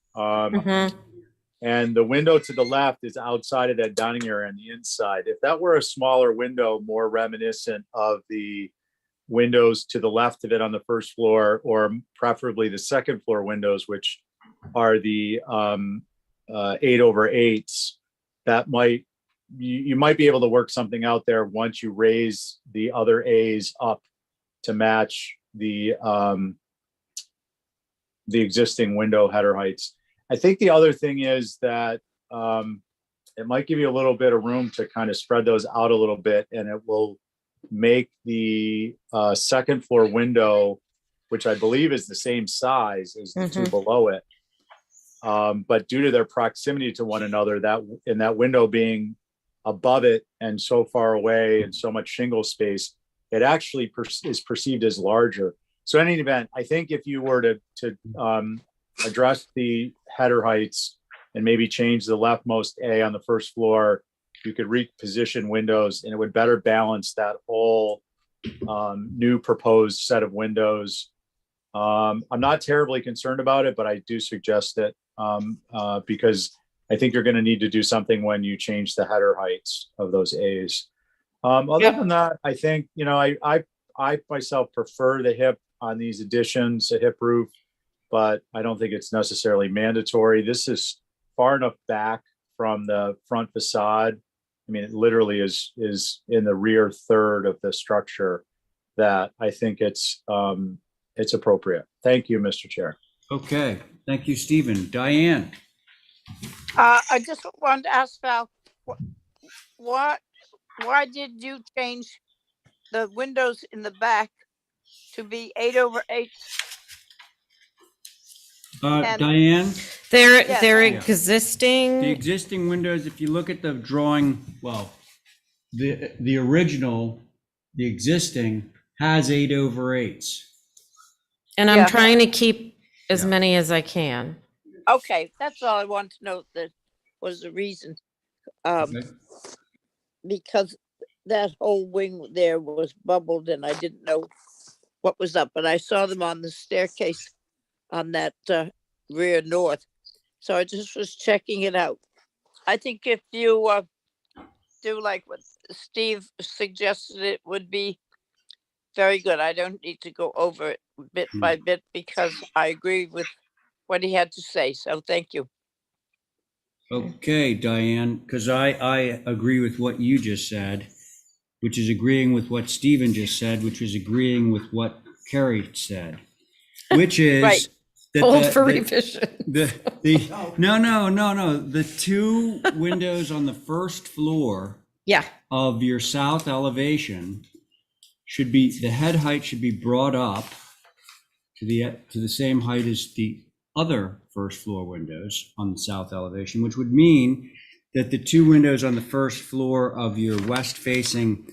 And the window to the left is outside of that dining area on the inside. If that were a smaller window, more reminiscent of the windows to the left of it on the first floor, or preferably the second floor windows, which are the 8/8s, that might, you might be able to work something out there once you raise the other A's up to match the existing window header heights. I think the other thing is that it might give you a little bit of room to kind of spread those out a little bit, and it will make the second floor window, which I believe is the same size as the 2 below it. But due to their proximity to one another, that window being above it and so far away and so much shingle space, it actually is perceived as larger. So in any event, I think if you were to address the header heights and maybe change the leftmost A on the first floor, you could reposition windows and it would better balance that whole new proposed set of windows. I'm not terribly concerned about it, but I do suggest it because I think you're going to need to do something when you change the header heights of those A's. Other than that, I think, I myself prefer the hip on these additions, a hip roof, but I don't think it's necessarily mandatory. This is far enough back from the front facade. I mean, it literally is in the rear third of the structure that I think it's appropriate. Thank you, Mr. Chair. Okay. Thank you, Stephen. Diane? I just wanted to ask Val, why did you change the windows in the back to be 8/8? Diane? They're existing. The existing windows, if you look at the drawing, well, the original, the existing has 8/8s. And I'm trying to keep as many as I can. Okay, that's all I wanted to know. That was the reason. Because that whole wing there was bubbled and I didn't know what was up, but I saw them on the staircase on that rear north. So I just was checking it out. I think if you do like what Steve suggested, it would be very good. I don't need to go over it bit by bit because I agree with what he had to say. So thank you. Okay, Diane, because I agree with what you just said. which is agreeing with what Stephen just said, which is agreeing with what Carrie said, which is Right. that Hold for revision. No. The two windows on the first floor Yeah, of your south elevation should be, the head height should be brought up to the same height as the other first floor windows on the south elevation, which would mean that the two windows on the first floor of your west facing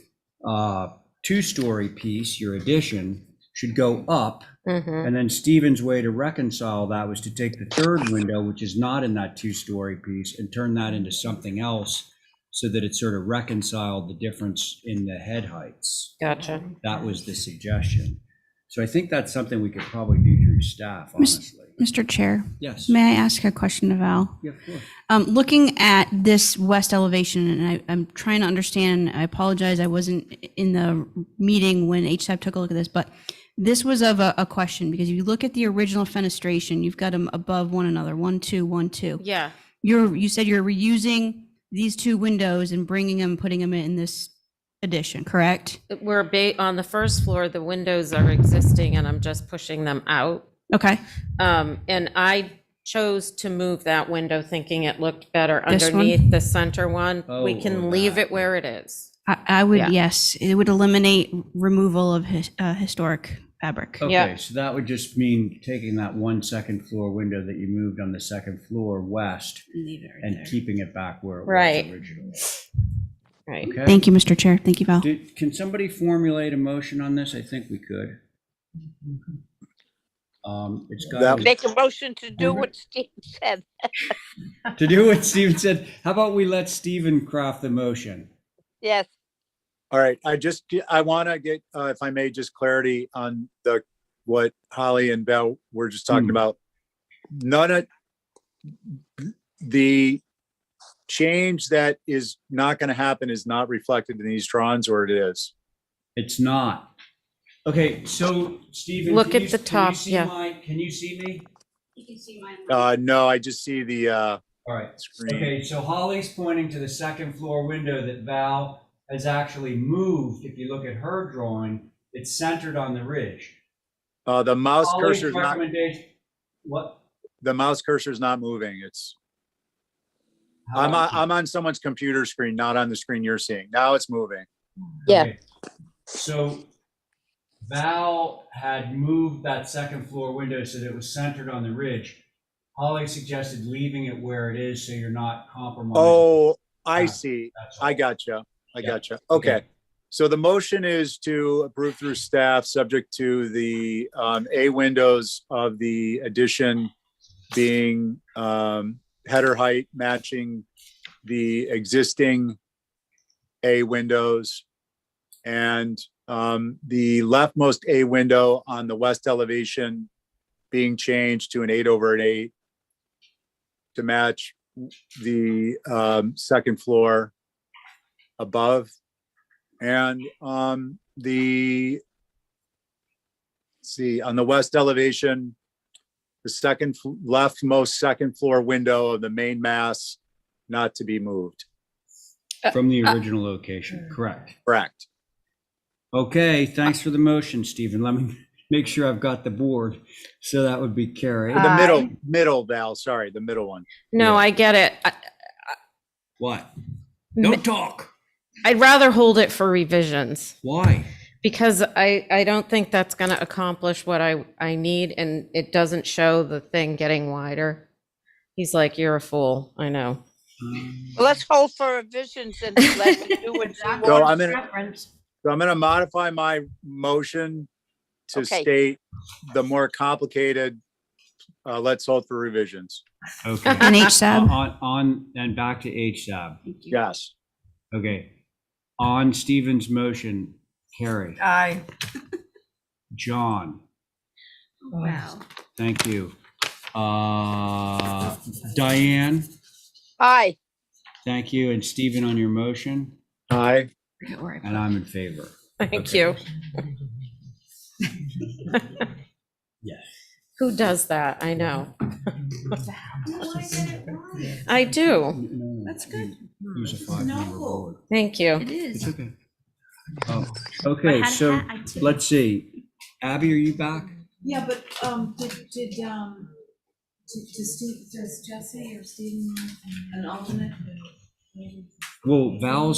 two-story piece, your addition, should go up. And then Stephen's way to reconcile that was to take the third window, which is not in that two-story piece, and turn that into something else so that it sort of reconciled the difference in the head heights. gotcha. That was the suggestion. So I think that's something we could probably do through staff, honestly. Mr. Chair? Yes. May I ask a question of Val? Yeah, of course. Looking at this west elevation, and I'm trying to understand, I apologize, I wasn't in the meeting when HSAB took a look at this, but this was of a question, because if you look at the original fenestration, you've got them above one another, 1, 2, 1, 2. Yeah, You said you're reusing these two windows and bringing them, putting them in this addition, correct? we're on the first floor, the windows are existing and I'm just pushing them out. Okay. And I chose to move that window thinking it looked better This one? underneath the center one. We Oh, can leave it where it is. I would, Yeah. yes, it would eliminate removal of historic fabric. Okay, Yeah. so that would just mean taking that one second floor window that you moved on the second floor west Leave it right and there. keeping it back where it Right. was originally. Right. Okay? Thank you, Mr. Chair. Thank you, Val. Can somebody formulate a motion on this? I think we could. It's got Make a motion to do what Steve said. to do what Stephen said. How about we let Stephen craft the motion? Yes. All right, I want to get, if I may, just clarity on what Holly and Val were just talking about. None of the change that is not going to happen is not reflected in these drawings, or it is? It's not. Okay, so Stephen. Look can at the top, Can you see yeah. Can you see me? You can see mine. No, I just see the All right. screen. Okay, so Holly's pointing to the second floor window that Val has actually moved. If you look at her drawing, it's centered on the ridge. The mouse Holly's cursor is not, recommendation. What? the mouse cursor is not moving. It's, How about you? I'm on someone's computer screen, not on the screen you're seeing. Now it's moving. Yeah. Okay. So Val had moved that second floor window so that it was centered on the ridge. Holly suggested leaving it where it is so you're not compromising. Oh, I Ah, see. That's all. I gotcha. I Yeah. gotcha. Okay. So the motion is to approve through staff, subject to the A windows of the addition being header height matching the existing A windows, and the leftmost A window on the west elevation being changed to an 8/8 to match the second floor above. And let's see, on the west elevation, the leftmost second floor window of the main mass not to be moved. From the original location, correct. Correct. Okay, thanks for the motion, Stephen. Let me make sure I've got the board. So that would be Carrie. The middle, Val, sorry, the middle one. No, Yeah. I get it. What? Don't talk. I'd rather hold it for revisions Why? because I don't think that's going to accomplish what I need, and it doesn't show the thing getting wider. He's like, you're a fool. I know. Well, let's hold for revisions and let me do what you So want. I'm gonna modify my motion to Okay. state the more complicated, let's hold for revisions. Okay. And HSAB? On and back to HSAB. Yes. Okay. On Stephen's motion, Carrie, Aye. John, Wow. thank you. Diane, Aye. thank you. And Stephen on your motion, Aye. and I'm in favor. Thank Okay. you. Yes. Who does that? I know. I do. That's good. Use a 5-member board. Thank you. It is. It's okay. Okay, I had a so hat, I tipped. let's see. Abby, are you back? Yeah, but, does Jesse or Stephen want an alternate? Well, Val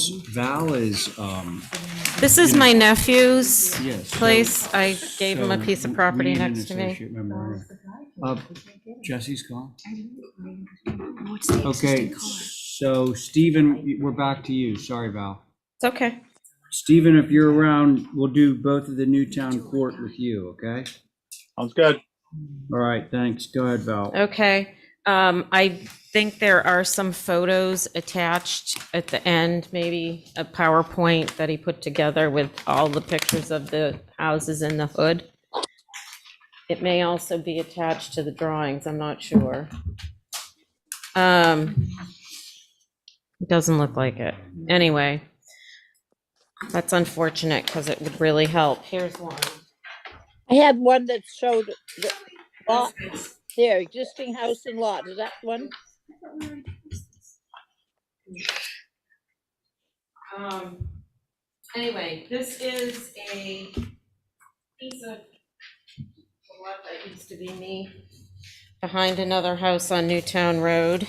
is, This is my nephew's yes. so- place. I gave him a so piece of we property need an next to me. associate member. Jesse's gone? What's the Okay, existing color? so Stephen, we're back to you. Sorry, Val. It's okay. Stephen, if you're around, we'll do both of the Newtown Court with you, okay? Sounds good. All right, thanks. Go ahead, Val. Okay. I think there are some photos attached at the end, maybe a PowerPoint that he put together with all the pictures of the houses in the hood. It may also be attached to the drawings, I'm not sure. It doesn't look like it. Anyway, that's unfortunate because it would really help. Here's one. I had one that showed the lot, there, existing house and lot. Is that one? Anyway, this is a piece of the lot that used to be me behind another house on Newtown Road.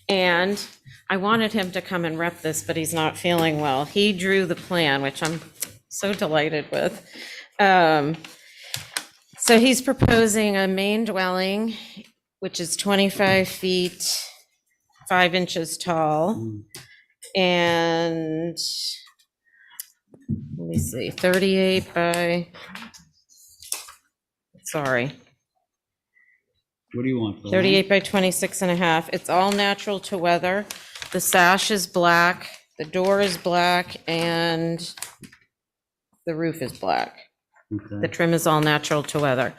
And I wanted him to come and rep this, but he's not feeling well. He drew the plan, which I'm so delighted with. So he's proposing a main dwelling, which is 25 feet, 5 inches tall. And let me see, 38 by, sorry, What do you want? 38 by 26 and a half. It's all natural to weather. The sash is black, the door is black, and the roof is black. The trim is all natural to weather.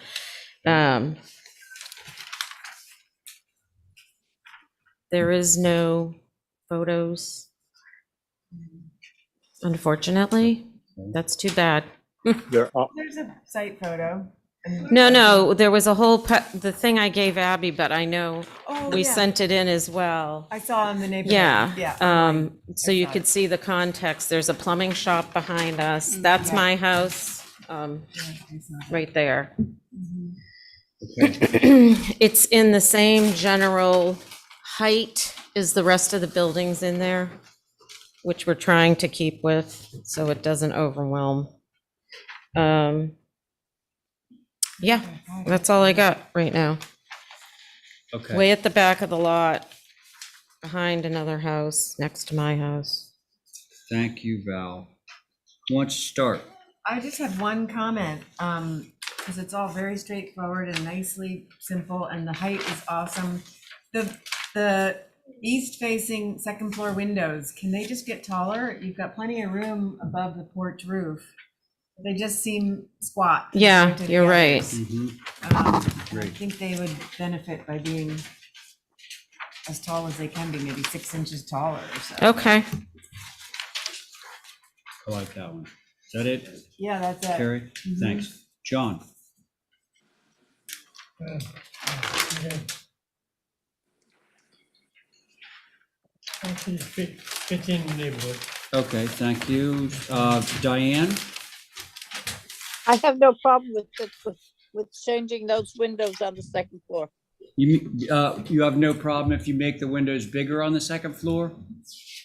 There is no photos, unfortunately. That's too bad. There are, There's a site photo. No, there was a whole, the thing I gave Abby, but I know Oh, we yeah. sent it in as well. I saw in the neighborhood. Yeah, online. so you could see the context. There's a plumbing shop behind us. That's Yeah. my house, right there. Okay. It's in the same general height as the rest of the buildings in there, which we're trying to keep with, so it doesn't overwhelm. Yeah, that's all I got right now. Okay. Way at the back of the lot, behind another house, next to my house. Thank you, Val. Who wants to start? I just had one comment, because it's all very straightforward and nicely simple, and the height is awesome. The east-facing second floor windows, can they just get taller? You've got plenty of room above the porch roof. They just seem squat. Yeah, compared to the you're right. others. Mhm. And I think they would benefit by being as tall as they can be, maybe 6 inches taller or so. Okay. I like that one. Is that it, Yeah, that's it. Carrie? Mhm. Thanks. John? Actually, fits in the neighborhood. Okay, thank you. Diane? I have no problem with changing those windows on the second floor. You have no problem if you make the windows bigger on the second floor?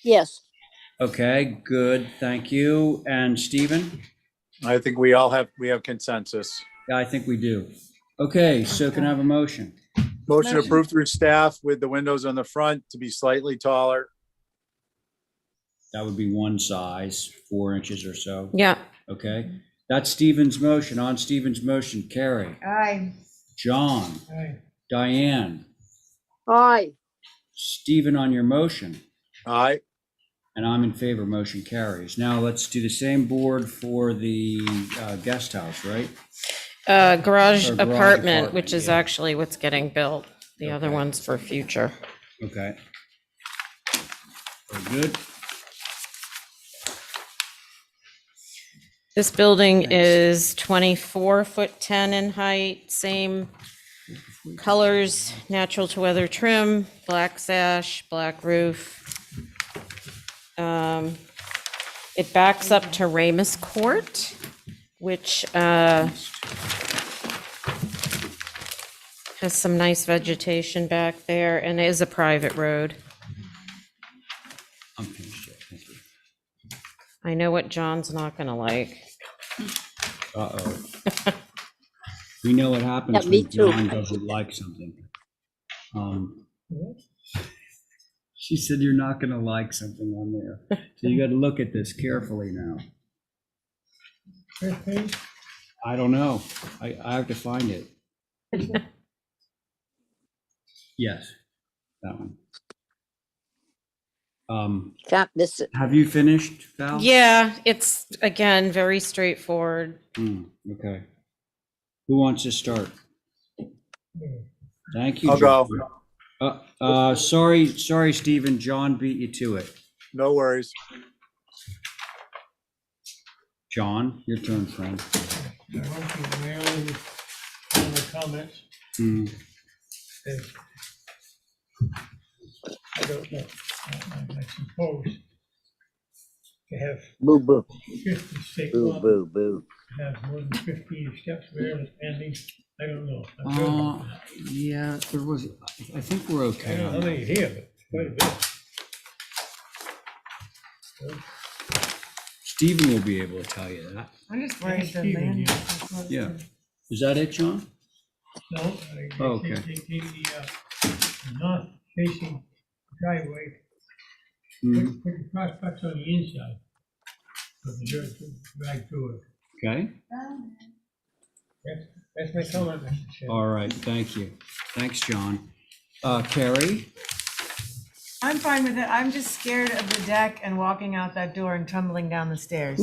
Yes. Okay, good, thank you. And Stephen? I think we have consensus. Yeah, I think we do. Okay, so can I have a motion? Motion approved through staff with the windows on the front to be slightly taller. That would be one size, 4 inches or so. Yeah. Okay, that's Stephen's motion. On Stephen's motion, Carrie, Aye. John, Aye. Diane, Aye. Stephen on your motion, Aye. and I'm in favor, motion carries. Now let's do the same board for the guest house, right? Garage Or garage apartment, which is yeah. actually what's getting built. The other Okay. one's for future. Okay. Very good. This building Thanks. is 24 foot 10 in height, same colors, natural to weather trim, black sash, black roof. It backs up to Ramus Court, which has some nice vegetation back there and is a private road. I'm finished. Thank you. I know what John's not gonna like. Uh-oh. We know what happens Yeah, me when too. John doesn't like something. She said you're not gonna like something on there. So you gotta look at this carefully now. First page? I don't know. I have to find it. Yes, that one. Can't miss it. Have you finished, Val? Yeah, it's, again, very straightforward. Okay. Who wants to start? Thank you, I'll John. go. Sorry, Stephen. John beat you to it. No worries. John, your turn, friend. I want to Maryland, on the comments. I don't know. I suppose to have Boo boo. 50 state Boo law, boo boo. have more than 15 steps there ending. I don't know. I'm sure. Yeah, there was, I think we're I okay. don't know on how that. many here, but quite a bit. Stephen will be able to tell you that. I'm just worried the Stephen, land. yeah. is close Yeah. to- Is that it, John? No, Oh, okay. they take the north facing driveway, put the cross bucks on the inside. So the dirt can drag through it. Okay. That's my comment, Mr. Chairman. All right. Thank you. Thanks, John. Carrie? I'm fine with it. I'm just scared of the deck and walking out that door and tumbling down the stairs.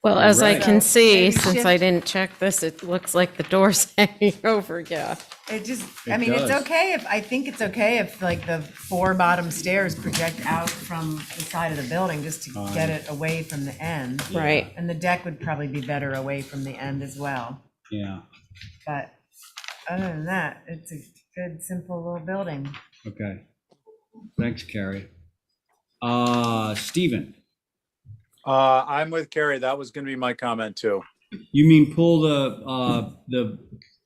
Well, as I Right. can see, Maybe since shift- I didn't check this, it looks like the door's hanging over, yeah. It just, It I mean, it's does. okay if, I think it's okay if like the 4 bottom stairs project out from the side of the building just to get it away from the end. Right. And the deck would probably be better away from the end as well. Yeah. But other than that, it's a good, simple little building. Okay. Thanks, Carrie. Stephen, I'm with Carrie. That was going to be my comment too. you mean pull the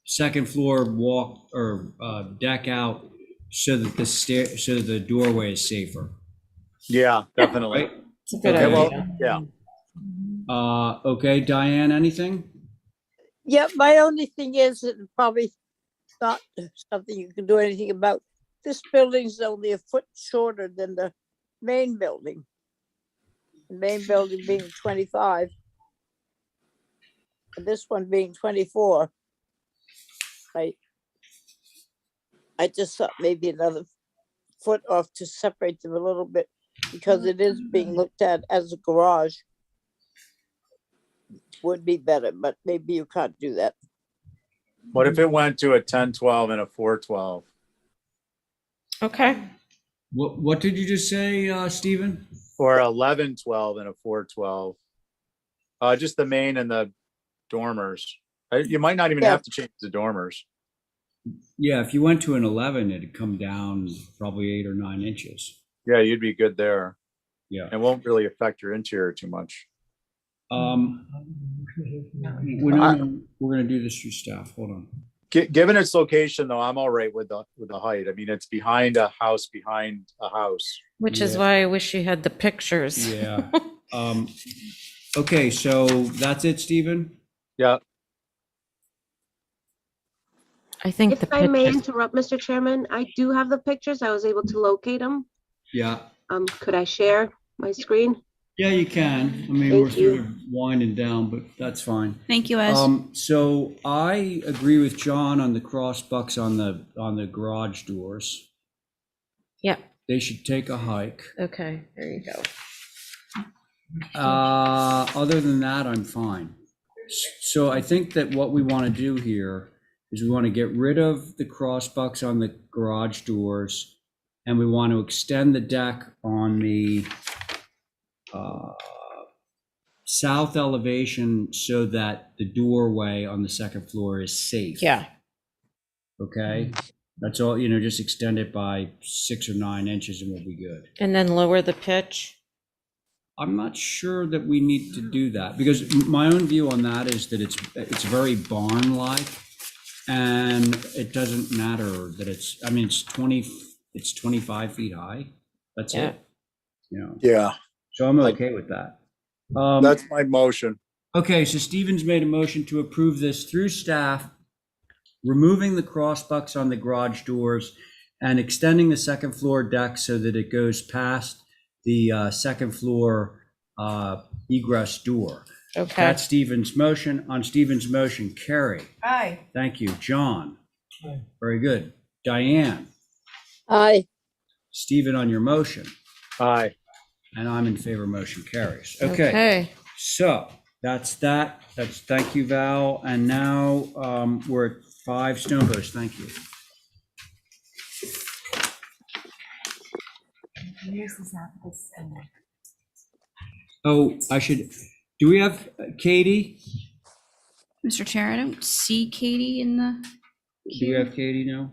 second floor walk or deck out so that so that the doorway is safer, Yeah, definitely. right? It's a good Okay, well, idea. yeah. Okay, Diane, anything? Yeah, my only thing is that probably not something you can do anything about. This building's only a foot shorter than the main building. The main building being 25. And this one being 24. I just thought maybe another foot off to separate them a little bit because it is being looked at as a garage. Would be better, but maybe you can't do that. What if it went to a 10-12 and a 4-12? Okay. What did you just say, Stephen? Or 11-12 and a 4-12? Just the main and the dormers. You might not even Yeah. have to change the dormers. Yeah, if you went to an 11, it'd come down probably 8 or 9 inches. Yeah, you'd be good there. Yeah. It won't really affect your interior too much. We're gonna do this through staff. Hold on. Given its location, though, I'm all right with the height. I mean, it's behind a house, Which is Yeah. why I wish you had the pictures. Yeah. Okay, so that's it, Stephen? Yeah. I think If the I may pictures, interrupt, Mr. Chairman, I do have the pictures. I was able to locate them. Yeah. Could I share my screen? Yeah, you can. I mean, Thank we're sort of winding down, but that's fine. Thank you, Ez. So I agree with John on the cross bucks on the garage doors. yeah, They should take a hike. okay, there you go. Other than that, I'm fine. So I think that what we want to do here is we want to get rid of the cross bucks on the garage doors, and we want to extend the deck on the south elevation so that the doorway on the second floor is safe. Yeah. Okay, that's all, just extend it by 6 or 9 inches and we'll be good. And then lower the pitch. I'm not sure that we need to do that, because my own view on that is that it's very barn-like, and it doesn't matter that it's 25 feet high. That's Yeah. it. You know, Yeah, so I'm okay with that. that's my motion. Okay, so Stephen's made a motion to approve this through staff, removing the crossbucks on the garage doors and extending the second floor deck so that it goes past the second floor egress door. Okay. That's Stephen's motion. On Stephen's motion, Carrie. Aye. Thank you. John. Aye. Very good. Diane. Aye. Stephen on your motion. Aye. And I'm in favor, motion carries. Okay. Okay. So that's that. That's, thank you, Val. And now we're at 5 Stone Post. Thank you. Oh, do we have Katie? Mr. Chair, I don't see Katie in the, Do we have Katie now?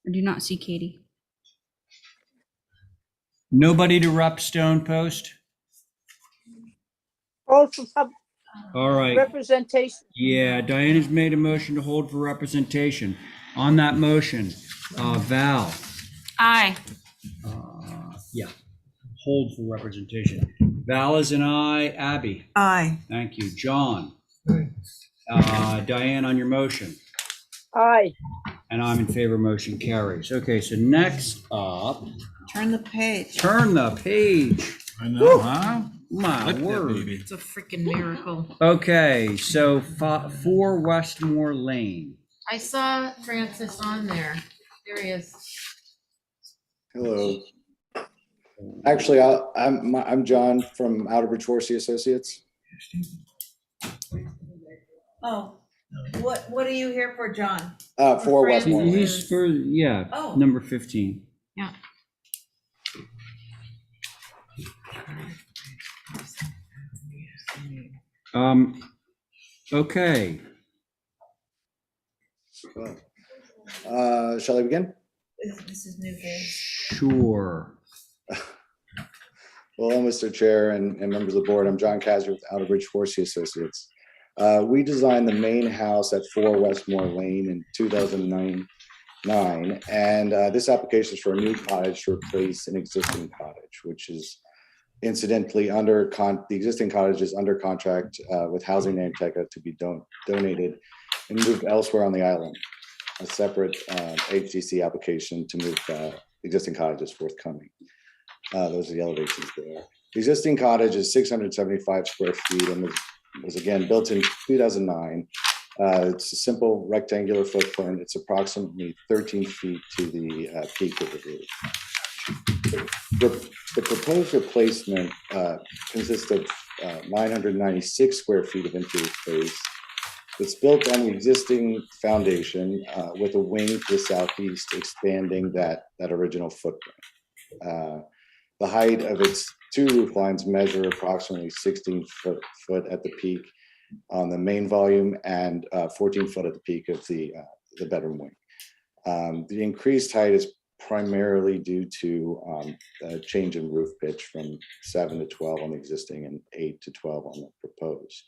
I do not see Katie. Nobody to rep Stone Post? Hold for All right. representation. Yeah, Diane has made a motion to hold for representation. On that motion, Val. Aye. Yeah, hold for representation. Val is an aye. Abby? Aye. Thank you. John? Aye. Diane on your motion? Aye. And I'm in favor, motion carries. Okay, so next up, Turn the page. turn the page. I know, huh? My Look at that word. baby. It's a freaking miracle. Okay, so 4 Westmore Lane. I saw Francis on there. There he is. Hello. Actually, I'm John from Outerbridge Horsey Associates. Oh, what are you here for, John? For Westmore Lane. He's for, yeah, Oh. number 15. Yeah. Okay. Shall I begin? This is new page. Sure. Well, Mr. Chair and members of the board, I'm John Kaiser with Outerbridge Horsey Associates. We designed the main house at 4 Westmore Lane in 2009, and this application is for a new cottage to replace an existing cottage, which is incidentally the existing cottage is under contract with Housing Nantucket to be donated and moved elsewhere on the island. A separate HDC application to move existing cottages forthcoming. Those are the elevations there. The existing cottage is 675 square feet and was again built in 2009. It's a simple rectangular footprint. It's approximately 13 feet to the peak of the roof. The proposed replacement consists of 996 square feet of interior space. It's built on the existing foundation with a wing to the southeast, expanding that original footprint. The height of its 2 roof lines measure approximately 16 foot at the peak on the main volume and 14 foot at the peak of the bedroom wing. The increased height is primarily due to a change in roof pitch from 7 to 12 on the existing and 8 to 12 on the proposed.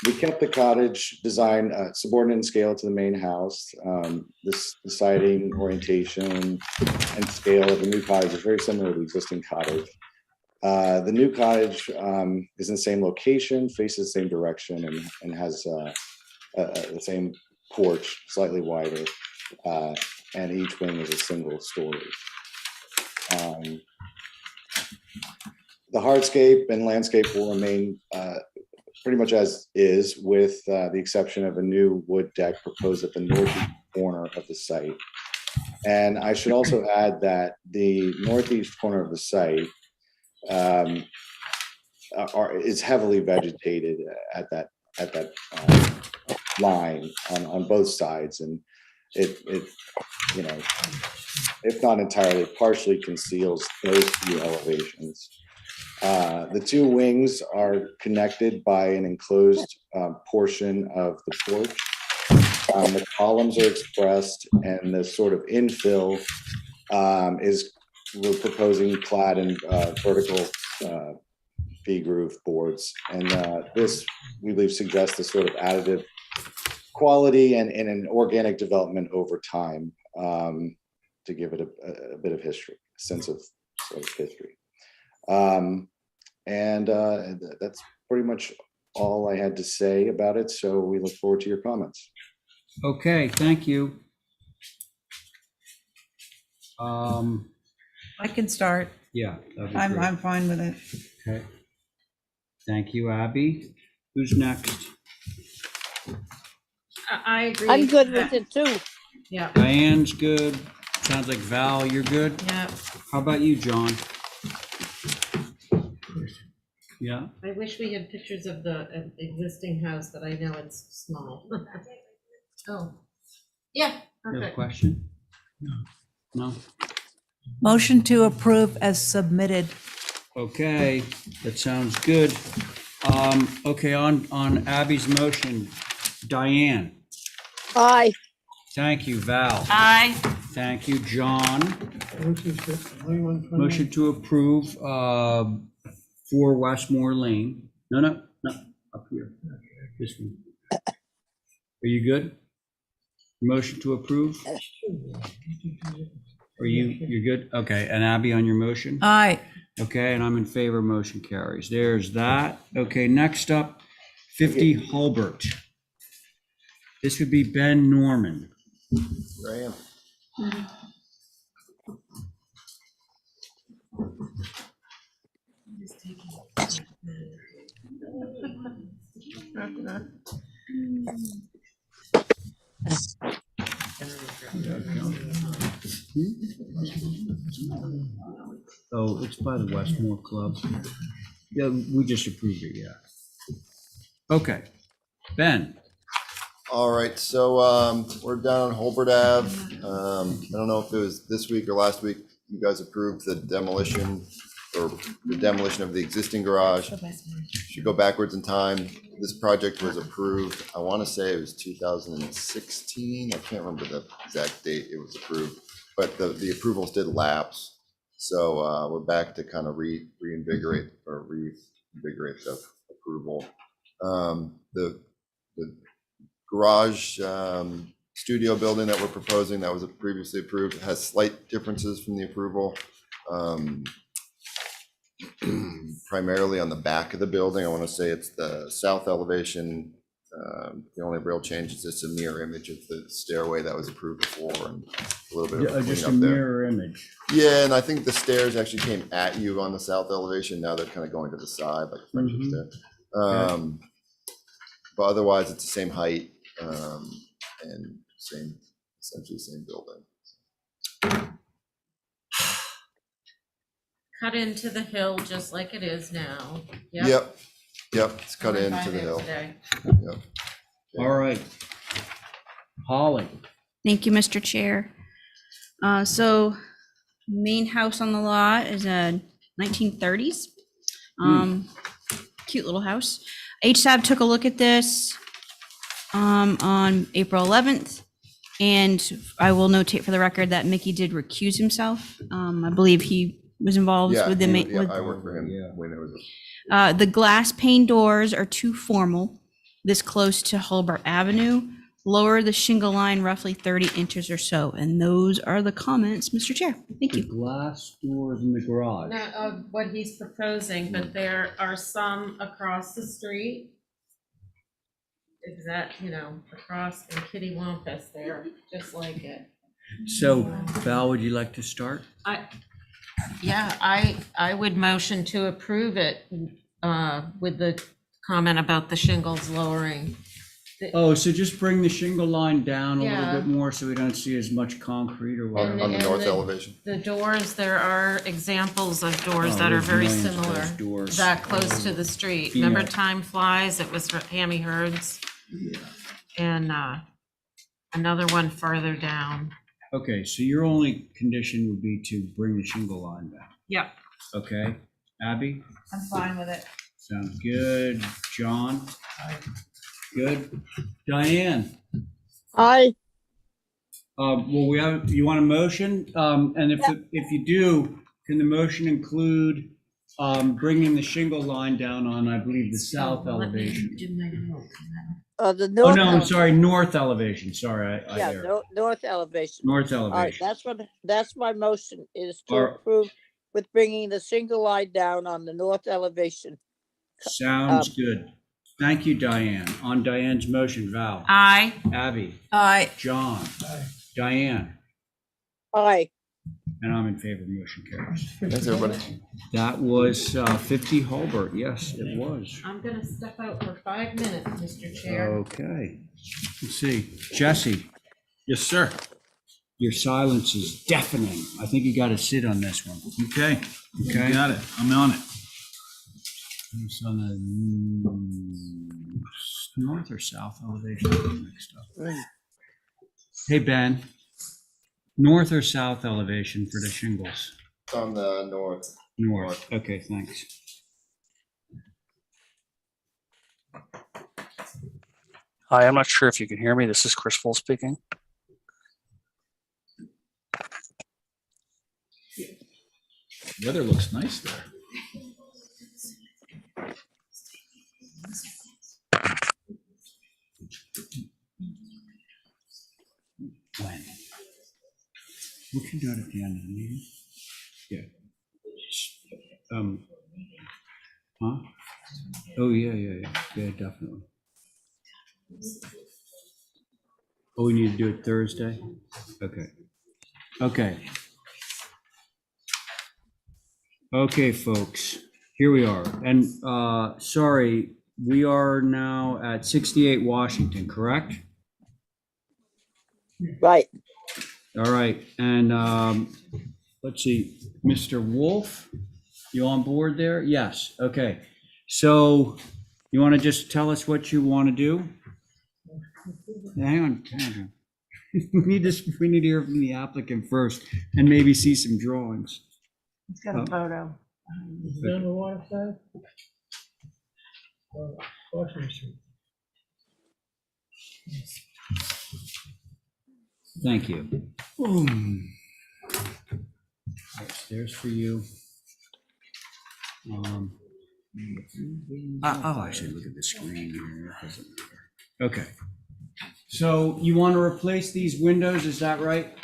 We kept the cottage design subordinate in scale to the main house. The siding, orientation, and scale of the new cottage is very similar to the existing cottage. The new cottage is in the same location, faces the same direction, and has the same porch, slightly wider, and each wing is a single story. The hardscape and landscape will remain pretty much as is, with the exception of a new wood deck proposed at the northeast corner of the site. And I should also add that the northeast corner of the site is heavily vegetated at that line on both sides, and it you know, if not entirely, partially conceals those 2 elevations. The 2 wings are connected by an enclosed portion of the porch. The columns are expressed, and the sort of infill we're proposing clad in vertical big roof boards. And this, we believe, suggests a sort of additive quality and an organic development over time, to give it a bit of history, a sense of sort of history. That's pretty much all I had to say about it. So we look forward to your comments. Okay, thank you. I can start. Yeah. that'd be I'm great. fine with it. Okay. Thank you, Abby. Who's next? I agree. I'm good with it too. Yeah. Diane's good. Sounds like Val, you're good? Yeah. How about you, John? Yeah, I wish we had pictures of the existing house, but I know it's small. Oh, yeah, you have a perfect. question? No? Motion to approve as submitted. Okay, that sounds good. Okay, on Abby's motion, Diane. Aye. Thank you, Val. Aye. Thank you, John. Motion to approve 4 Westmore Lane. No, up here. This one. Are you good? Motion to approve? You're good? Okay, and Abby on your motion? Aye. Okay, and I'm in favor, motion carries. There's that. Okay, next up, 50 Hulbert. This would be Ben Norman. Here I am. Oh, it's by the Westmore Club. Yeah, we just approved it, yeah. Okay, Ben. All right, so we're down on Holbert Ave. I don't know if it was this week or last week, you guys approved the demolition of the existing garage. Should go backwards in time. This project was approved, I want to say it was 2016. I can't remember the exact date it was approved, but the approvals did lapse. So we're back to kind of reinvigorate the approval. The garage studio building that we're proposing that was previously approved has slight differences from the approval. Primarily on the back of the building. I want to say it's the south elevation. The only real change is just a mirror image of the stairway that was approved before, and a little bit of Just a cleanup there. mirror image. Yeah, and I think the stairs actually came at you on the south elevation. Now they're kind of going to the side, like friendship stair. But otherwise, it's the same height and essentially the same building. Cut into the hill just like it is now. Yep. It's cut I went into by the there hill. today. Yep. All right. Holly. Thank you, Mr. Chair. So main house on the lot is a 1930s. Cute little house. HSAB took a look at this on April 11th. And I will notate for the record that Mickey did recuse himself. I believe he was involved with the I worked for him when it was. the glass pane doors are too formal, this close to Hulbert Avenue. Lower the shingle line roughly 30 inches or so. And those are the comments, Mr. Chair. Thank you. Glass doors in the garage. Not what he's proposing, but there are some across the street. Across in Kitty Wampus there, just like it. So Val, would you like to start? I would motion to approve it with the comment about the shingles lowering. Oh, so just bring the shingle line down a Yeah. little bit more so we don't see as much concrete or whatever. On the north elevation. The doors, there are examples of doors that are there's very millions of similar, those doors. that close to the street. Yeah. Remember Time Flies? It was Hammy Hurd's. And another one farther down. Okay, so your only condition would be to bring the shingle line back. Yep. Okay, Abby? I'm fine with it. Sounds good. John? Good. Diane? Aye. Well, you want a motion? And if you do, can the motion include bringing the shingle line down on, I believe, the south elevation. The Oh, north. no, I'm elevation. sorry, north elevation, sorry. Yeah, erred. north elevation. North All right, elevation. that's my motion is to Or- approve with bringing the shingle line down on the north elevation. Sounds good. Thank you, Diane. On Diane's motion, Val. Aye. Abby. Aye. John. Diane. Aye. And I'm in favor. Motion carries. Thanks, everybody. That was 50 Hulbert. Yes, it was. I'm gonna step out for 5 minutes, Mr. Chair. Okay. Let's see. Jesse. Yes, sir. Your silence is deafening. I think you got to sit on this one. Okay, Okay. got it. I'm on it. It's on the north or south elevation mixed up. Hey, Ben. North or south elevation for the shingles? It's on the north. North. Okay, thanks. Hi, I'm not sure if you can hear me. This is Chris Full speaking. Weather looks nice there. When? We can do it at the end of the meeting. Yeah. Huh? Oh, yeah, definitely. Oh, we need to do it Thursday? Okay. Okay, folks, here we are. And sorry, we are now at 68 Washington, correct? Right. All right, and let's see, Mr. Wolf, you on board there? Yes, okay. So you want to just tell us what you want to do? Hang on. We need to hear from the applicant first and maybe see some drawings. It's got a photo. Is it on the water side? Washington Street. Thank you. There's for you. I'll actually look at the screen here. It doesn't matter. Okay. So you want to replace these windows, is that right?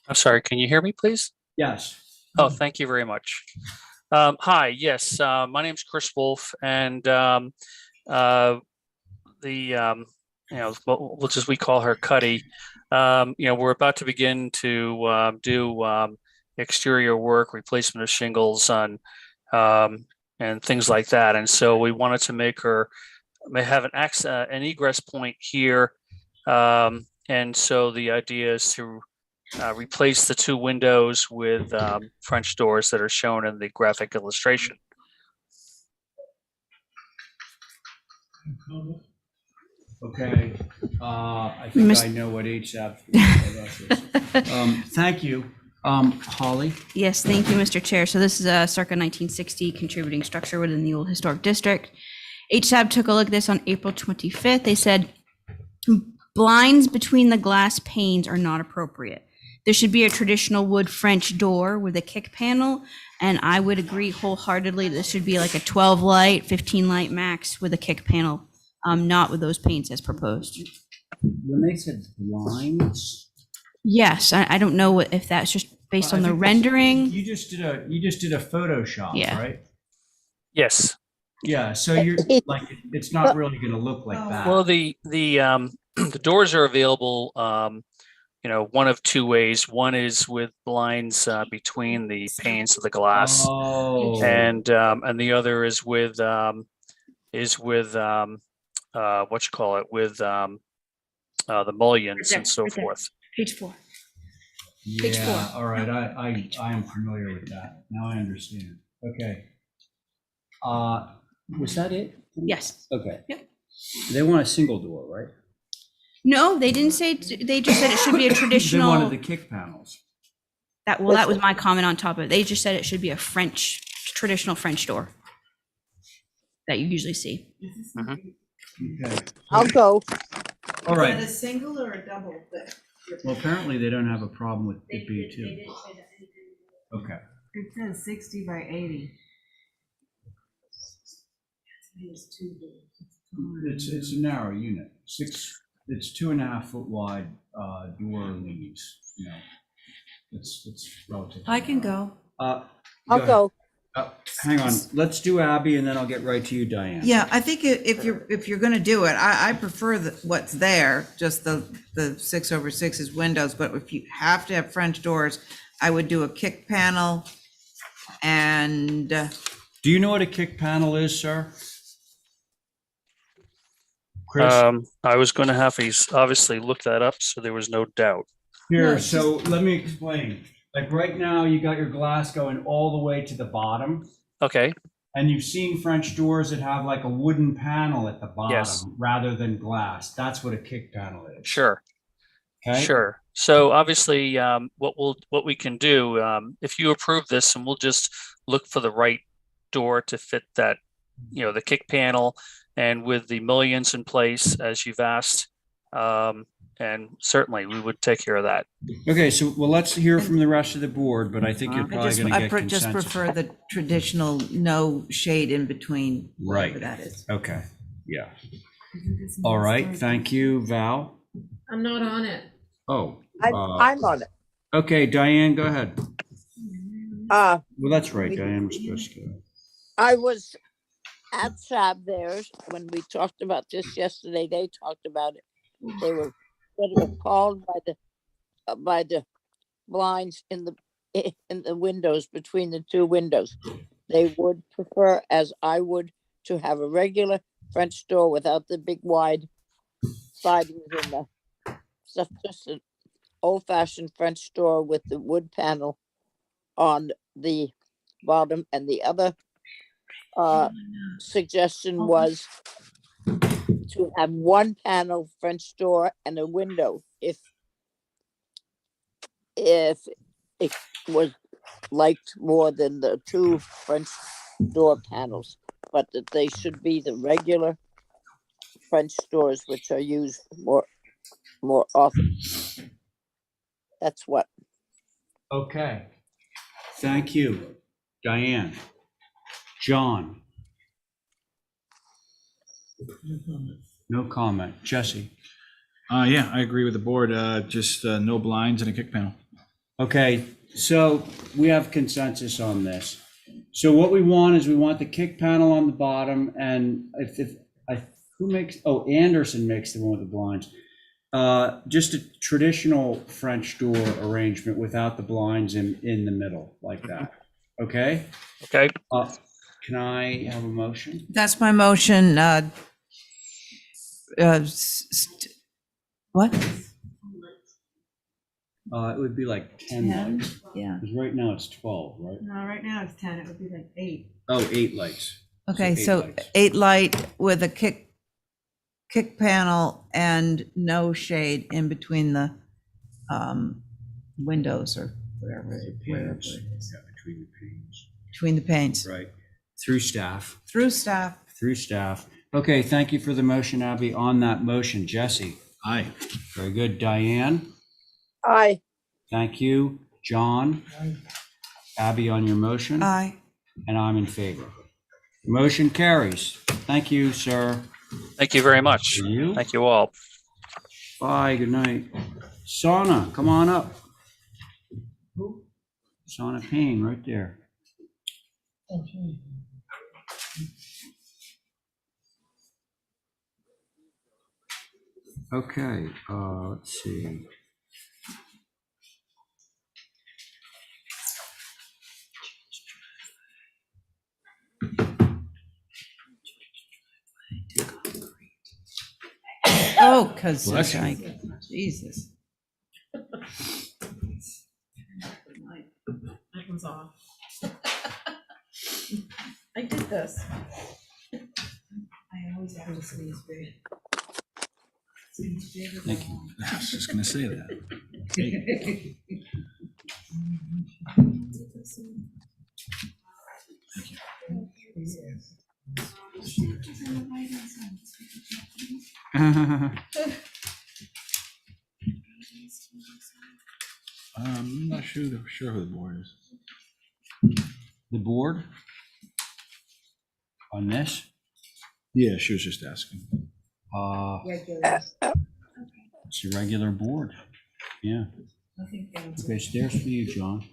I'm sorry, can you hear me, please? Yes. Oh, thank you very much. Hi, yes, my name's Chris Wolf, and which is we call her Cuddy. We're about to begin to do exterior work, replacement of shingles on and things like that. And so we wanted to make her have an egress point here. And so the idea is to replace the two windows with French doors that are shown in the graphic illustration. Okay, I think I know what HSAP is. Thank you. Holly? Yes, thank you, Mr. Chair. So this is a circa 1960 contributing structure within the old historic district. HSAB took a look at this on April 25th. They said blinds between the glass panes are not appropriate. There should be a traditional wood French door with a kick panel, and I would agree wholeheartedly this should be like a 12 light, 15 light max with a kick panel, not with those panes as proposed. When they said blinds? Yes, I don't know if that's just based on the rendering. You just did a Photoshop, Yeah. right? Yes. Yeah, so you're like, it's not really gonna look like that. Well, the doors are available, one of two ways. One is with blinds between the panes of the glass, and the other is with the mullions and so forth. Page 4. Page Yeah, 4. all right, I am familiar with that. Now I understand. Okay. Was that it? Yes. Okay. Yep. They want a single door, right? No, they didn't say, they just said it should be a They traditional. wanted the kick panels. That was my comment on top of it. They just said it should be a traditional French door that you usually see. Okay. I'll go. All right. Is that a single or a double? Well, apparently they don't have a problem with it being two. Okay. It says 60 by 80. It's a narrow unit, it's 2.5 foot wide, door leads, you know. It's relatively. I can go. I'll ahead. go. Hang on, let's do Abby and then I'll get right to you, Diane. Yeah, I think if you're gonna do it, I prefer what's there, just the 6/6 is windows, but if you have to have French doors, I would do a kick panel and, Do you know what a kick panel is, sir? Chris? I was going to have he's obviously look that up, so there was no doubt. Here, No, so let me explain. Like right now, you got your glass going all the way to the bottom. Okay. And you've seen French doors that have like a wooden panel at the bottom Yes. rather than glass. That's what a kick panel is. Sure. Okay. Sure. So obviously, what we can do, if you approve this, and we'll just look for the right door to fit that, the kick panel, and with the mullions in place as you've asked, and certainly we would take care of that. Okay, so well, let's hear from the rest of the board, but I think you're probably going to get just consensus. prefer the traditional no shade in between, whatever Right. that is. Okay, yeah. All right, thank you, Val. I'm not on it. Oh. I'm on it. Okay, Diane, go ahead. Well, that's right, Diane was supposed to go. I was at Sab theirs when we talked about this yesterday. They talked about it. They were sort of appalled by the blinds in the windows, between the two windows. They would prefer, as I would, to have a regular French door without the big wide sidings in the stuff, just an old-fashioned French door with the wood panel on the bottom. And the other suggestion was to have one panel French door and a window if it was liked more than the two French door panels, but that they should be the regular French doors, which are used more often. That's what. Okay. Thank you, Diane. John? No comment. Jesse? Yeah, I agree with the board. Just no blinds and a kick panel. Okay, so we have consensus on this. So what we want is we want the kick panel on the bottom, and Anderson makes the one with the blinds. Just a traditional French door arrangement without the blinds in the middle, like that. Okay? Okay. Can I have a motion? That's my motion. What? It would be like 10 lights. Yeah. Because right now it's 12, right? No, right now it's 10. It would be like 8. Oh, 8 lights. Okay, eight so lights. 8 light with a kick panel and no shade in between the windows or wherever it is. Yeah, between the panes. Between the panes. Right. Through staff. Through staff. Through staff. Okay, thank you for the motion, Abby. On that motion, Jesse? Aye. Very good. Diane? Aye. Thank you. John? Abby on your motion? Aye. And I'm in favor. The motion carries. Thank you, sir. Thank you very much. You? Thank you all. Bye, good night. Sauna, come on up. Sauna Payne, right there. Okay, let's see. Oh, because Bless you. Jesus. That was off. I did this. I always have to squeeze big. Thank you. I was just gonna say that. I'm not sure who the board is. The board on this? Yeah, she was just asking. It's a regular board. Yeah. Okay, stairs for you, John.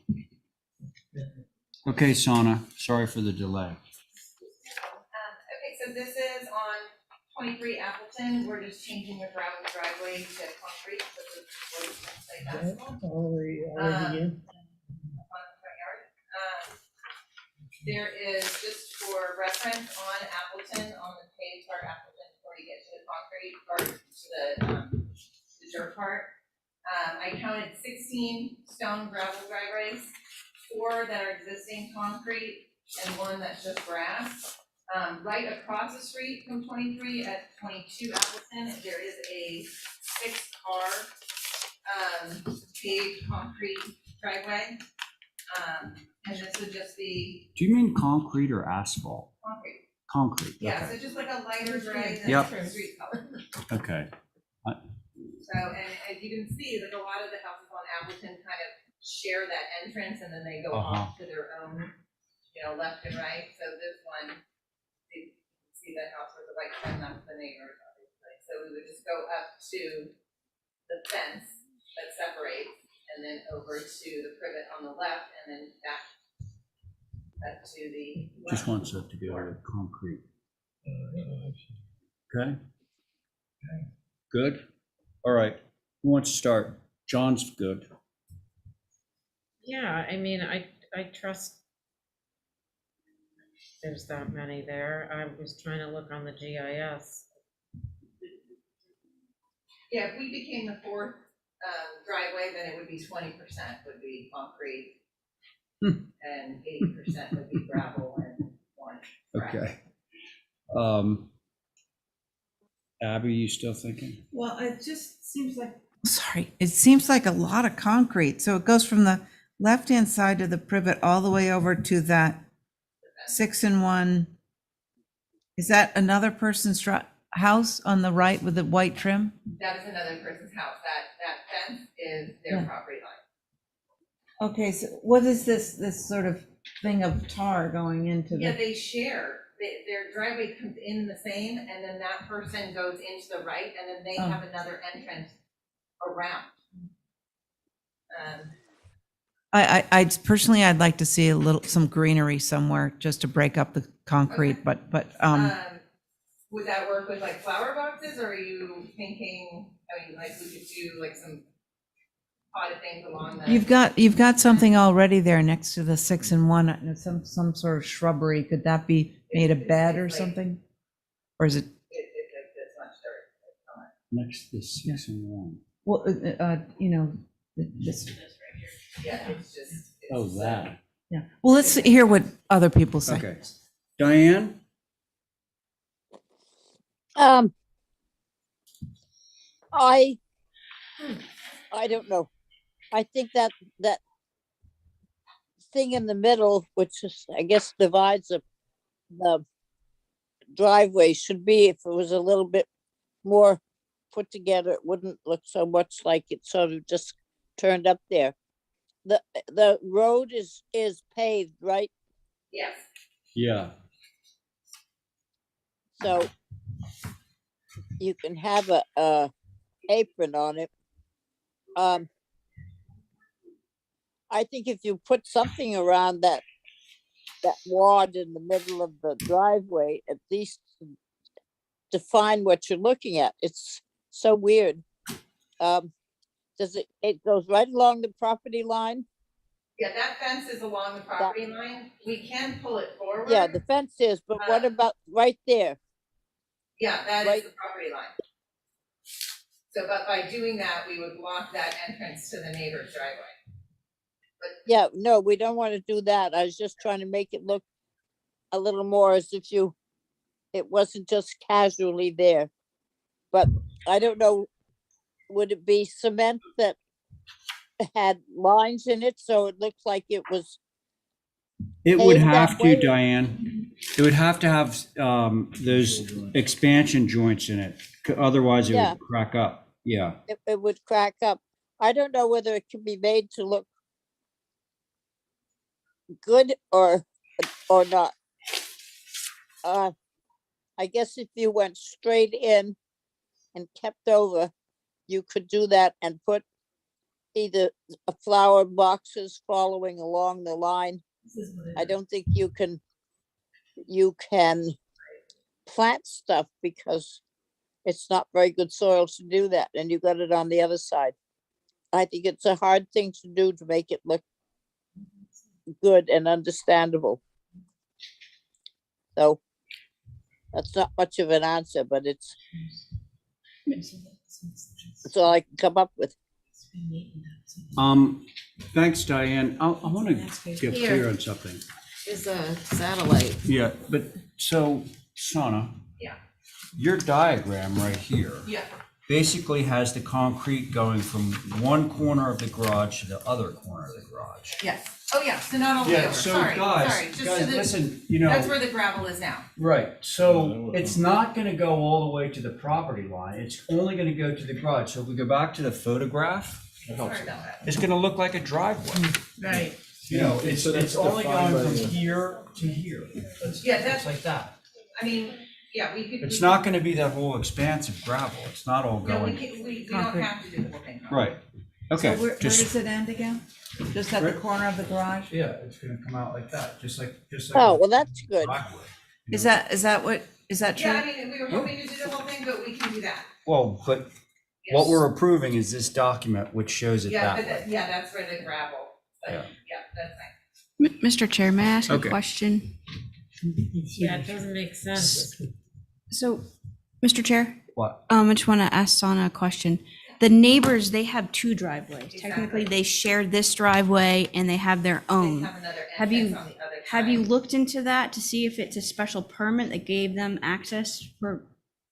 Okay, Sana, sorry for the delay. Okay, so this is on 23 Appleton. We're just changing the gravel driveway to concrete. So this is like basketball. There is, just for reference, on Appleton, on the paved part, Appleton, before you get to the concrete, or to the dirt part, I counted 16 stone gravel driveways, 4 that are existing concrete, and 1 that's just grass. Right across the street from 23 at 22 Appleton, there is a 6-car paved concrete driveway. And this would just be Do you mean concrete or asphalt? concrete. Concrete, Yeah, so okay. just like a lighter gray than Yep. street color. Okay. So, and as you can see, like a lot of the houses on Appleton kind of share that entrance and then they go off to their own, left and right. So this one, you can see the house with the white trim, that's the neighbors, obviously. So we would just go up to the fence that separates and then over to the privet on the left and then back up to the left. Just wants it to go with concrete. Okay. Good. All right. Who wants to start? John's good. Yeah, I mean, I trust there's that many there. I was trying to look on the GIS. Yeah, if we became the 4th driveway, then it would be 20% would be concrete. And 80% would be gravel and 1 grass. Okay. Abby, you still thinking? Well, it just seems like, sorry, it seems like a lot of concrete. So it goes from the left-hand side of the privet all the way over to that 6-in-1. Is that another person's house on the right with the white trim? That is another person's house. That fence is their property line. Okay, so what is this sort of thing of tar going into Yeah, the? they share. Their driveway comes in the same, and then that person goes into the right, and then they have another entrance around. I personally, I'd like to see some greenery somewhere just to break up the concrete, but Would that work with like flower boxes, or are you thinking, like we could do like some potted things along the? you've got something already there next to the 6-in-1, and some sort of shrubbery. Could that be made a bed or something? Or is it? It's like this much dirt. Next to 6-in-1. Well, this. Yeah, it's just. Oh, that. Yeah. Well, let's hear what other people say. Okay. Diane? I don't know. I think that thing in the middle, which is, I guess, divides the driveway, should be, if it was a little bit more put together, it wouldn't look so much like it sort of just turned up there. The road is paved, right? Yes. Yeah. So you can have a apron on it. I think if you put something around that wad in the middle of the driveway, at least define what you're looking at. It's so weird. It goes right along the property line? Yeah, that fence is along the property line. We can pull it forward. Yeah, the fence is, but what about right there? Yeah, that is the property line. So, but by doing that, we would block that entrance to the neighbor's driveway. Yeah, no, we don't want to do that. I was just trying to make it look a little more as if it wasn't just casually there. But I don't know, would it be cement that had lines in it, so it looks like it was? It would paved that have to, way? Diane. It would have to have those expansion joints in it. Otherwise, it Yeah. would crack up. Yeah. It would crack up. I don't know whether it can be made to look good or not. I guess if you went straight in and kept over, you could do that and put either flower boxes following along the line. I don't think you can plant stuff because it's not very good soil to do that, and you got it on the other side. I think it's a hard thing to do to make it look good and understandable. So that's not much of an answer, but it's all I can come up with. Thanks, Diane. I want to get clear on something. Is a satellite. Yeah, but so, Sana, Yeah. your diagram right here Yeah. basically has the concrete going from one corner of the garage to the other corner of the garage. Yes. Oh, yeah. So not all the way Yeah, over. so Sorry. guys, Sorry. Just guys, to the, listen, you know. that's where the gravel is now. Right, so it's not gonna go all the way to the property line, it's only gonna go to the garage. So if we go back to the photograph, Sorry about that. it's gonna look like a driveway. Right. You know, Yeah, it's, so that's it's only defined going by from the- here to here. It's Yeah, that's- like that. I mean, yeah, we could. It's we not could- gonna be that whole expanse of gravel, it's not all No, we going, can, we don't Concrete. have to do the whole thing. right, okay. So where does Just, it end again? Just at the Right. corner of the garage? yeah, it's gonna come out like that, just like Oh, a well, that's good. driveway. Is that is that true? Yeah, I mean, we were hoping to do the whole thing, but we can do that. Well, but what we're approving is this document, which shows it Yeah, that but way. yeah, that's where the gravel, but Yeah. yeah, that's fine. Mr. Chair, may I ask a Okay. question? Yeah, it doesn't make sense. So, Mr. Chair, What? I just want to ask Sana a question. The neighbors, they have two driveways. Technically, Exactly. they share this driveway and they have their They own. have another Have you- entrance on the other Have you side. looked into that to see if it's a special permit that gave them access for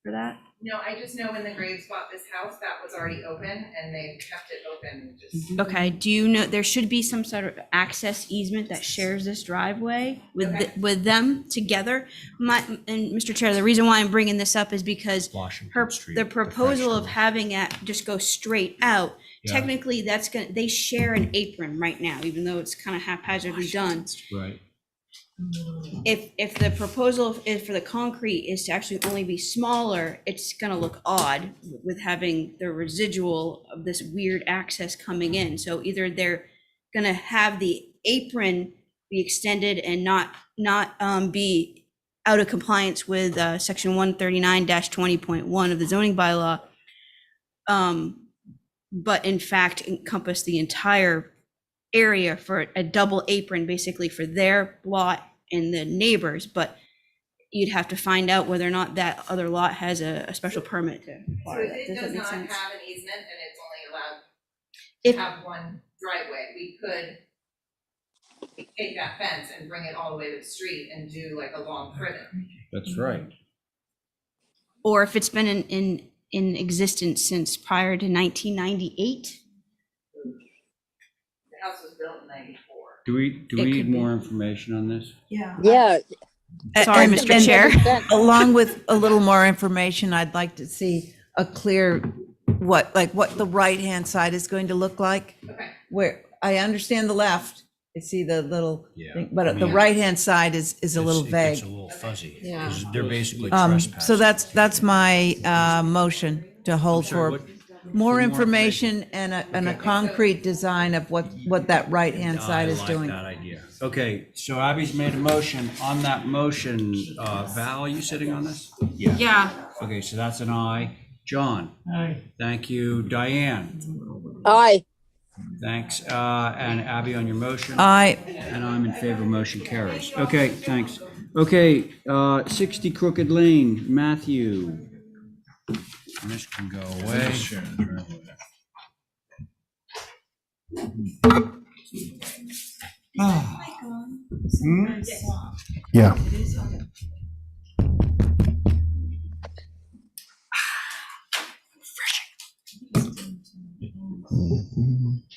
that? No, I just know when the Graves bought this house, that was already open and they kept it open, just. Okay, do you know, there should be some sort of access easement that shares this driveway with, Okay. with them together? And Mr. Chair, the reason why I'm bringing this up is because Washington Street. the proposal of professional. having it just go straight out, Yeah. technically, that's gonna, they share an apron right now, even though it's kind of haphazardly done. Right. If the proposal is for the concrete is to actually only be smaller, it's gonna look odd with having the residual of this weird access coming in. So either they're gonna have the apron be extended and not be out of compliance with section 139-20.1 of the zoning bylaw, but in fact encompass the entire area for a double apron, basically for their lot and the neighbors, but you'd have to find out whether or not that other lot has a special permit to So require if that. it Does that does make not sense? have an easement and it's only allowed If- to have one driveway, we could take that fence and bring it all the way to the street and do like a long privet. That's right. Or if it's been in existence since prior to 1998? The house was built in 94. Do we It need could be. more information on this? Yeah. Yeah. Sorry, And- Mr. and Chair. Along with a little more information, I'd like to see a clear, what the right-hand side is going to look like. Okay. Where, I understand the left, I see the little Yeah. thing, but the Yeah. right-hand side is a little It vague. gets a little fuzzy. Yeah. 'Cause they're basically So trespassing. that's my motion to hold I'm sorry, for what- more more information and a concrete design of what that right-hand side is I doing. like that idea. Okay, so Abby's made a motion. On that motion, Val, are you sitting on this? Yeah. Yeah. Okay, so that's an aye. John? Aye. Thank you. Diane? Aye. Thanks. And Abby on your motion? Aye. And I'm in favor, motion carries. Okay, thanks. Okay, 60 Crooked Lane, Matthew. And this can go away. Yeah.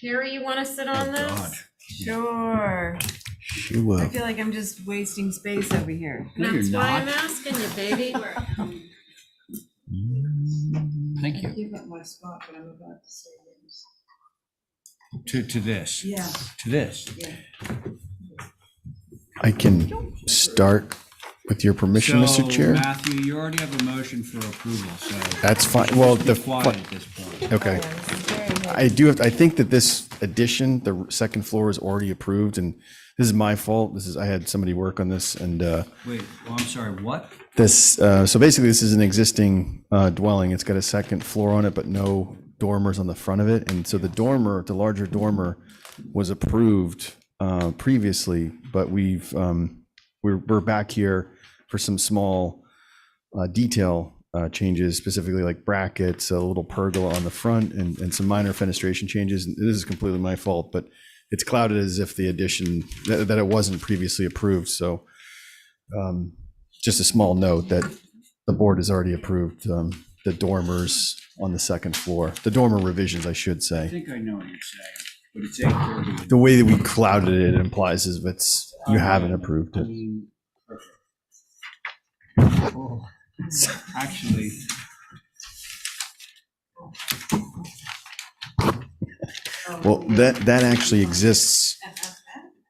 Carrie, you want to sit on this? God. Sure. She I will. feel like I'm just wasting space over here. No, you're That's why I'm not. asking you, baby. Thank you. Give up my spot, but I'm about to say this. To this. Yeah. To this. Yeah. I can start With your permission, Mr. Chair? Matthew, you already have a motion for approval, so. That's fine. Well, Just be quiet at this point. Okay. I think that this addition, the second floor is already approved, and this is my fault. I had somebody work on this, and Wait, I'm sorry, what? so basically this is an existing dwelling. It's got a second floor on it, but no dormers on the front of it. And so the larger dormer was approved previously, but we're back here for some small detail changes, specifically like brackets, a little pergola on the front, and some minor fenestration changes. And this is completely my fault, but it's clouded as if the addition, that it wasn't previously approved. So just a small note that the board has already approved the dormers on the second floor, the dormer revisions, I should I say. think I know what you're saying, but it's 8:30. The way that we clouded it implies is you haven't approved I it. mean, perfect. Oh, actually. Well, that actually exists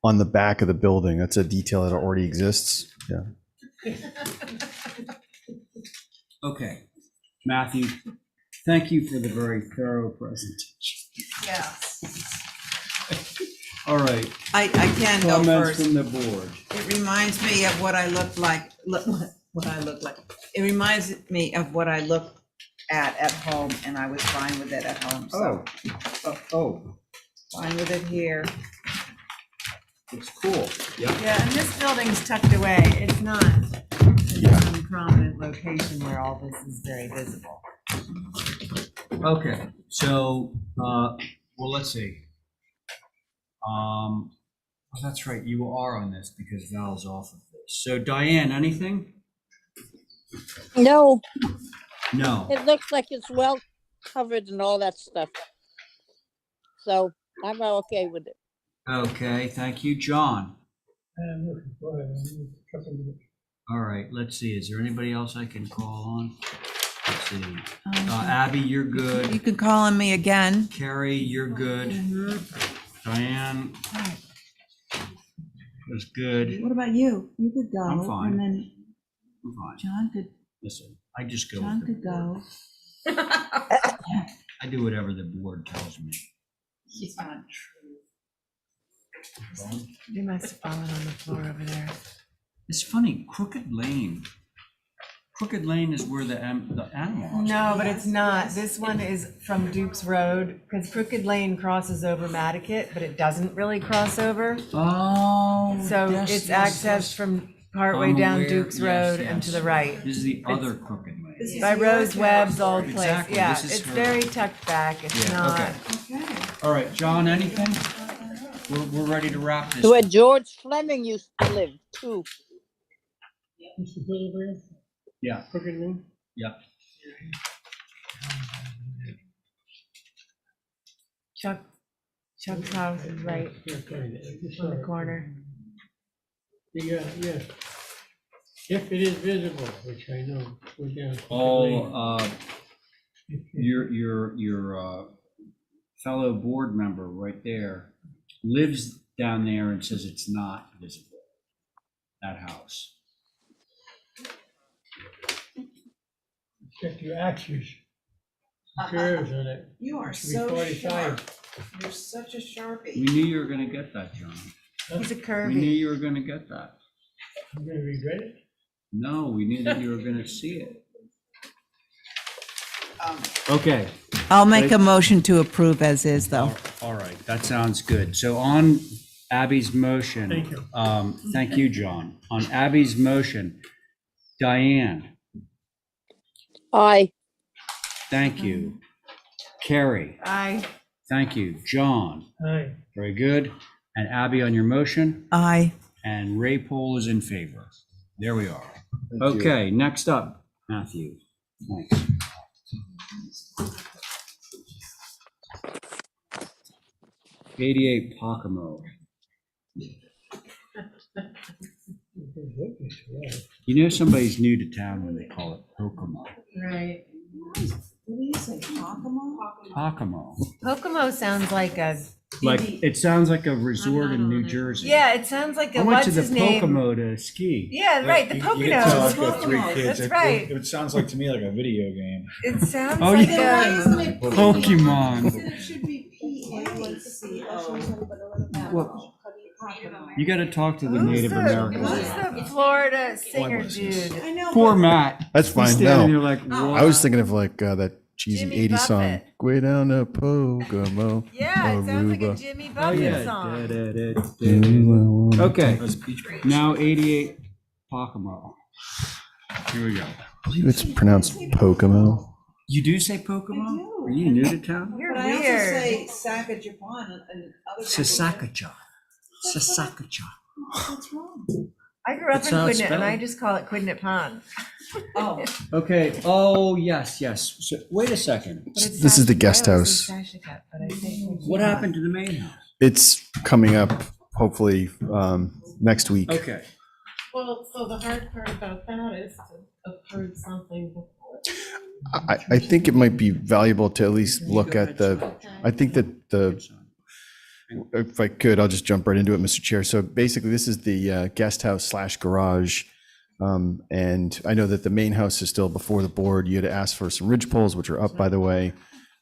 on the back of the building. That's a detail that already exists. Yeah. Okay, Matthew, thank you for the very thorough presentation. Yeah. All right. I can go Comments first. from the board. It reminds me of what I look like, what I look like. It reminds me of what I look at home, and I was fine with it at home, so. Fine with it here. It's cool. Yeah, and this building's tucked away. It's not in some prominent location where all this is very visible. Okay, so, well, let's see. Oh, that's right, you are on this because Val's off of this. So Diane, anything? No, No. it looks like it's well covered and all that stuff. So I'm okay with it. Okay, thank you. John? I'm looking for it. I need a couple minutes. All right, let's see, is there anybody else I can call on? Let's see. Abby, you're You good. can call on me again. Carrie, you're good. Diane was good. What about you? You could go. I'm fine. And then I'm fine. John could, Listen, I just go John with the could go. I do whatever the board tells me. It's not true. You must have fallen on the floor over there. It's funny, Crooked Lane. Crooked Lane is where the animal hospital. No, but it's not. This one is from Duke's Road, because Crooked Lane crosses over Nantucket, but it doesn't really cross over. Oh. So yes, it's yes, accessed yes. from partway I'm down aware, Duke's yes, Road and yes. to the right. This is the other Crooked Lane. By Rose Webb's old place. Exactly, Yeah, this is it's her- very tucked back. It's Yeah, not. okay. All right, John, anything? We're ready to wrap this. Where George Fleming used to live too. Mr. Billy, Yeah, Crooked Lane? yeah. Chuck's house is right on the corner. Yeah, yes. If it is visible, which I know, go down. Crooked Lane. Oh, your fellow board member right there lives down there and says it's not visible, that house. Check your axes. Curves on it. You are Should be so 45. sharp. You're such a Sharpie. We knew you were gonna get that, John. He's a We knew curvy. you were gonna get that. I'm gonna regret it. No, we knew that you were gonna see it. Okay. I'll make a motion to approve as is, though. All right, that sounds good. So on Abby's motion. Thank you. Thank you, John. On Abby's motion, Diane, Aye. thank you. Carrie, Aye. thank you. John, Aye. very good. And Abby on your motion, Aye. and Ray Paul is in favor. There we are. Thank you. Okay, next up, Matthew. Thanks. 88 Pocomo. You know somebody's new to town when they call it Pocomo. Right. What do you say, Pocomo? Pocomo. Pocomo sounds like a Like, it sounds like a resort in New Jersey. Yeah, it sounds like I a, went what's to the his name? Pocomo to ski. Yeah, right, the You can tell I've got three Poconos. kids. That's right. It sounds like to me like a video game. It sounds Oh, like yeah. a. Pokemon. It should be P-A-C-O. Well, you got to talk to the Who's Native the, Americans. who's the Florida singer dude? I know. Poor Matt. That's He's fine. standing No, there like, I was thinking of like that cheesy Jimmy 80s song. Buffett. Way down to Pocomo. Yeah, it sounds like a Aruba. Jimmy Oh, Buffett yeah. song. Okay. Now 88 Pocomo. Here we go. I believe it's pronounced Pocomo. You do say Pocomo? Are you new to town? You're But I also weird. say Saka Japan and other people. Sasakacha. Sasakacha. What's wrong? I grew up That's in how it's Quidnet, and I spelled. just call it Quidnet Pond. Oh, Okay. Oh, yes, yes. So, wait a second. But it's This is the Sash- guest I always house. say Sashika, but I say Quidnet What Pond. happened to the main house? It's coming up hopefully next week. Okay. Well, so the hard part about that is to approve something before. I think it might be valuable to at least look at I think that if I could, I'll just jump right into it, Mr. Chair. So basically, this is the guest house / garage. And I know that the main house is still before the board. You had asked for some ridge poles, which are up, by the way,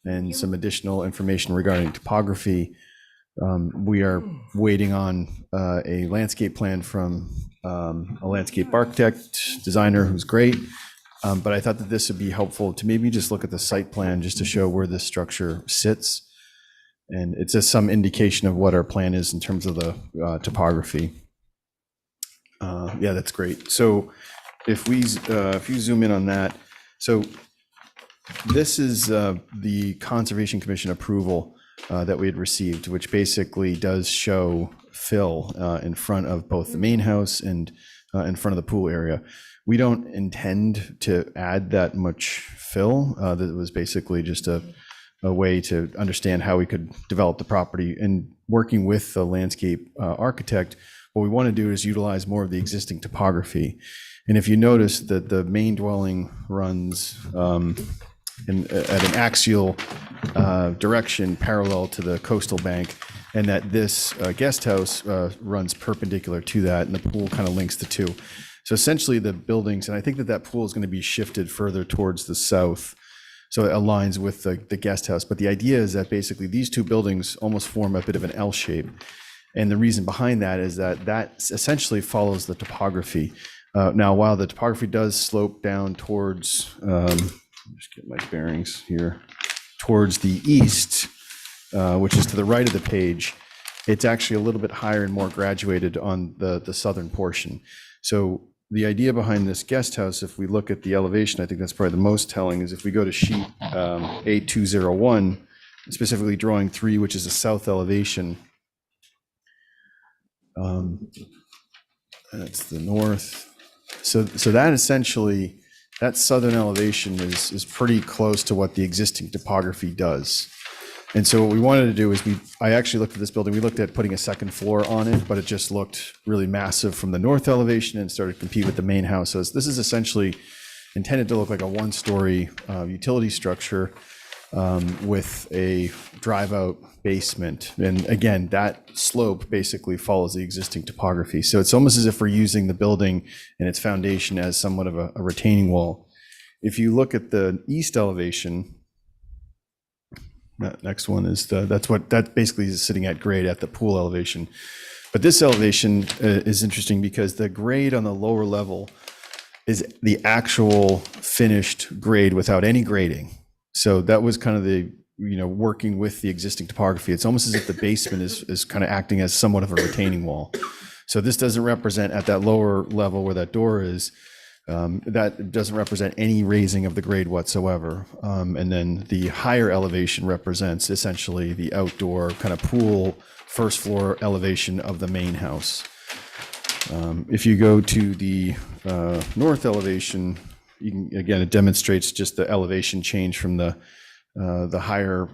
and some additional information regarding topography. We are waiting on a landscape plan from a landscape architect, designer who's great. But I thought that this would be helpful to maybe just look at the site plan just to show where this structure sits. And it's just some indication of what our plan is in terms of the topography. Yeah, that's great. So if you zoom in on that, so this is the Conservation Commission approval that we had received, which basically does show fill in front of both the main house and in front of the pool area. We don't intend to add that much fill. That was basically just a way to understand how we could develop the property. And working with the landscape architect, what we want to do is utilize more of the existing topography. And if you notice that the main dwelling runs at an axial direction parallel to the coastal bank, and that this guest house runs perpendicular to that, and the pool kind of links the two. So essentially the buildings, and I think that that pool is going to be shifted further towards the south, so it aligns with the guest house. But the idea is that basically these two buildings almost form a bit of an L shape. And the reason behind that is that that essentially follows the topography. Now, while the topography does slope down towards, just get my bearings here, towards the east, which is to the right of the page, it's actually a little bit higher and more graduated on the southern portion. So the idea behind this guest house, if we look at the elevation, I think that's probably the most telling, is if we go to sheet A201, specifically drawing 3, which is a south elevation. That's the north. So that essentially, that southern elevation is pretty close to what the existing topography does. And so what we wanted to do is I actually looked at this building. We looked at putting a second floor on it, but it just looked really massive from the north elevation and started to compete with the main house. So this is essentially intended to look like a one-story utility structure with a drive-out basement. And again, that slope basically follows the existing topography. So it's almost as if we're using the building and its foundation as somewhat of a retaining wall. If you look at the east elevation, that next one is that basically is sitting at grade at the pool elevation. But this elevation is interesting because the grade on the lower level is the actual finished grade without any grading. So that was kind of the, working with the existing topography. It's almost as if the basement is kind of acting as somewhat of a retaining wall. So this doesn't represent at that lower level where that door is, that doesn't represent any raising of the grade whatsoever. And then the higher elevation represents essentially the outdoor kind of pool first floor elevation of the main house. If you go to the north elevation, again, it demonstrates just the elevation change from the higher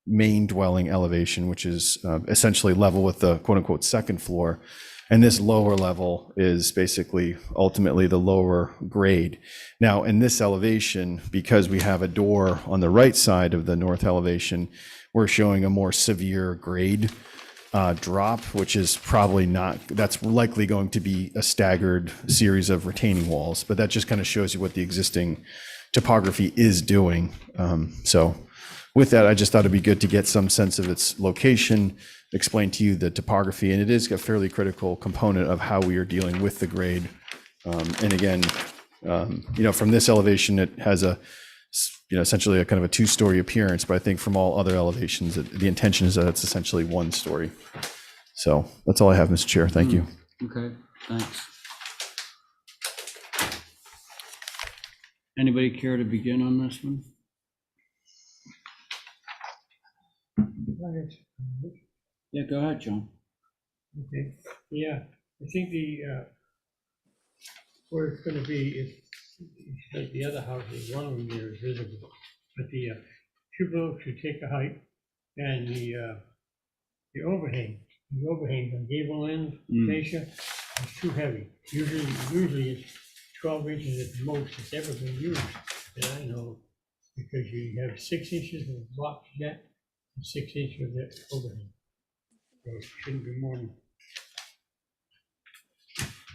main dwelling elevation, which is essentially level with the quote unquote second floor. And this lower level is basically ultimately the lower grade. Now, in this elevation, because we have a door on the right side of the north elevation, we're showing a more severe grade drop, which is probably not, that's likely going to be a staggered series of retaining walls, but that just kind of shows you what the existing topography is doing. So with that, I just thought it'd be good to get some sense of its location, explain to you the topography, and it is a fairly critical component of how we are dealing with the grade. And again, from this elevation, it has essentially a kind of a two-story appearance, but I think from all other elevations, the intention is that it's essentially one story. So that's all I have, Mr. Chair. Thank you. Okay, thanks. Anybody care to begin on this one? Yeah, go ahead, John. Okay, yeah, I think where it's gonna be is like the other houses, one of them there is visible, but the cupola should take a height, and the overhang on gable end fascia is too heavy. Usually it's 12 inches at the most it's ever been used, and I know, because you have 6 inches of block jet and 6 inches of that overhang. So it shouldn't be more than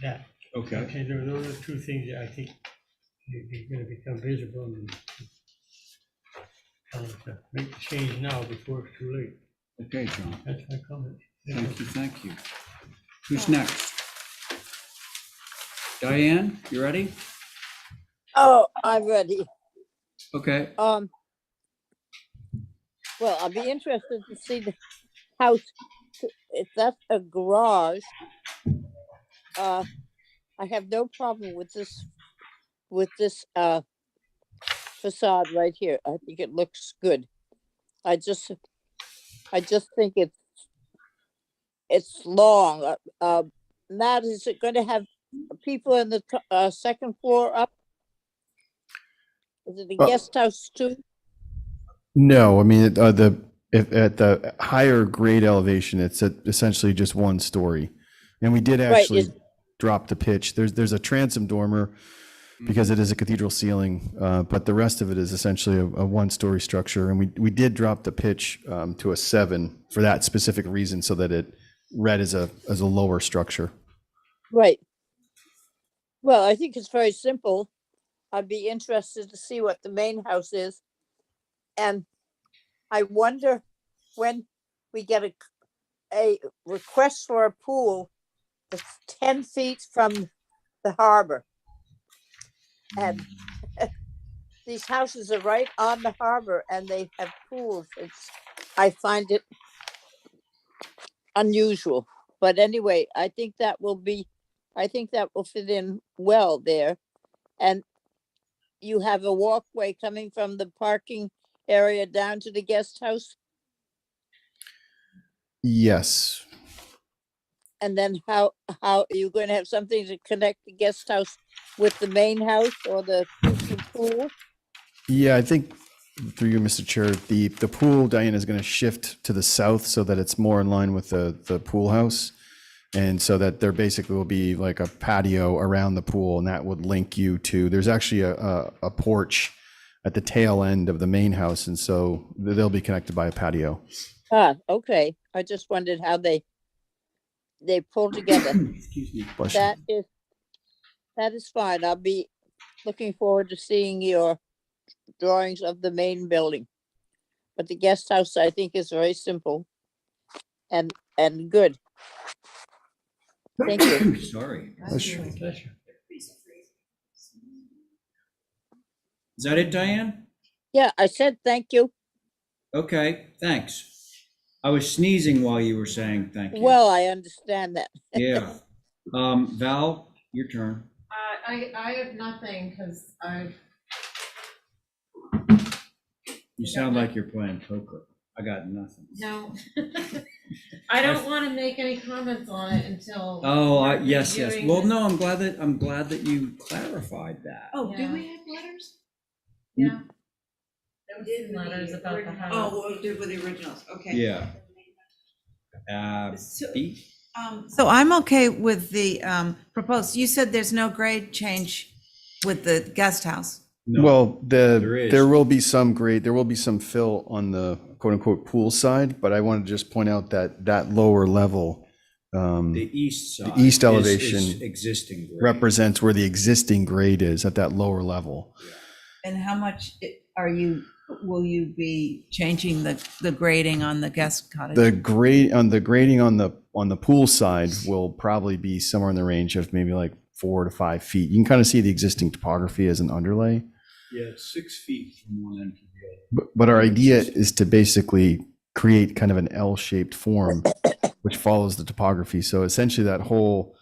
that. Okay. Okay, those are two things that I think they're gonna become visible, and to make the change now before it's too late. Okay, John. That's my comment. Thank you. Who's next? Diane, you ready? Oh, I'm ready. Okay. Well, I'll be interested to see the house. If that's a garage, I have no problem with this facade right here. I think it looks good. I just think it's long. Matt, is it going to have people in the second floor up? Is it a guest house too? No, I mean, at the higher grade elevation, it's essentially just one story. And we did actually drop the pitch. There's a transom dormer because it is a cathedral ceiling, but the rest of it is essentially a one-story structure. And we did drop the pitch to a 7 for that specific reason, so that it read as a lower structure. Right. Well, I think it's very simple. I'd be interested to see what the main house is. And I wonder when we get a request for a pool that's 10 feet from the harbor. And these houses are right on the harbor and they have pools. I find it unusual. But anyway, I think that will fit in well there. And you have a walkway coming from the parking area down to the guest house? Yes. And then how are you going to have something to connect the guest house with the main house or the pool? Yeah, I think through you, Mr. Chair, the pool, Diane, is going to shift to the south so that it's more in line with the pool house. And so that there basically will be like a patio around the pool, and that would link you to, there's actually a porch at the tail end of the main house. And so they'll be connected by a patio. Ah, okay. I just wondered how they pull together. Excuse me. That is fine. I'll be looking forward to seeing your drawings of the main building. But the guest house, I think, is very simple and good. Thank you. Sorry. Pleasure. Is that it, Diane? Yeah, I said thank you. Okay, thanks. I was sneezing while you were saying thank you. Well, I understand that. Yeah. Val, your turn. I have nothing because You sound like you're playing poker. I got nothing. no. I don't want to make any comments on it until. Oh, yes. reviewing Well, this. no, I'm glad that you clarified that. Oh, Yeah. do we have letters? Yeah. We did letters about the house. Oh, what we did with the originals, okay. Yeah. So- B? So I'm okay with the proposed, you said there's no grade change with the guest house. No, Well, there is. there will be some grade, there will be some fill on the quote unquote pool side, but I want to just point out that that lower level, The east side. east is elevation existing grade. represents where the existing grade is at that lower level. And how much will you be changing the grading on the guest cottage? The grading on the pool side will probably be somewhere in the range of maybe like 4 to 5 feet. You can kind of see the existing topography as an underlay. Yeah, it's 6 feet from one end to the other. But our idea is to basically create kind of an L-shaped form, which follows the topography. So essentially that whole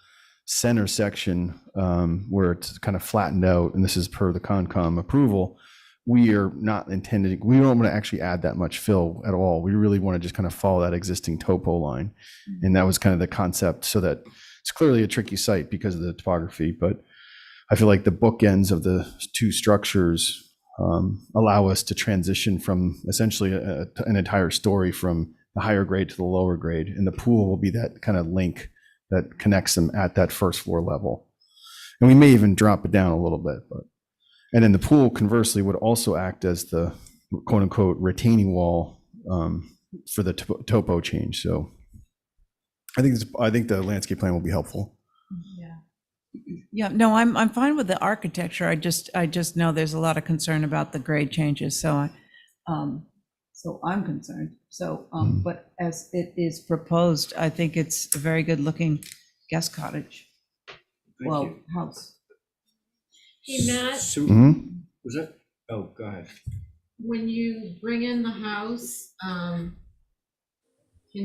center section where it's kind of flattened out, and this is per the Concom approval, we are not intending, we don't want to actually add that much fill at all. We really want to just kind of follow that existing topo line. And that was kind of the concept, so that it's clearly a tricky site because of the topography, but I feel like the bookends of the two structures allow us to transition from essentially an entire story from the higher grade to the lower grade. And the pool will be that kind of link that connects them at that first floor level. And we may even drop it down a little bit, and then the pool conversely would also act as the quote unquote retaining wall for the topo change. So I think the landscape plan will be helpful. Yeah, no, I'm fine with the architecture. I just know there's a lot of concern about the grade changes, so I'm concerned. So, but as it is proposed, I think it's a very good looking guest cottage. House. Hey, Matt, So, was that? Oh, go ahead. when you bring in the house, can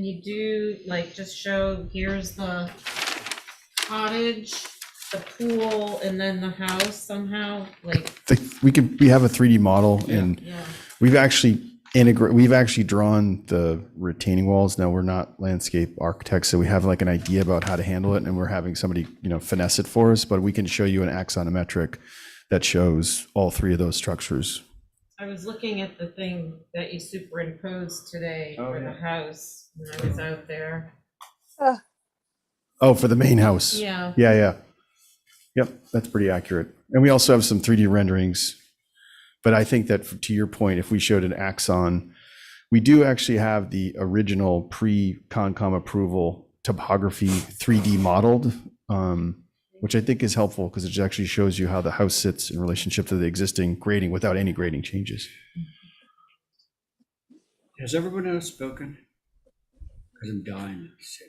you do, like, just show, here's the cottage, the pool, and then the house somehow, like? We have a 3D model, and Yeah. we've actually drawn the retaining walls. Now, we're not landscape architects, so we have like an idea about how to handle it, and we're having somebody, finesse it for us, but we can show you an axonometric that shows all three of those structures. I was looking at the thing that you superimposed today for the house when I was out there. Oh, for the main house. Yeah. Yeah. Yep, that's pretty accurate. And we also have some 3D renderings. But I think that to your point, if we showed an axon, we do actually have the original pre-Concom approval topography 3D modeled, which I think is helpful because it actually shows you how the house sits in relationship to the existing grading without any grading changes. Has everyone else spoken? Because I'm dying to say.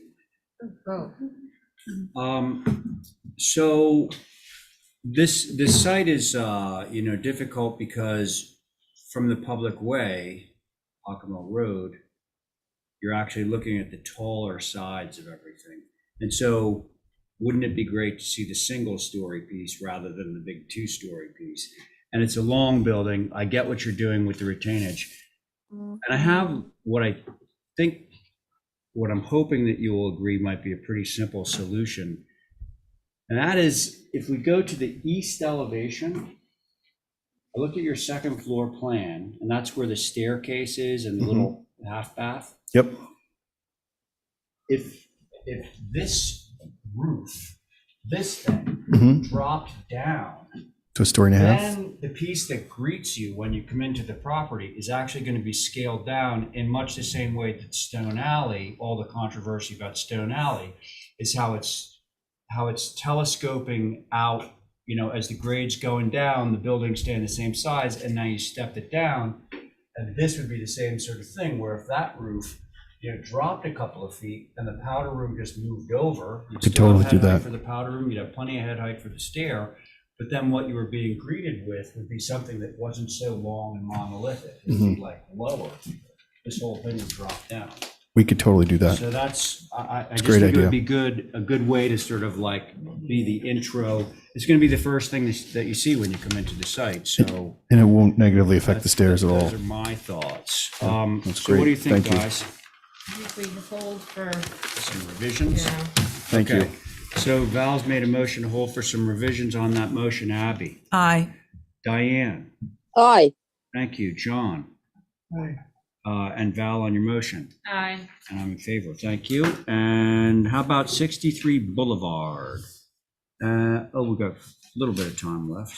So this site is difficult because from the public way, Hockamore Road, you're actually looking at the taller sides of everything. And so wouldn't it be great to see the single story piece rather than the big 2-story piece? And it's a long building. I get what you're doing with the retainage. And I have what I'm hoping that you will agree might be a pretty simple solution. And that is, if we go to the east elevation, I look at your second floor plan, and that's where the staircase is and the little half bath. Yep. If this roof, this thing dropped down to a story and a half. then the piece that greets you when you come into the property is actually going to be scaled down in much the same way that Stone Alley, all the controversy about Stone Alley, is how it's telescoping out, as the grade's going down, the buildings stay in the same size, and now you stepped it down. And this would be the same sort of thing, where if that roof, dropped a couple of feet and the powder room just moved over, you'd Could still have totally head do height that. for the powder room, you'd have plenty of head height for the stair, but then what you were being greeted with would be something that wasn't so long and monolithic. It would be like lower. This whole thing would drop down. We could totally do that. So that's, I just great think it would idea. be a good way to sort of like be the intro. It's going to be the first thing that you see when you come into the site. So And it won't negatively affect the stairs at all. those are my thoughts. That's So what do you great. think, Thank you. guys? I think we hold for, Some revisions? yeah. Thank you. Okay. So Val's made a motion to hold for some revisions on that motion. Abby? Aye. Diane? Aye. Thank you. John? Aye. And Val on your motion. Aye. And I'm in favor. Thank you. And how about 63 Boulevard? We got a little bit of time left.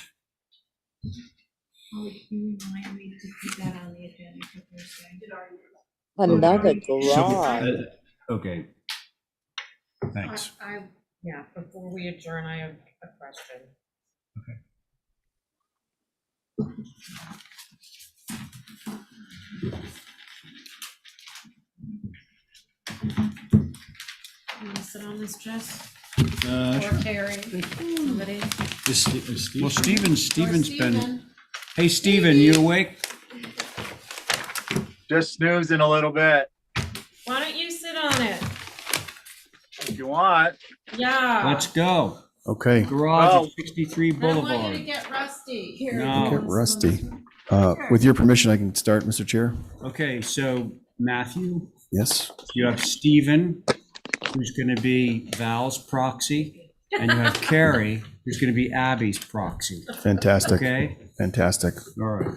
Oh, you remind me to put that on the agenda for Thursday. Another So, garage. okay. Thanks. Yeah, before we adjourn, I have a question. You wanna sit on this, Jess? Or Carrie? Somebody? Well, Steven's been, Steven. hey, Steven, you awake? Just snoozing a little bit. Why don't you sit on it? If you want. Yeah. Let's go. Okay. Garage at 63 I don't want you to Boulevard. get rusty. Here. No. Get rusty. With your permission, I can start, Mr. Chair. Okay, so Matthew, Yes. you have Steven, who's going to be Val's proxy, and you have Carrie, who's going to be Abby's proxy. Fantastic. Okay? Fantastic. All right.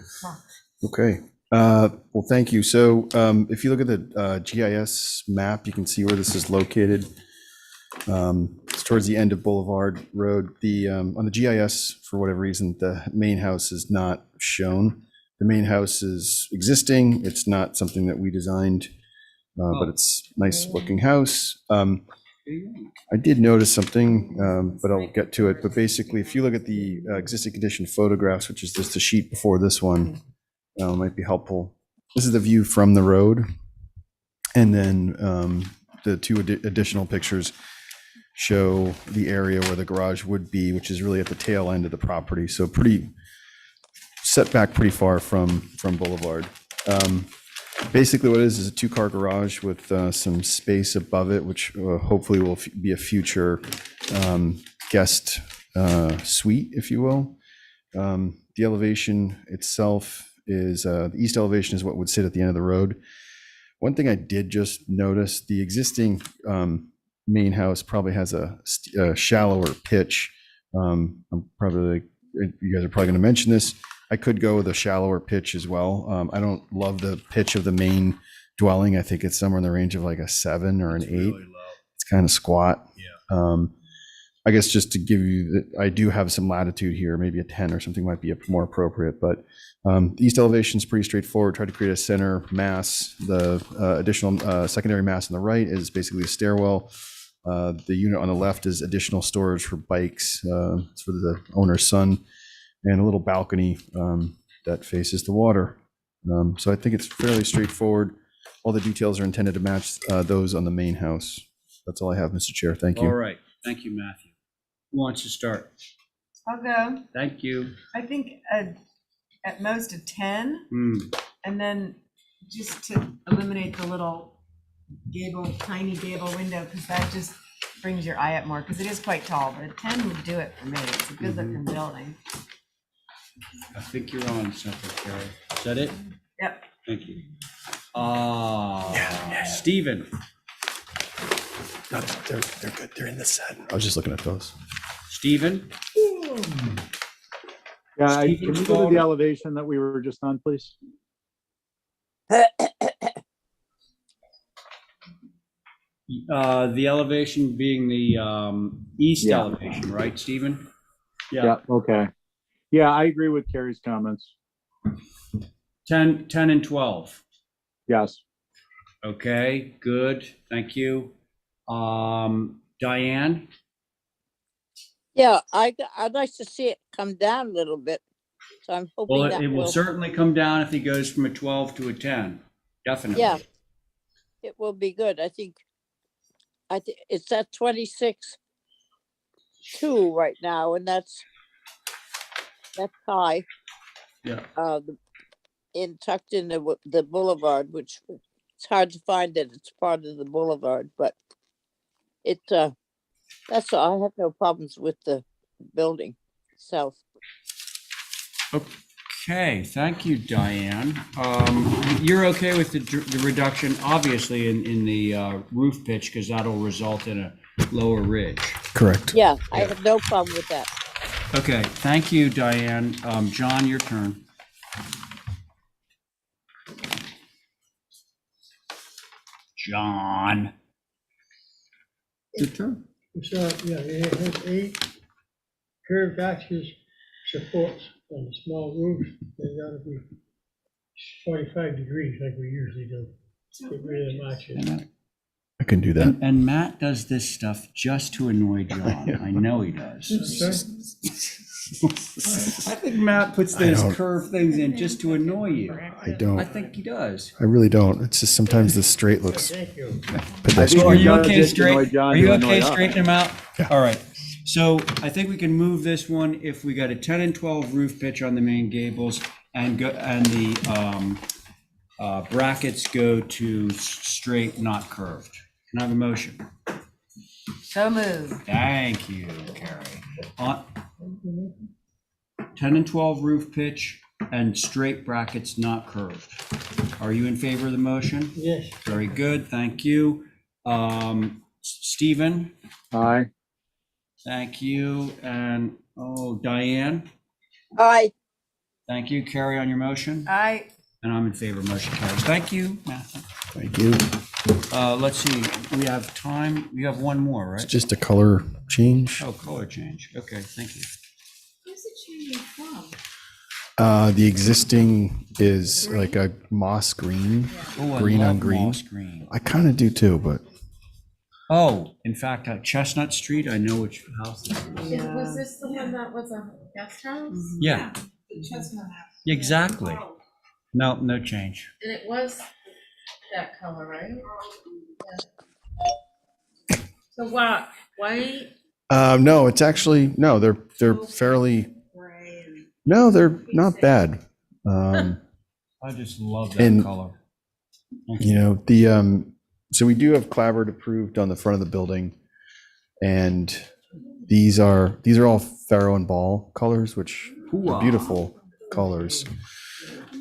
Okay. Well, thank you. So if you look at the GIS map, you can see where this is located. It's towards the end of Boulevard Road. On the GIS, for whatever reason, the main house is not shown. The main house is existing. It's not something that we designed, but it's a nice looking house. I did notice something, but I'll get to it. But basically, if you look at the existing condition photographs, which is just the sheet before this one, might be helpful. This is the view from the road. And then the two additional pictures show the area where the garage would be, which is really at the tail end of the property. So pretty set back pretty far from Boulevard. Basically what it is a two-car garage with some space above it, which hopefully will be a future guest suite, if you will. The elevation itself is, the east elevation is what would sit at the end of the road. One thing I did just notice, the existing main house probably has a shallower pitch. You guys are probably going to mention this. I could go with a shallower pitch as well. I don't love the pitch of the main dwelling. I think it's somewhere in the range of like a 7 or an 8. Really low. It's kind of squat. Yeah. I guess just to give you, I do have some latitude here. Maybe a 10 or something might be more appropriate. But the east elevation is pretty straightforward. Try to create a center mass. The additional secondary mass on the right is basically a stairwell. The unit on the left is additional storage for bikes. It's for the owner's son. And a little balcony that faces the water. So I think it's fairly straightforward. All the details are intended to match those on the main house. That's all I have, Mr. Chair. Thank you. All right. Thank you, Matthew. Who wants to start? I'll go. Thank you. I think at most a 10. And then just to eliminate the little tiny gable window, because that just brings your eye up more, because it is quite tall, but a 10 would do it for me. It's a good looking building. I think you're on, Secretary. Is that it? Yep. Thank you. Stephen. No, they're good. They're in the set. I was just looking at those. Stephen? Yeah, can you go to the elevation that we were just on, please? The elevation being the east elevation, right, Stephen? Yeah, okay. Yeah, I agree with Carrie's comments. 10 and 12. Yes. Okay, good. Thank you. Diane? Yeah, I'd like to see it come down a little bit. So I'm hoping Well, that it will certainly come down if he goes from a 12 to a 10. Definitely. Yeah, it will be good. I think it's at 26.2 right now, and that's high. Yeah. Tucked in the boulevard, which it's hard to find that it's part of the boulevard, but that's all. I have no problems with the building itself. Okay, thank you, Diane. You're okay with the reduction, obviously, in the roof pitch, because that'll result in a lower ridge. Correct. Yeah, I have no problem with that. Okay, thank you, Diane. John, your turn. John. Your turn. So, yeah, it has 8 curved arches supports on the small roof. They gotta be 45 degrees like we usually do. Get rid of the arches. I can do that. And Matt does this stuff just to annoy John. I know he does. I think Matt puts those curved things in just to annoy you. I don't. I think he does. I really don't. It's just sometimes the straight looks Thank you. pedestrian. Are you okay straight? Are you okay straightening them out? Yeah. All right. So I think we can move this one if we got a 10 and 12 roof pitch on the main gables and the brackets go to straight, not curved. Can I have a motion? So moved. Thank you, Carrie. 10 and 12 roof pitch and straight brackets, not curved. Are you in favor of the motion? Yes. Very good, thank you. Stephen? Aye. Thank you, and, Diane? Aye. Thank you, Carrie, on your motion? Aye. And I'm in favor, motion carries. Thank you, Matthew. Thank you. Let's see, we have time, we have one more, right? It's just a color change. Oh, color change, okay, thank you. Where's it changing from? The existing is like a moss green, Oh, I green love on green. moss green. I kind of do too, but Oh, in fact, Chestnut Street, I know which house this is. Yeah. Was this the one that was a guest house? Yeah, exactly. No, no change. And it was that color, right? Yeah. So what, white? no, it's actually, no, they're fairly, no, they're not bad. I just love that and, color. You know, the, so we do have clapboard approved on the front of the building, and these are all Faro and Ball colors, which are beautiful colors.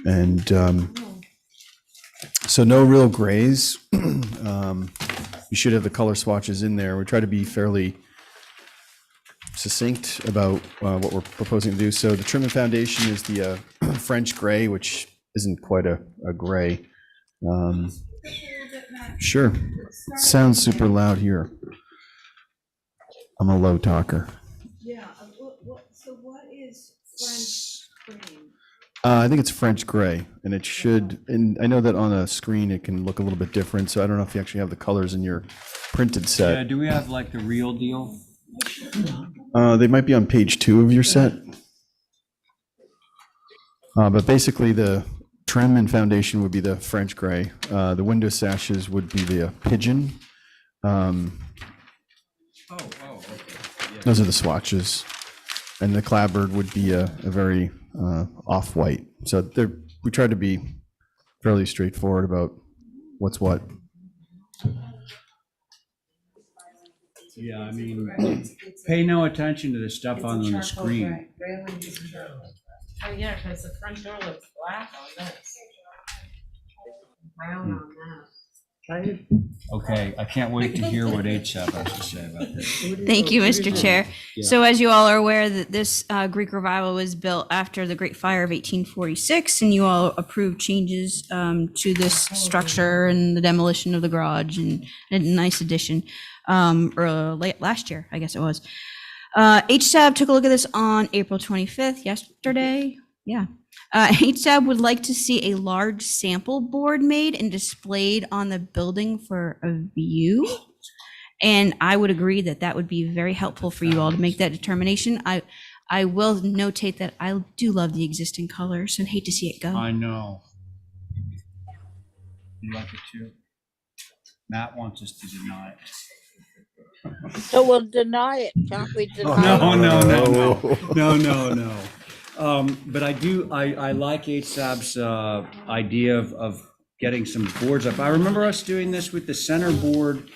And so no real grays. You should have the color swatches in there. We try to be fairly succinct about what we're proposing to do. So the trim and foundation is the French gray, which isn't quite a gray. Sure. Sounds super loud here. I'm a low talker. Yeah, so what is French cream? I think it's French gray, and it should, and I know that on a screen it can look a little bit different, so I don't know if you actually have the colors in your printed Yeah, set. do we have like the real deal? They might be on page 2 of your set. But basically the trim and foundation would be the French gray. The window sashes would be the pigeon. Okay. Those are the swatches. And the clapboard would be a very off-white. So we try to be fairly straightforward about what's what. Yeah, I mean, pay no attention to the stuff on the screen. Oh, yeah, because the front door looks black on this. Brown on that. Okay, I can't wait to hear what HSAP has to say about this. Thank you, Mr. Chair. Yeah. So as you all are aware, that this Greek revival was built after the Great Fire of 1846, and you all approved changes to this structure and the demolition of the garage, and a nice addition late last year, I guess it was. HSAB took a look at this on April 25th, yesterday. Yeah. HSAB would like to see a large sample board made and displayed on the building for a view. And I would agree that that would be very helpful for you all to make that determination. I will notate that I do love the existing colors and hate to see it go. I know. You like it too? Matt wants us to deny it. So we'll deny it, can't we deny it? No. But I like HSAB's idea of getting some boards up. I remember us doing this with the center board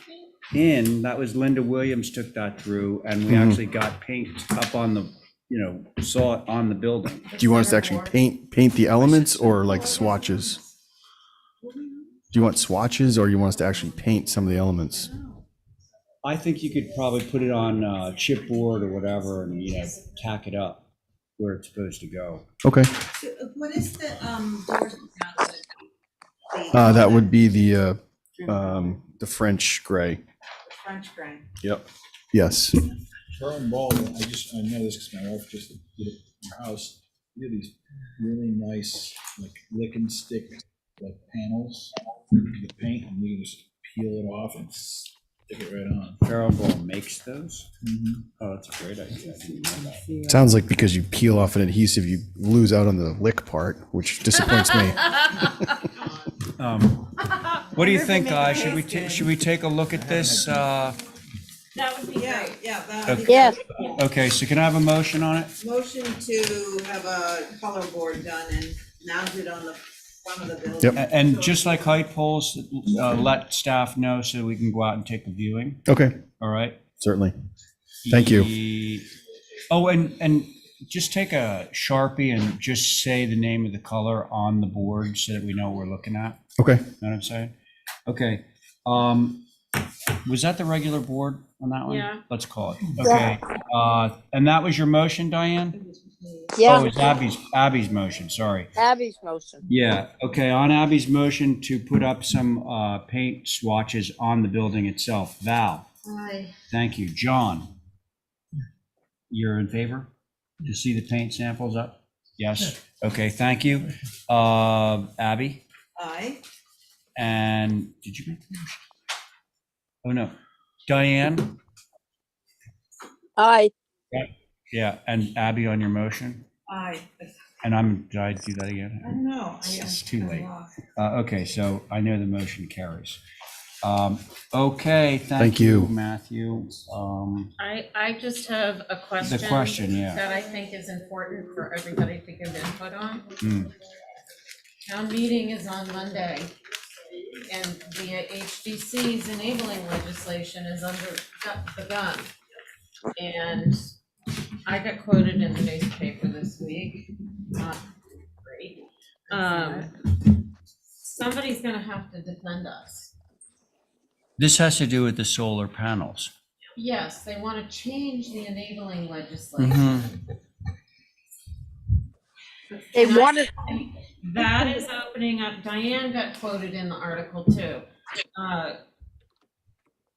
in, that was Linda Williams took that through, and we actually got paint up on the, saw it on the building. Do you want us to actually paint the elements or like swatches? Do you want swatches or you want us to actually paint some of the elements? I think you could probably put it on chipboard or whatever and, tack it up where it's supposed to go. Okay. So what is the doors? That would be the The French gray. French grain. Yep. Yes. Burn ball, I know this because my wife just did it in her house. You have these really nice, like lick and stick, like panels, the paint, and you can just peel it off and stick it right on. Farrell makes those? Mhm. Oh, that's a great idea. I didn't know that. Sounds like because you peel off an adhesive, you lose out on the lick part, which disappoints me. What do you think, guys? Should we take a look at this? That would be great. Yeah, that would be Yes. great. Okay, so can I have a motion on it? Motion to have a color board done and mounted on the front of the building. And just like height poles, let staff know so we can go out and take a viewing. Okay, All right? certainly. Thank you. Oh, and just take a Sharpie and just say the name of the color on the board so that we know what we're looking at. Okay. Know what I'm saying? Okay. Was that the regular board on that one? Yeah. Let's call it. Okay. And that was your motion, Diane? Yeah. Oh, it's Abby's motion, sorry. Abby's motion. Yeah, okay, on Abby's motion to put up some paint swatches on the building itself. Val? Aye. Thank you. John? You're in favor? To see the paint samples up? Yes? Okay, thank you. Abby? Aye. And did you make the motion? Oh, no. Diane? Aye. Yeah, and Abby on your motion? Aye. And did I do that again? I don't know. It's too late. Okay, so I know the motion carries. Okay, thank you, Matthew. I just have a question. question, yeah. That I think is important for everybody to give input on. Mm. Town meeting is on Monday, and the HDC's enabling legislation is the gun. And I got quoted in the newspaper this week, not great. Somebody's gonna have to defend us. This has to do with the solar panels. Yes, they wanna change the enabling legislation. Mhm. They wanted, That is opening up, Diane got quoted in the article too.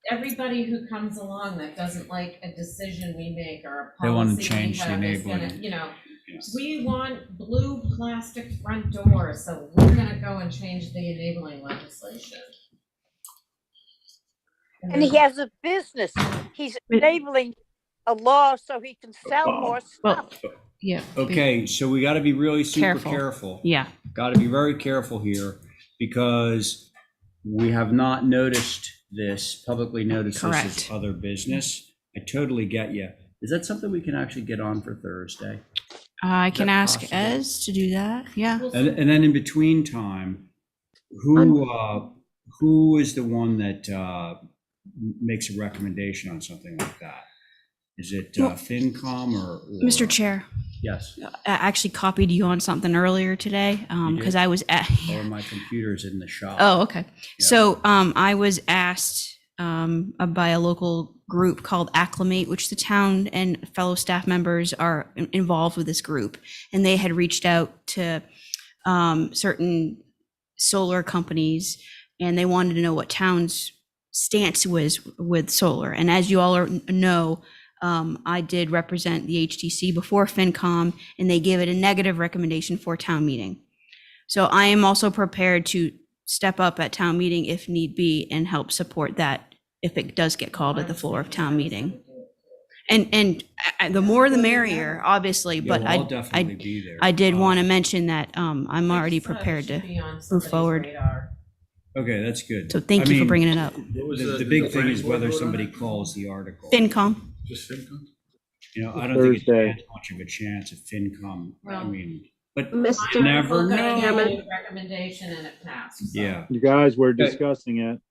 Everybody who comes along that doesn't like a decision we make or a They want to policy we change the have is gonna, enabling. you know, we want blue plastic front doors, so we're gonna go and change the enabling legislation. and he has a business. He's enabling a law so he can sell more stuff. Yeah. Okay, so we got to be really super Careful. careful. Yeah. Got to be very careful here because we have not noticed this, publicly noticed this as Correct. other business. I totally get you. Is that something we can actually get on for Thursday? I can that ask possible? Ez to do that. Yeah. And then in between time, who is the one that makes a recommendation on something like that? Is it FinCom or? Mr. Chair, Yes. I actually copied you on something earlier today because I was at. Or my computer's in the shop. Oh, okay. Yeah. So I was asked by a local group called Acclimate, which the town and fellow staff members are involved with this group. And they had reached out to certain solar companies and they wanted to know what town's stance was with solar. And as you all know, I did represent the HTC before FinCom, and they gave it a negative recommendation for town meeting. So I am also prepared to step up at town meeting if need be and help support that if it does get called at the floor of town meeting. And the more the merrier, obviously, Yeah, but well, I'll definitely be there. I did want to mention that I'm already prepared to move forward. Okay, that's good. So thank you for bringing it up. The big thing is whether somebody calls the article. FinCom. Just FinCom? You know, I don't think Thursday. it's much of a chance of FinCom. I Well, mean, but Mr. never Got a know. negative recommendation and it passed. so. Yeah. You guys were Okay. discussing it.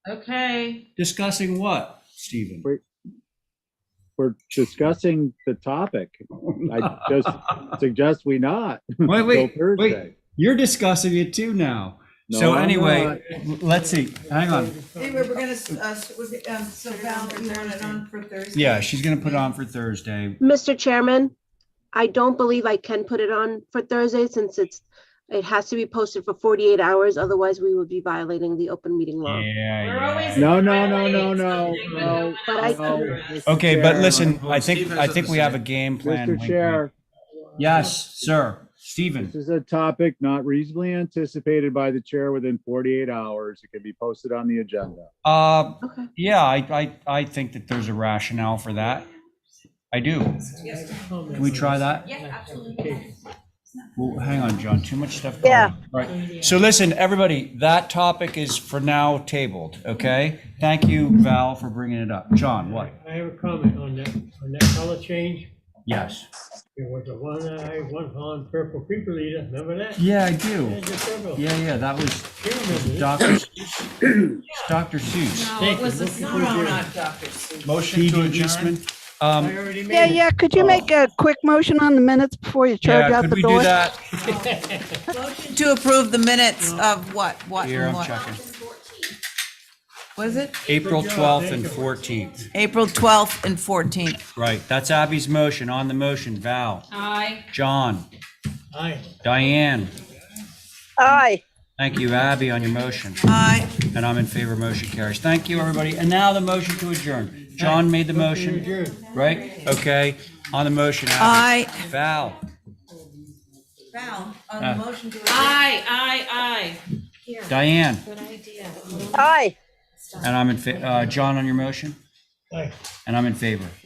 Okay, Discussing what, Stephen? We're discussing the topic. I just suggest we not. Wait, Until Thursday. wait. You're discussing it too now. No, So I'm anyway, let's see. Hang on. Anyway, we're gonna, so Val, you want it on for Thursday? Yeah, she's gonna put it on for Thursday. Mr. Chairman, I don't believe I can put it on for Thursday since it's It has to be posted for 48 hours, otherwise we would be violating the open meeting law. No, no. But I- Mr. Okay, but Chair. listen, I think we have a game plan. Mr. Wink, wink. Chair, Yes, sir. Stephen. this is a topic not reasonably anticipated by the chair within 48 hours. It can be posted on the agenda. Yeah, I think that there's a rationale for that. I do. Can we try that? Yeah, absolutely. Well, hang on, John, too much stuff going Yeah. on. Right. So listen, everybody, that topic is for now tabled, okay? Thank you, Val, for bringing it up. John, what? I have a comment on that color change. Yes. There was a one-eye, one-horn purple creeper eater, remember that? Yeah, I do. Yeah, just purple. Yeah, that was You remember this. Dr. Seuss. No, it was a, no, not Dr. Seuss. Motion to adjourn? Eastman. Yeah, could you make a quick motion on the minutes before you charge Yeah, out could the we do door? that? To approve the minutes of what? Here, and I'm what? checking. Was it? April 12th and 14th. April 12th and 14th. Right, that's Abby's motion. On the motion, Val, Aye. John, Aye. Diane. Aye. Thank you, Abby, on your motion. Aye. And I'm in favor, motion carries. Thank you, everybody. And now the motion to adjourn. John made the motion, right? Okay, on the motion, Abby. Aye. Val. Val, on the motion to. Aye. Here. Diane. Good idea. Aye. And I'm in John on your motion? Aye. And I'm in favor.